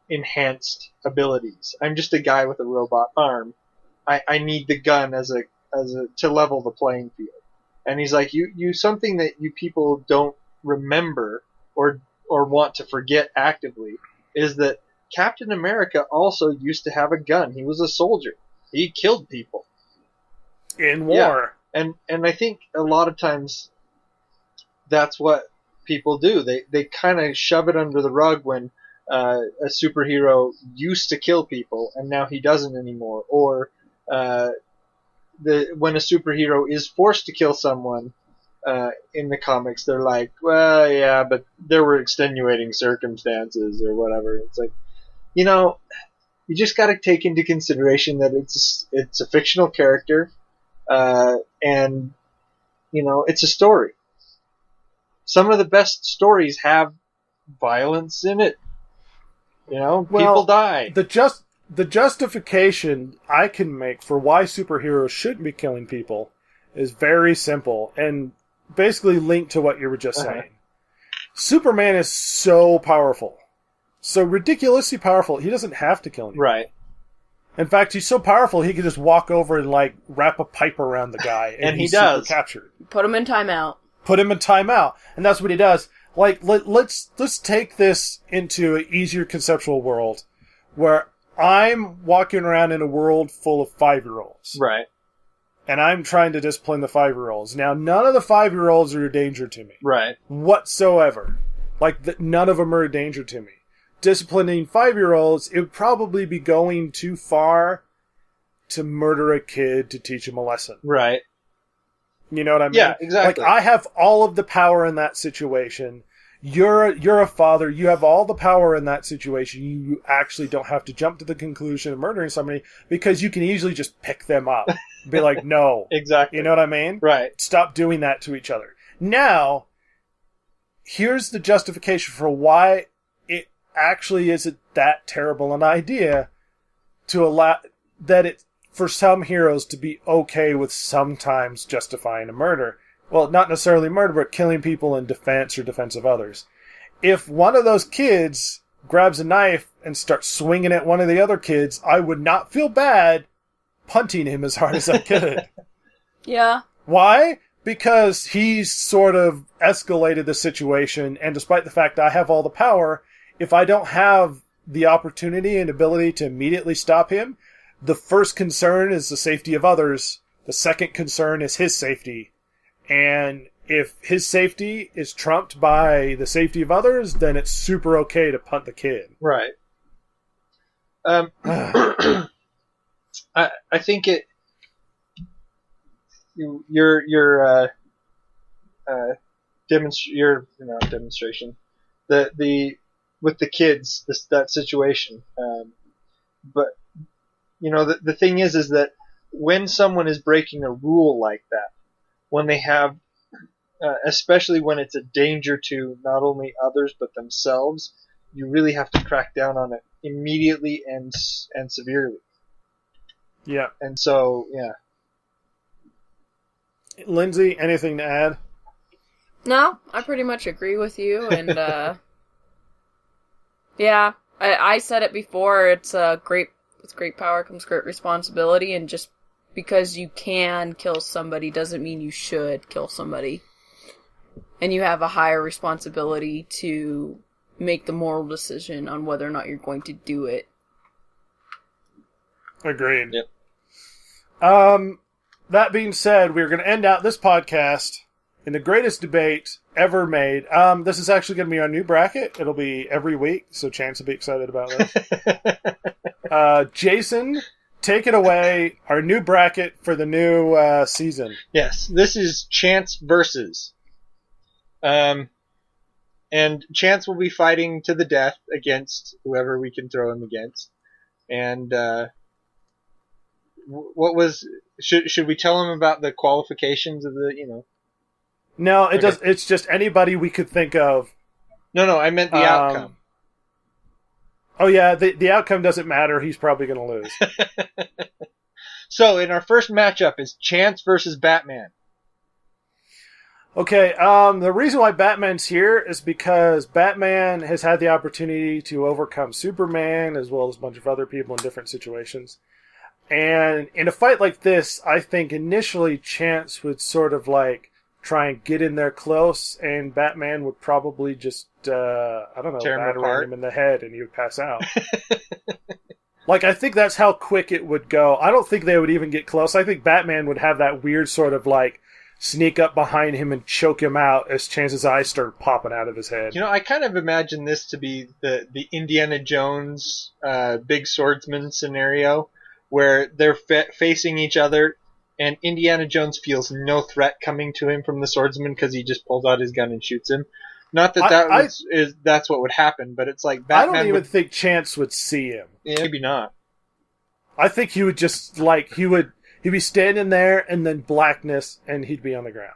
enhanced abilities. I'm just a guy with a robot arm. I need the gun to level the playing field." And he's like, you something that you people don't remember or want to forget actively is that Captain America also used to have a gun. He was a soldier. He killed people in war. Yeah. And I think a lot of times that's what people do. They kind of shove it under the rug when a superhero used to kill people and now he doesn't anymore, or when a superhero is forced to kill someone in the comics, they're like, well, yeah, but there were extenuating circumstances or whatever. It's like, you just got to take into consideration that it's a fictional character. and it's a story. Some of the best stories have violence in it. People die. The justification I can make for why superheroes shouldn't be killing people is very simple and basically linked to what you were just saying. Superman is so powerful. So ridiculously powerful, he doesn't have to kill anyone. Right. In fact, he's so powerful, he can just walk over and, wrap a pipe around the guy. And he he's does. super captured. Put him in timeout. And that's what he does. Let's take this into an easier conceptual world where I'm walking around in a world full of 5-year-olds. Right. And I'm trying to discipline the 5-year-olds. Now, none of the 5-year-olds are a danger to me. Right. Whatsoever. None of them are a danger to me. Disciplining 5-year-olds, it would probably be going too far to murder a kid to teach him a lesson. Right. You know what I mean? Yeah, exactly. I have all of the power in that situation. You're a father. You have all the power in that situation. You actually don't have to jump to the conclusion of murdering somebody because you can easily just pick them up. Be like, no. Exactly. You know what I mean? Right. Stop doing that to each other. Now, here's the justification for why it actually isn't that terrible an idea to allow that it for some heroes to be okay with sometimes justifying a murder. Well, not necessarily murder, but killing people in defense or defense of others. If one of those kids grabs a knife and starts swinging at one of the other kids, I would not feel bad punting him as hard as I could. Yeah. Why? Because he's sort of escalated the situation, and despite the fact I have all the power, if I don't have the opportunity and ability to immediately stop him, the first concern is the safety of others. The second concern is his safety. And if his safety is trumped by the safety of others, then it's super okay to punt the kid. Right. I think your demonstration with the kids, that situation. But the thing is that when someone is breaking a rule like that, when they have, especially when it's a danger to not only others but themselves, you really have to crack down on it immediately and severely. Yeah. And so, yeah. Lindsay, anything to add? No, I pretty much agree with you, and yeah, I said it before. With great power comes great responsibility, and just because you can kill somebody doesn't mean you should kill somebody. And you have a higher responsibility to make the moral decision on whether or not you're going to do it. Agreed. Yep. That being said, we're going to end out this podcast in the greatest debate ever made. This is actually going to be our new bracket. It'll be every week, so Chance will be excited about this. Jason, take it away. Our new bracket for the new season. Yes, this is Chance versus. And Chance will be fighting to the death against whoever we can throw him against. And what was... Should we tell him about the qualifications of the, No, it does. It's just anybody we could think of. No, I meant the outcome. Oh yeah, the outcome doesn't matter. He's probably going to lose. So, in our first matchup is Chance versus Batman. Okay, the reason why Batman's here is because Batman has had the opportunity to overcome Superman as well as a bunch of other people in different situations. And in a fight like this, I think initially Chance would sort of try and get in there close, and Batman would probably just, batter him in the head and he would pass out. I think that's how quick it would go. I don't think they would even get close. I think Batman would have that weird sort of sneak up behind him and choke him out as Chance's eyes start popping out of his head. I kind of imagine this to be the Indiana Jones big swordsman scenario, where they're facing each other, and Indiana Jones feels no threat coming to him from the swordsman because he just pulls out his gun and shoots him. Not that that's what would happen, but it's like Batman. I don't even think Chance would see him. Yeah, maybe not. I think he would just He'd be standing there, and then blackness, and he'd be on the ground.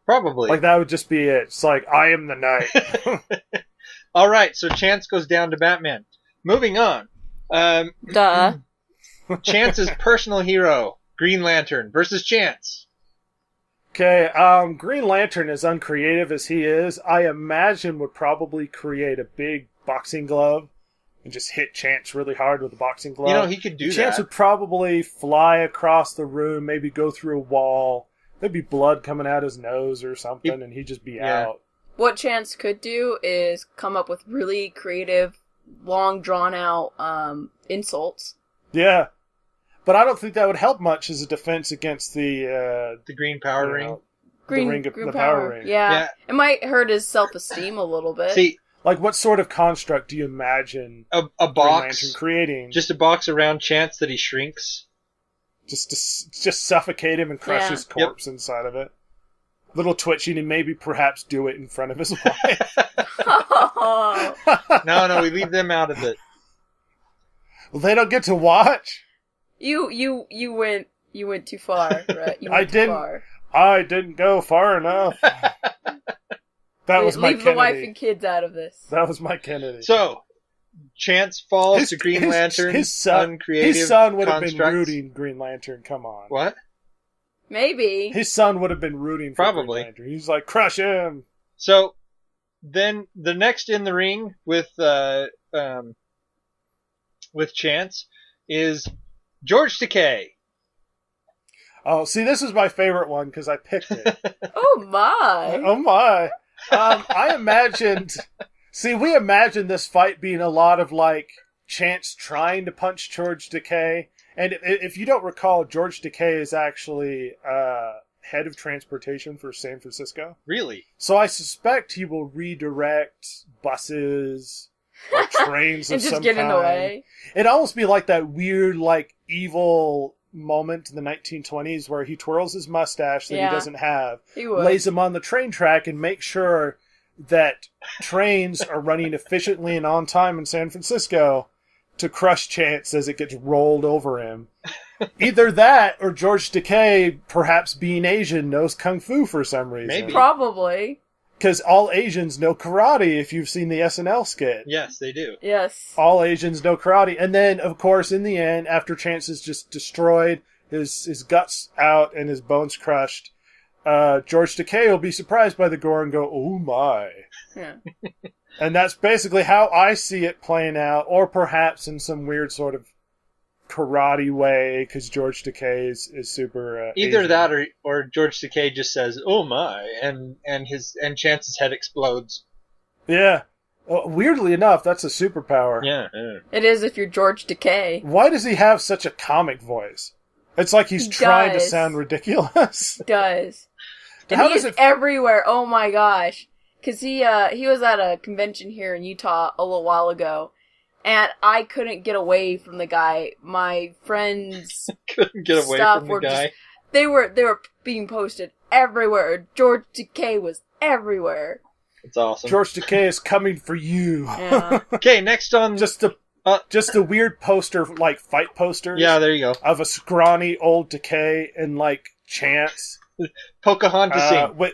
Probably. Like, that would just be it. It's like, I am the night. All right, so Chance goes down to Batman. Moving on. Duh. Chance's personal hero, Green Lantern, versus Chance. Okay, Green Lantern, as uncreative as he is, I imagine would probably create a big boxing glove and just hit Chance really hard with a boxing glove. You know, he could do Chance that. would probably fly across the room, maybe go through a wall. There'd be blood coming out his nose or something, and he'd just be out. What Chance could do is come up with really creative, long, drawn-out insults. Yeah. But I don't think that would help much as a defense against the Green Power Ring. Green Power Ring. Yeah. It might hurt his self-esteem a little bit. See, like, what sort of construct do you imagine a Green box Lantern creating? Just a box around Chance that he shrinks. Just suffocate him and crush his corpse inside of it. Little twitching, and maybe perhaps do it in front of his wife. No, we leave them out of it. Well, they don't get to watch. You went too far, Rhett. I didn't go far enough. That was my Leave Kennedy. the wife and kids out of this. That was my Kennedy. So, Chance falls to Green Lantern. His son would have been rooting Green Lantern. Come on. What? Maybe. His son would have been rooting for Probably. Green Lantern. He's like, crush him. So, then the next in the ring with Chance is George Takei. Oh, see, this is my favorite one because I picked it. Oh my! Oh my! I imagined. See, we imagined this fight being a lot of like Chance trying to punch George Takei, and if you don't recall, George Takei is actually head of transportation for San Francisco. Really? So I suspect he will redirect buses or trains of some kind. And just get in the way. It'd almost be like that weird, like, evil moment in the 1920s where he twirls his mustache that he doesn't have, lays him on the train track, and makes sure that trains are running efficiently and on time in San Francisco to crush Chance as it gets rolled over him. Either that, or George Takei, perhaps being Asian, knows Kung Fu for some reason. Maybe. Probably. Because all Asians know karate, if you've seen the SNL skit. Yes, they do. Yes. All Asians know karate. And then, of course, in the end, after Chance is just destroyed, his guts out and his bones crushed, George Takei will be surprised by the gore and go, oh my. Yeah. And that's basically how I see it playing out, or perhaps in some weird sort of karate way, because George Takei is super either Asian. that or George Takei just says oh my, and Chance's head explodes. Yeah. Weirdly enough, that's a superpower. Yeah. It is if you're George Takei. Why does he have such a comic voice? It's like he's trying to sound ridiculous. He does. And How he's does it everywhere. Oh my gosh. Because he was at a convention here in Utah a little while ago, and I couldn't get away from the guy. My friends couldn't get away from the guy. They were being posted everywhere. George Takei was everywhere. It's awesome. George Takei is coming for you. Yeah. Okay, next on just the weird poster, like fight posters. Yeah, there you go. Of a scrawny old Takei and like Chance. Pocahontas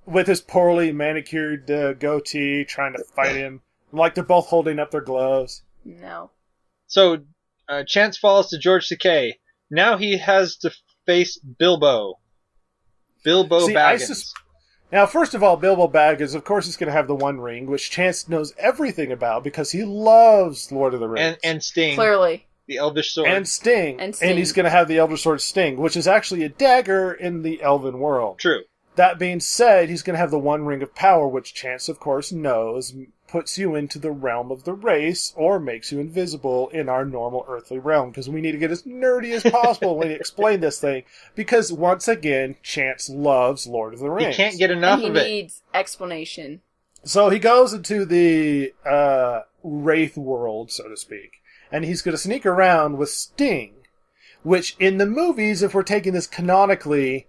with his poorly manicured goatee, trying to fight him. Like they're both holding up their gloves. No. So, Chance falls to George Takei. Now he has to face Bilbo. Bilbo Baggins. Now, first of all, Bilbo Baggins, of course, is going to have the One Ring, which Chance knows everything about because he loves Lord of the Rings. And Sting. Clearly. The Elvish Sword. And Sting. And he's going to have the Elvish Sword Sting, which is actually a dagger in the Elven world. True. That being said, he's going to have the One Ring of Power, which Chance, of course, knows puts you into the realm of the race or makes you invisible in our normal earthly realm, because we need to get as nerdy as possible when we explain this thing, because, once again, Chance loves Lord of the Rings. He can't get enough of it. And he needs explanation. So he goes into the Wraith world, so to speak, and he's going to sneak around with Sting, which in the movies, if we're taking this canonically,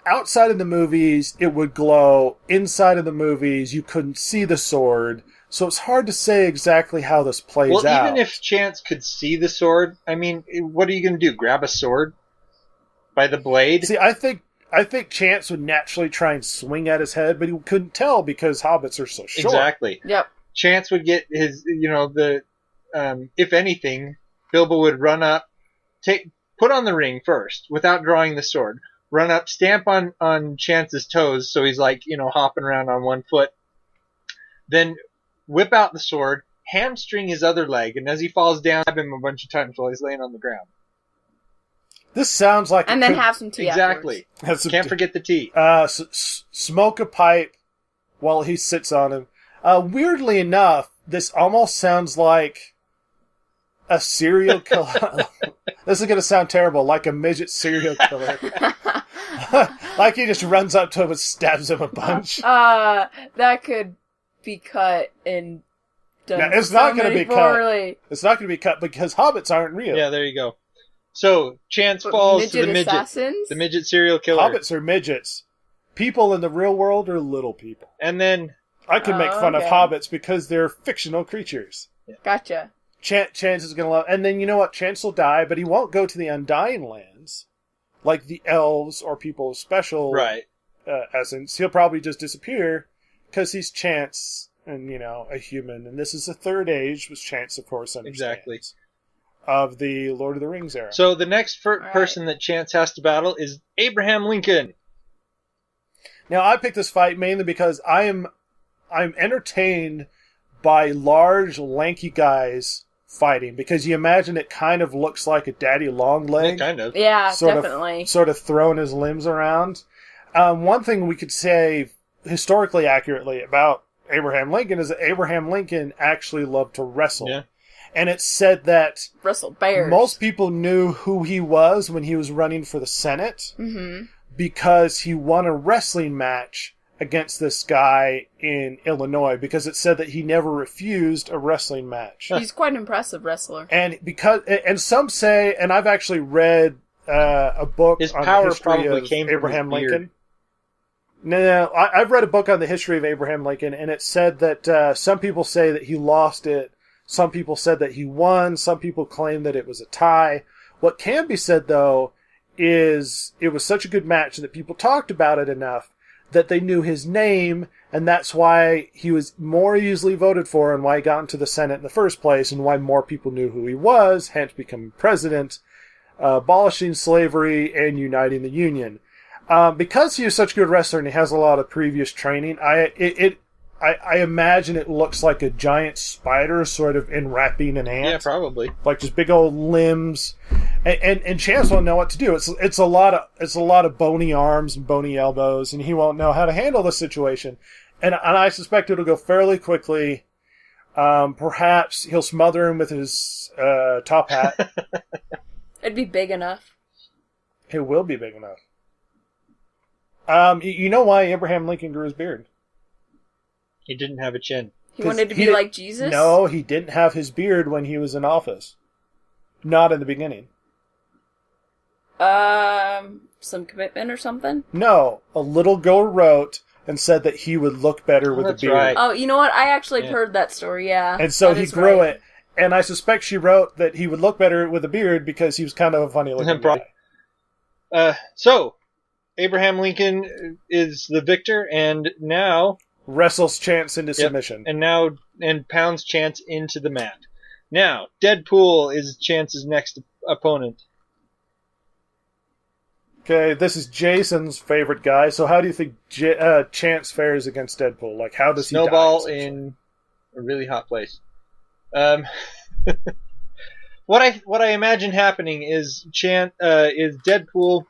outside of the movies, it would glow. Inside of the movies, you couldn't see the sword. So it's hard to say exactly how this plays out. Well, even if Chance could see the sword, I mean, what are you going to do? Grab a sword? By the blade? See, I think Chance would naturally try and swing at his head, but he couldn't tell because hobbits are so short. Exactly. Yep. Chance would get his, if anything, Bilbo would run up, put on the ring first without drawing the sword. Run up, stamp on Chance's toes, so he's like, hopping around on one foot. Then whip out the sword, hamstring his other leg, and as he falls down, stab him a bunch of times while he's laying on the ground. This sounds like... And then have some tea Exactly. Can't forget the tea. Smoke a pipe while he sits on him. Weirdly enough, this almost sounds like a serial killer. This is going to sound terrible, like a midget serial killer. Like he just runs up to him and stabs him a bunch. That could be cut and done. Now, it's not going to be cut. It's not going to be cut because hobbits aren't real. Yeah, there you go. So, Chance falls to the midget. Assassins? The midget serial killer. Hobbits are midgets. People in the real world are little people. And then... I can make fun of hobbits because they're fictional creatures. Gotcha. Chance is going to love... And then, you know what? Chance will die, but he won't go to the Undying Lands, like the elves or people of special essence. He'll probably just disappear because he's Chance and, a human. And this is the Third Age, which Chance, of course, understands. Exactly. Of the Lord of the Rings era. So the next person that Chance has to battle is Abraham Lincoln. Now, I picked this fight mainly because I'm entertained by large, lanky guys fighting, because you imagine it kind of looks like a daddy long leg. Yeah, kind of. Yeah, definitely. Sort of throwing his limbs around. One thing we could say historically accurately about Abraham Lincoln is that Abraham Lincoln actually loved to wrestle. Yeah. And it's said that wrestle bears. Most people knew who he was when he was running for the Senate because he won a wrestling match against this guy in Illinois, because it said that he never refused a wrestling match. He's quite an impressive wrestler. And some say, and I've actually read a book His on power the history probably of came Abraham from his Lincoln. No, I've read a book on the history of Abraham Lincoln, and it said that some people say that he lost it. Some people said that he won. Some people claim that it was a tie. What can be said, though, is it was such a good match that people talked about it enough that they knew his name, and that's why he was more easily voted for and why he got into the Senate in the first place, and why more people knew who he was, hence becoming president, abolishing slavery, and uniting the Union. Because he was such a good wrestler and he has a lot of previous training, I imagine it looks like a giant spider sort of enwrapping an ant. Yeah, probably. Like just big old limbs. And Chance won't know what to do. It's a lot of bony arms and bony elbows, and he won't know how to handle the situation. And I suspect it'll go fairly quickly. Perhaps he'll smother him with his top hat. It'd be big enough. It will be big enough. You know why Abraham Lincoln grew his beard? He didn't have a chin. He wanted to be like Jesus? No, he didn't have his beard when he was in office. Not in the beginning. Some commitment or something? No, a little girl wrote and said that he would look better with a beard. Right. Oh, you know what? I actually heard that story, yeah. And so he grew it. And I suspect she wrote that he would look better with a beard because he was kind of a funny looking guy. So, Abraham Lincoln is the victor, and now... wrestles Chance into submission. And pounds Chance into the mat. Now, Deadpool is Chance's next opponent. Okay, this is Jason's favorite guy, so how do you think Chance fares against Deadpool? Like, how does he Snowball die, in a really hot place. What I imagine happening is Deadpool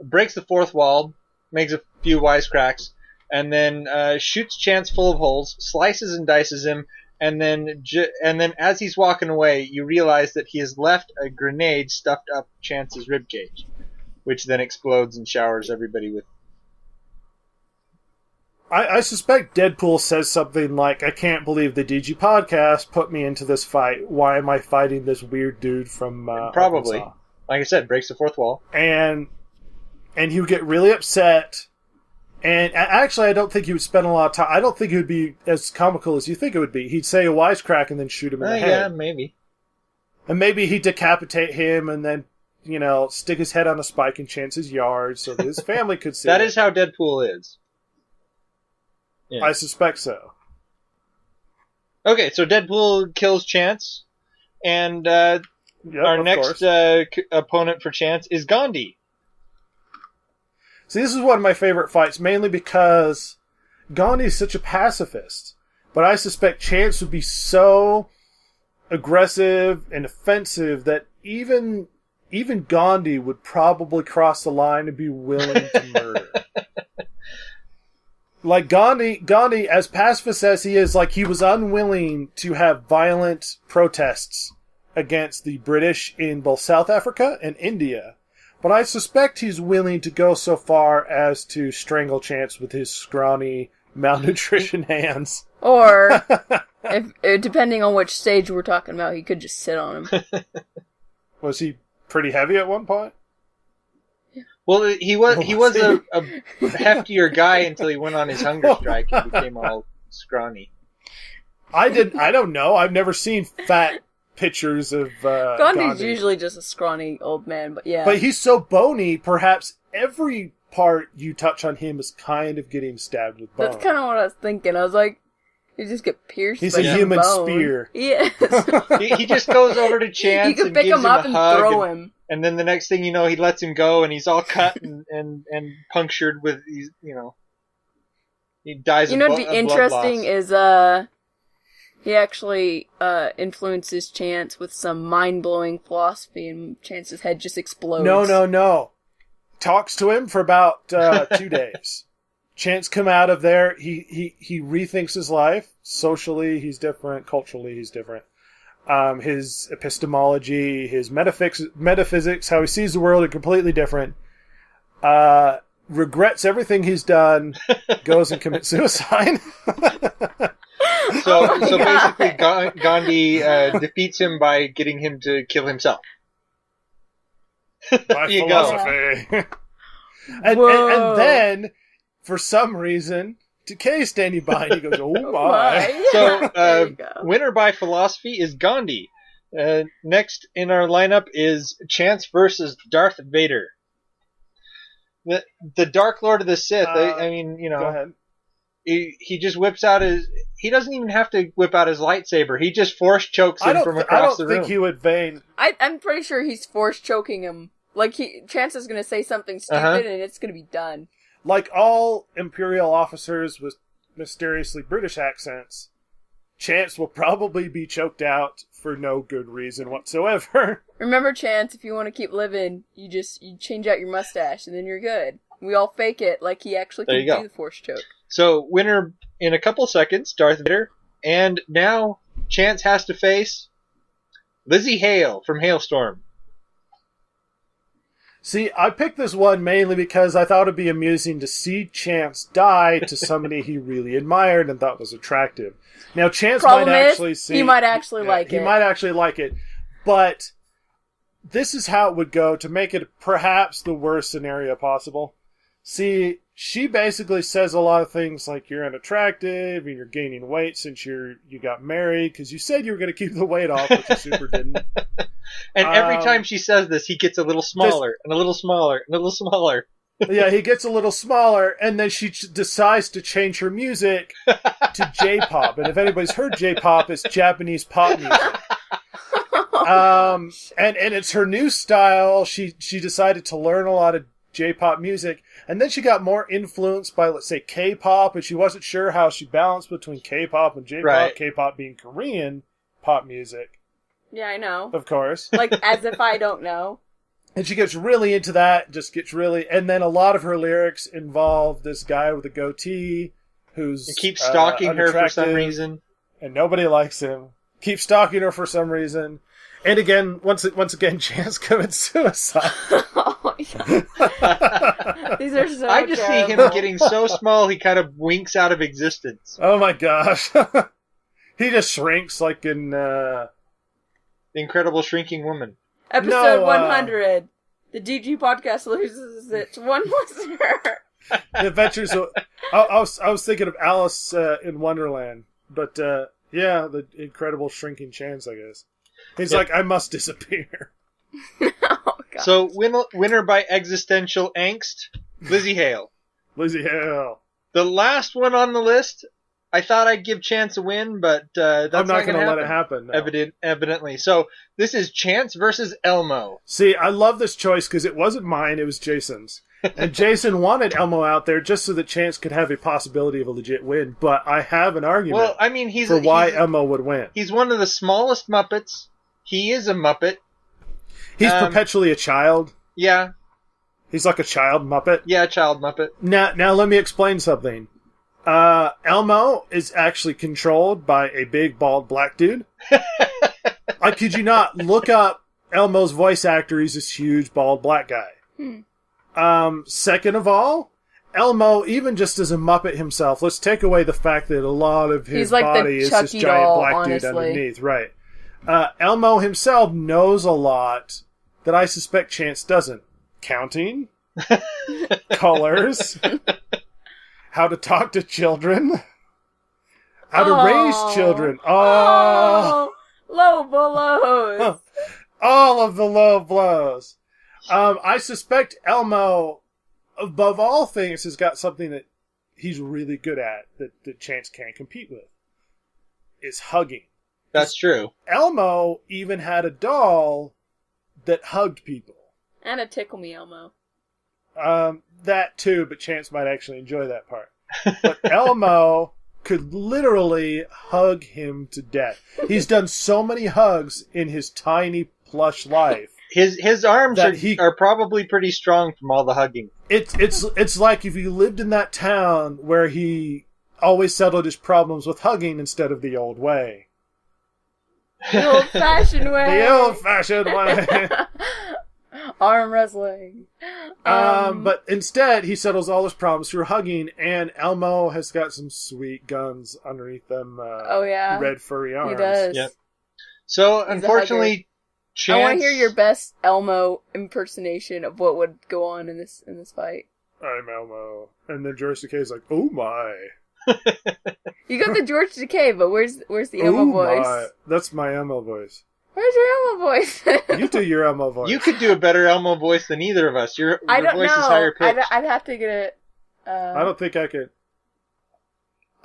breaks the fourth wall, makes a few wisecracks, and then shoots Chance full of holes, slices and dices him, and then as he's walking away, you realize that he has left a grenade stuffed up Chance's ribcage, which then explodes and showers everybody with. I suspect Deadpool says something like, "I can't believe the DG podcast put me into this fight. Why am I fighting this weird dude from Probably. Arkansas?" Like I said, breaks the fourth wall. And he would get really upset. And actually, I don't think he would spend a lot of time. I don't think it would be as comical as you think it would be. He'd say a wisecrack and then shoot him in the head. Yeah, maybe. And maybe he'd decapitate him and then stick his head on a spike in Chance's yard so that his family could see That it. is how Deadpool is. Yeah. I suspect so. Okay, so Deadpool kills Chance, and our next opponent for Chance is Gandhi. See, this is one of my favorite fights, mainly because Gandhi is such a pacifist. But I suspect Chance would be so aggressive and offensive that even Gandhi would probably cross the line and be willing to murder. Like Gandhi, as pacifist as he is, like he was unwilling to have violent protests against the British in both South Africa and India. But I suspect he's willing to go so far as to strangle Chance with his scrawny, malnutrition hands. Or, depending on which stage we're talking about, he could just sit on him. Was he pretty heavy at one point? Well, he was a heftier guy until he went on his hunger strike and became all scrawny. I don't know. I've never seen fat pictures of Gandhi's Gandhi. usually just a scrawny old man, but yeah. But he's so bony, perhaps every part you touch on him is kind of getting stabbed with bone. That's kind of what I was thinking. I was like, you just get pierced He's by a some human bone. spear. Yes. He just goes over to Chance You can and pick gives him up a and hug throw him. And then the next thing you know, he lets him go, and he's all cut and punctured with these, he dies. What'd be interesting is he actually influences Chance with some mind-blowing philosophy, and Chance's head just explodes. No. Talks to him for about 2 days. Chance come out of there. He rethinks his life. Socially, he's different. Culturally, he's different. His epistemology, his metaphysics, how he sees the world are completely different. Regrets everything he's done, goes and commits suicide. So basically, Gandhi defeats him by getting him to kill himself. My philosophy. and then, for some reason, Decay standing by, and he goes, "Oh my!" So, winner by philosophy is Gandhi. Next in our lineup is Chance versus Darth Vader. The Dark Lord of the Sith. Go ahead. He just whips out his. He doesn't even have to whip out his lightsaber. He just force chokes him from across the room. I don't think he would feign. I'm pretty sure he's force choking him. Like Chance is going to say something stupid, and it's going to be done. Like all Imperial officers with mysteriously British accents, Chance will probably be choked out for no good reason whatsoever. Remember, Chance, if you want to keep living, you change out your mustache, and then you're good. We all fake it like he actually can do the force choke. So, winner in a couple seconds, Darth Vader. And now, Chance has to face Lizzie Hale from Hailstorm. See, I picked this one mainly because I thought it'd be amusing to see Chance die to somebody he really admired and thought was attractive. Now, Chance he might actually like it. He might actually like it. But this is how it would go to make it perhaps the worst scenario possible. See, she basically says a lot of things like you're unattractive and you're gaining weight since you got married because you said you were going to keep the weight off, but you super didn't. And every time she says this, he gets a little smaller and a little smaller and a little smaller. Yeah, he gets a little smaller, and then she decides to change her music to J-pop. And if anybody's heard J-pop, it's Japanese pop music. And it's her new style. She decided to learn a lot of J-pop music, and then she got more influenced by, let's say, K-pop, and she wasn't sure how she balanced between K-pop and J-pop, right. K-pop being Korean pop music. Yeah, I know. Of course. Like, as if I don't know. And she gets really into that, and then a lot of her lyrics involve this guy with a goatee who's keeps stalking her for some reason. And nobody likes him. Keeps stalking her for some reason. And again, once again, Chance commits suicide. Oh, yeah. These are so I just see him getting so small he kind of winks out of existence. Oh my gosh. He just shrinks like in... The Incredible Shrinking Woman. Episode 100. The DG podcast loses its one listener. The Adventures of... I was thinking of Alice in Wonderland. But, yeah, the Incredible Shrinking Chance, I guess. He's like, I must disappear. Oh, God. So, winner by existential angst, Lizzie Hale. Lizzie Hale. The last one on the list, I thought I'd give Chance a win, but that's I'm not going to let it happen. No. Evidently. So, this is Chance versus Elmo. See, I love this choice because it wasn't mine, it was Jason's. And Jason wanted Elmo out there just so that Chance could have a possibility of a legit win, but I have an argument Well, I mean, for why Elmo would win. He's one of the smallest Muppets. He is a Muppet. He's perpetually a child. Yeah. He's like a child Muppet. Yeah, child Muppet. Now let me explain something. Elmo is actually controlled by a big, bald, black dude. I kid you not. Look up Elmo's voice actor. He's this huge, bald, black guy. Second of all, Elmo, even just as a Muppet himself, let's take away the fact that a lot of his body is this giant black dude underneath. Right. Elmo himself knows a lot that I suspect Chance doesn't. Counting, colors, how to talk to children, how to raise children. Oh, low blows. All of the low blows. I suspect Elmo, above all things, has got something that he's really good at that Chance can't compete with. Is hugging. That's true. Elmo even had a doll that hugged people. And a Tickle Me Elmo. That too, but Chance might actually enjoy that part. But Elmo could literally hug him to death. He's done so many hugs in his tiny plush life. His arms are probably pretty strong from all the hugging. It's like if you lived in that town where he always settled his problems with hugging instead of the old way. The old-fashioned way. The old-fashioned way. Arm wrestling. But instead, he settles all his problems through hugging, and Elmo has got some sweet guns underneath them red furry arms. He does. Yep. So, unfortunately, Chance... I want to hear your best Elmo impersonation of what would go on in this fight. I'm Elmo. And then George Takei's like, oh my. You got the George Takei, but where's the Elmo voice? My. That's my Elmo voice. Where's your Elmo voice? You do your Elmo voice. You could do a better Elmo voice than either of us. Your I don't voice know. is higher pitched. I'd have to get it. I don't think I could.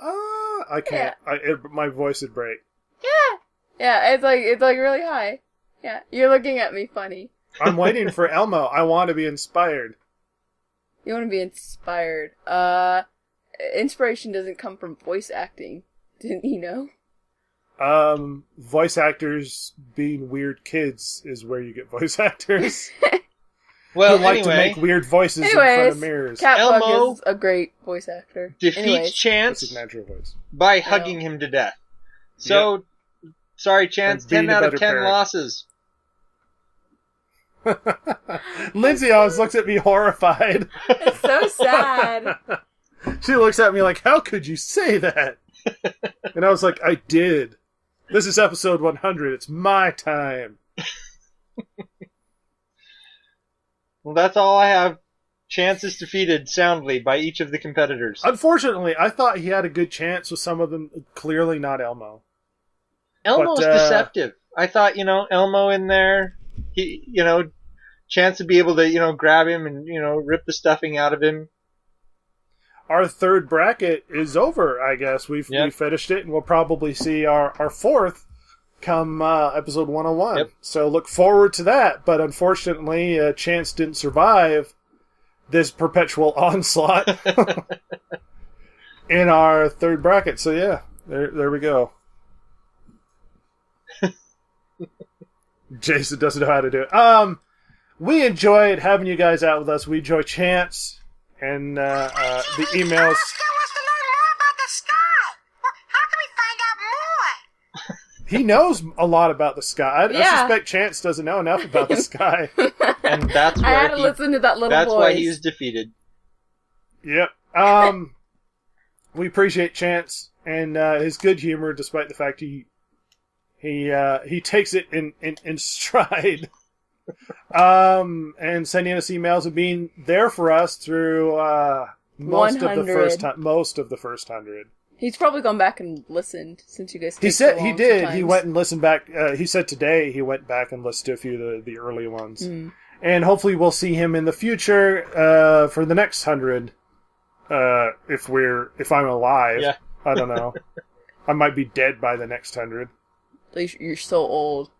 I can't. Yeah. My voice would break. Yeah. It's like really high. Yeah, you're looking at me funny. I'm waiting for Elmo. I want to be inspired. You want to be inspired. Inspiration doesn't come from voice acting. Didn't you know? Voice actors being weird kids is where you get voice actors. Well, who like to make weird voices in front of mirrors. Elmo is a great voice actor. Defeats Chance That's his natural voice. by hugging him to death. So, sorry, Chance, 10 out of 10 parent. losses. Lindsay always looks at me horrified. It's so sad. She looks at me like, how could you say that? And I was like, I did. This is episode 100. It's my time. Well, that's all I have. Chance is defeated soundly by each of the competitors. Unfortunately, I thought he had a good chance with some of them. Clearly not Elmo. Elmo's deceptive. I thought, Elmo in there, he, Chance would be able to, grab him and, rip the stuffing out of him. Our third bracket is over, I guess. We finished it, and we'll probably see our fourth come episode 101. Yep. So look forward to that. But unfortunately, Chance didn't survive this perpetual onslaught in our third bracket. So yeah, there we go. Jason doesn't know how to do it. We enjoyed having you guys out with us. We enjoy Chance and the emails. He knows a lot about the sky. I suspect Chance doesn't know enough about the sky. And that's where I had to listen to that little that's voice. why he was defeated. Yep. We appreciate Chance and his good humor, despite the fact he takes it in stride. And sending us emails and being there for us through most of the first 100. He's probably gone back and listened since you guys. He said he did. Sometimes. He went and listened back. He said today he went back and listened to a few of the early ones, and And hopefully we'll see him in the future for the next 100. If I'm alive. Yeah. I don't know. I might be dead by the next 100. At least you're so old.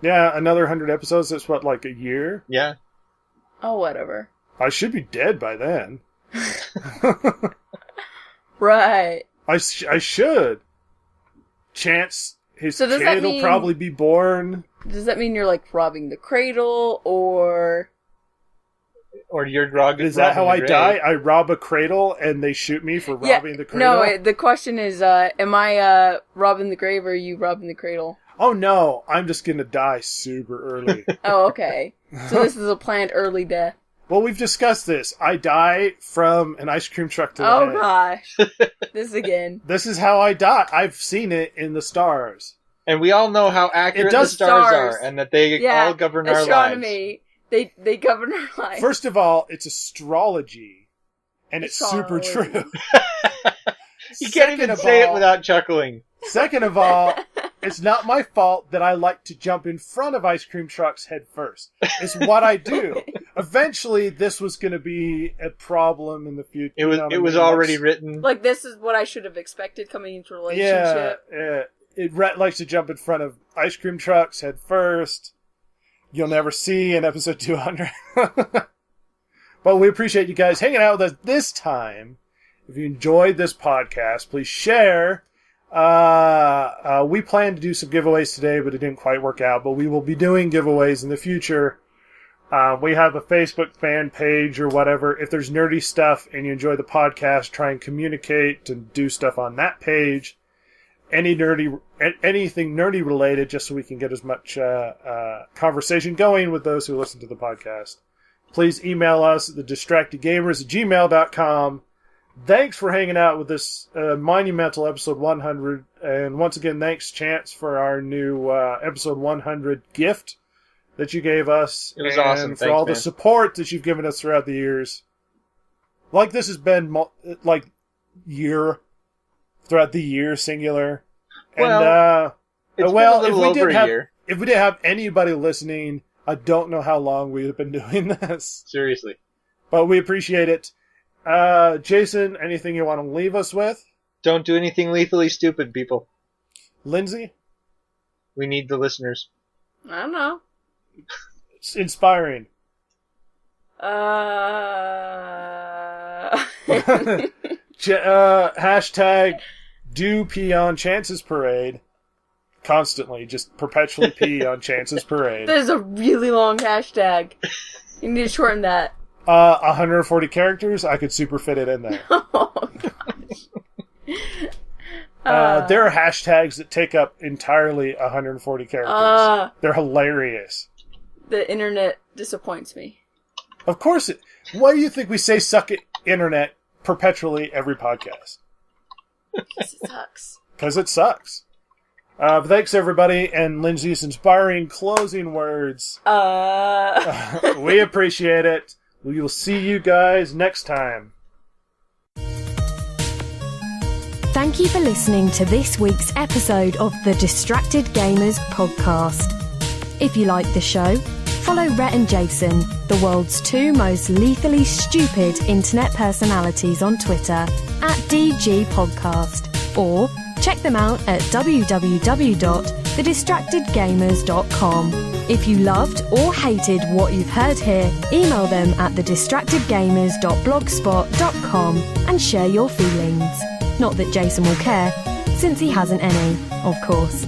Yeah, another 100 episodes, that's what, like a year? Yeah. Oh, whatever. I should be dead by then. Right. I should. Chance, his So does that kid will mean- probably be born. Does that mean you're like robbing the cradle, or... Or you're robbing. Is that how I the grave. die? I rob a cradle and they shoot me for robbing the cradle? No, the question is, am I robbing the grave or are you robbing the cradle? Oh no, I'm just gonna die super early. Oh, okay. So this is a planned early death. Well, we've discussed this. I die from an ice cream truck to the Oh head. gosh. This again. This is how I die. I've seen it in the stars. And we all know how accurate the does stars stars. are, and that they all govern our lives. astronomy. They govern our lives. First of all, it's astrology, and it's super Astrology. true. You can't even say it without chuckling. Second of all, it's not my fault that I like to jump in front of ice cream trucks head first. It's what I do. Eventually, this was going to be a problem in the future. It was You know what it I was mean? already That's- written. Like, this is what I should have expected coming into a Yeah, relationship. yeah. Rhett likes to jump in front of ice cream trucks head first. You'll never see in episode 200. But we appreciate you guys hanging out with us this time. If you enjoyed this podcast, please share. We planned to do some giveaways today, but it didn't quite work out. But we will be doing giveaways in the future. We have a Facebook fan page or whatever. If there's nerdy stuff and you enjoy the podcast, try and communicate and do stuff on that page. Anything nerdy related, just so we can get as much conversation going with those who listen to the podcast. Please email us at thedistractedgamers@gmail.com. Thanks for hanging out with this monumental episode 100. And once again, thanks, Chance, for our new episode 100 gift that you gave us. It was and awesome. for Thanks, all man. the support that you've given us throughout the years. Like this has been throughout the year, singular. Well, it's been a little over a year. If we didn't have anybody listening, I don't know how long we would have been doing this. Seriously. But we appreciate it. Jason, anything you want to leave us with? Don't do anything lethally stupid, people. Lindsay? We need the listeners. I don't know. It's inspiring. Hashtag do pee on Chance's parade. Constantly, just perpetually pee on Chance's parade. That is a really long hashtag. You need to shorten that. 140 characters, I could super fit it in there. Oh, gosh. There are hashtags that take up entirely 140 characters. They're hilarious. The internet disappoints me. Of course. Why do you think we say suck it, internet, perpetually every podcast? Because it sucks. Because it sucks. But thanks, everybody, and Lindsay's inspiring closing words. We appreciate it. We will see you guys next time. Thank you for listening to this week's episode of the Distracted Gamers podcast. If you like the show, follow Rhett and Jason, the world's two most lethally stupid internet personalities, on Twitter @DG Podcast, or check them out at www.thedistractedgamers.com. If you loved or hated what you've heard here, email them at thedistractedgamers.blogspot.com and share your feelings. Not that Jason will care, since he hasn't any, of course.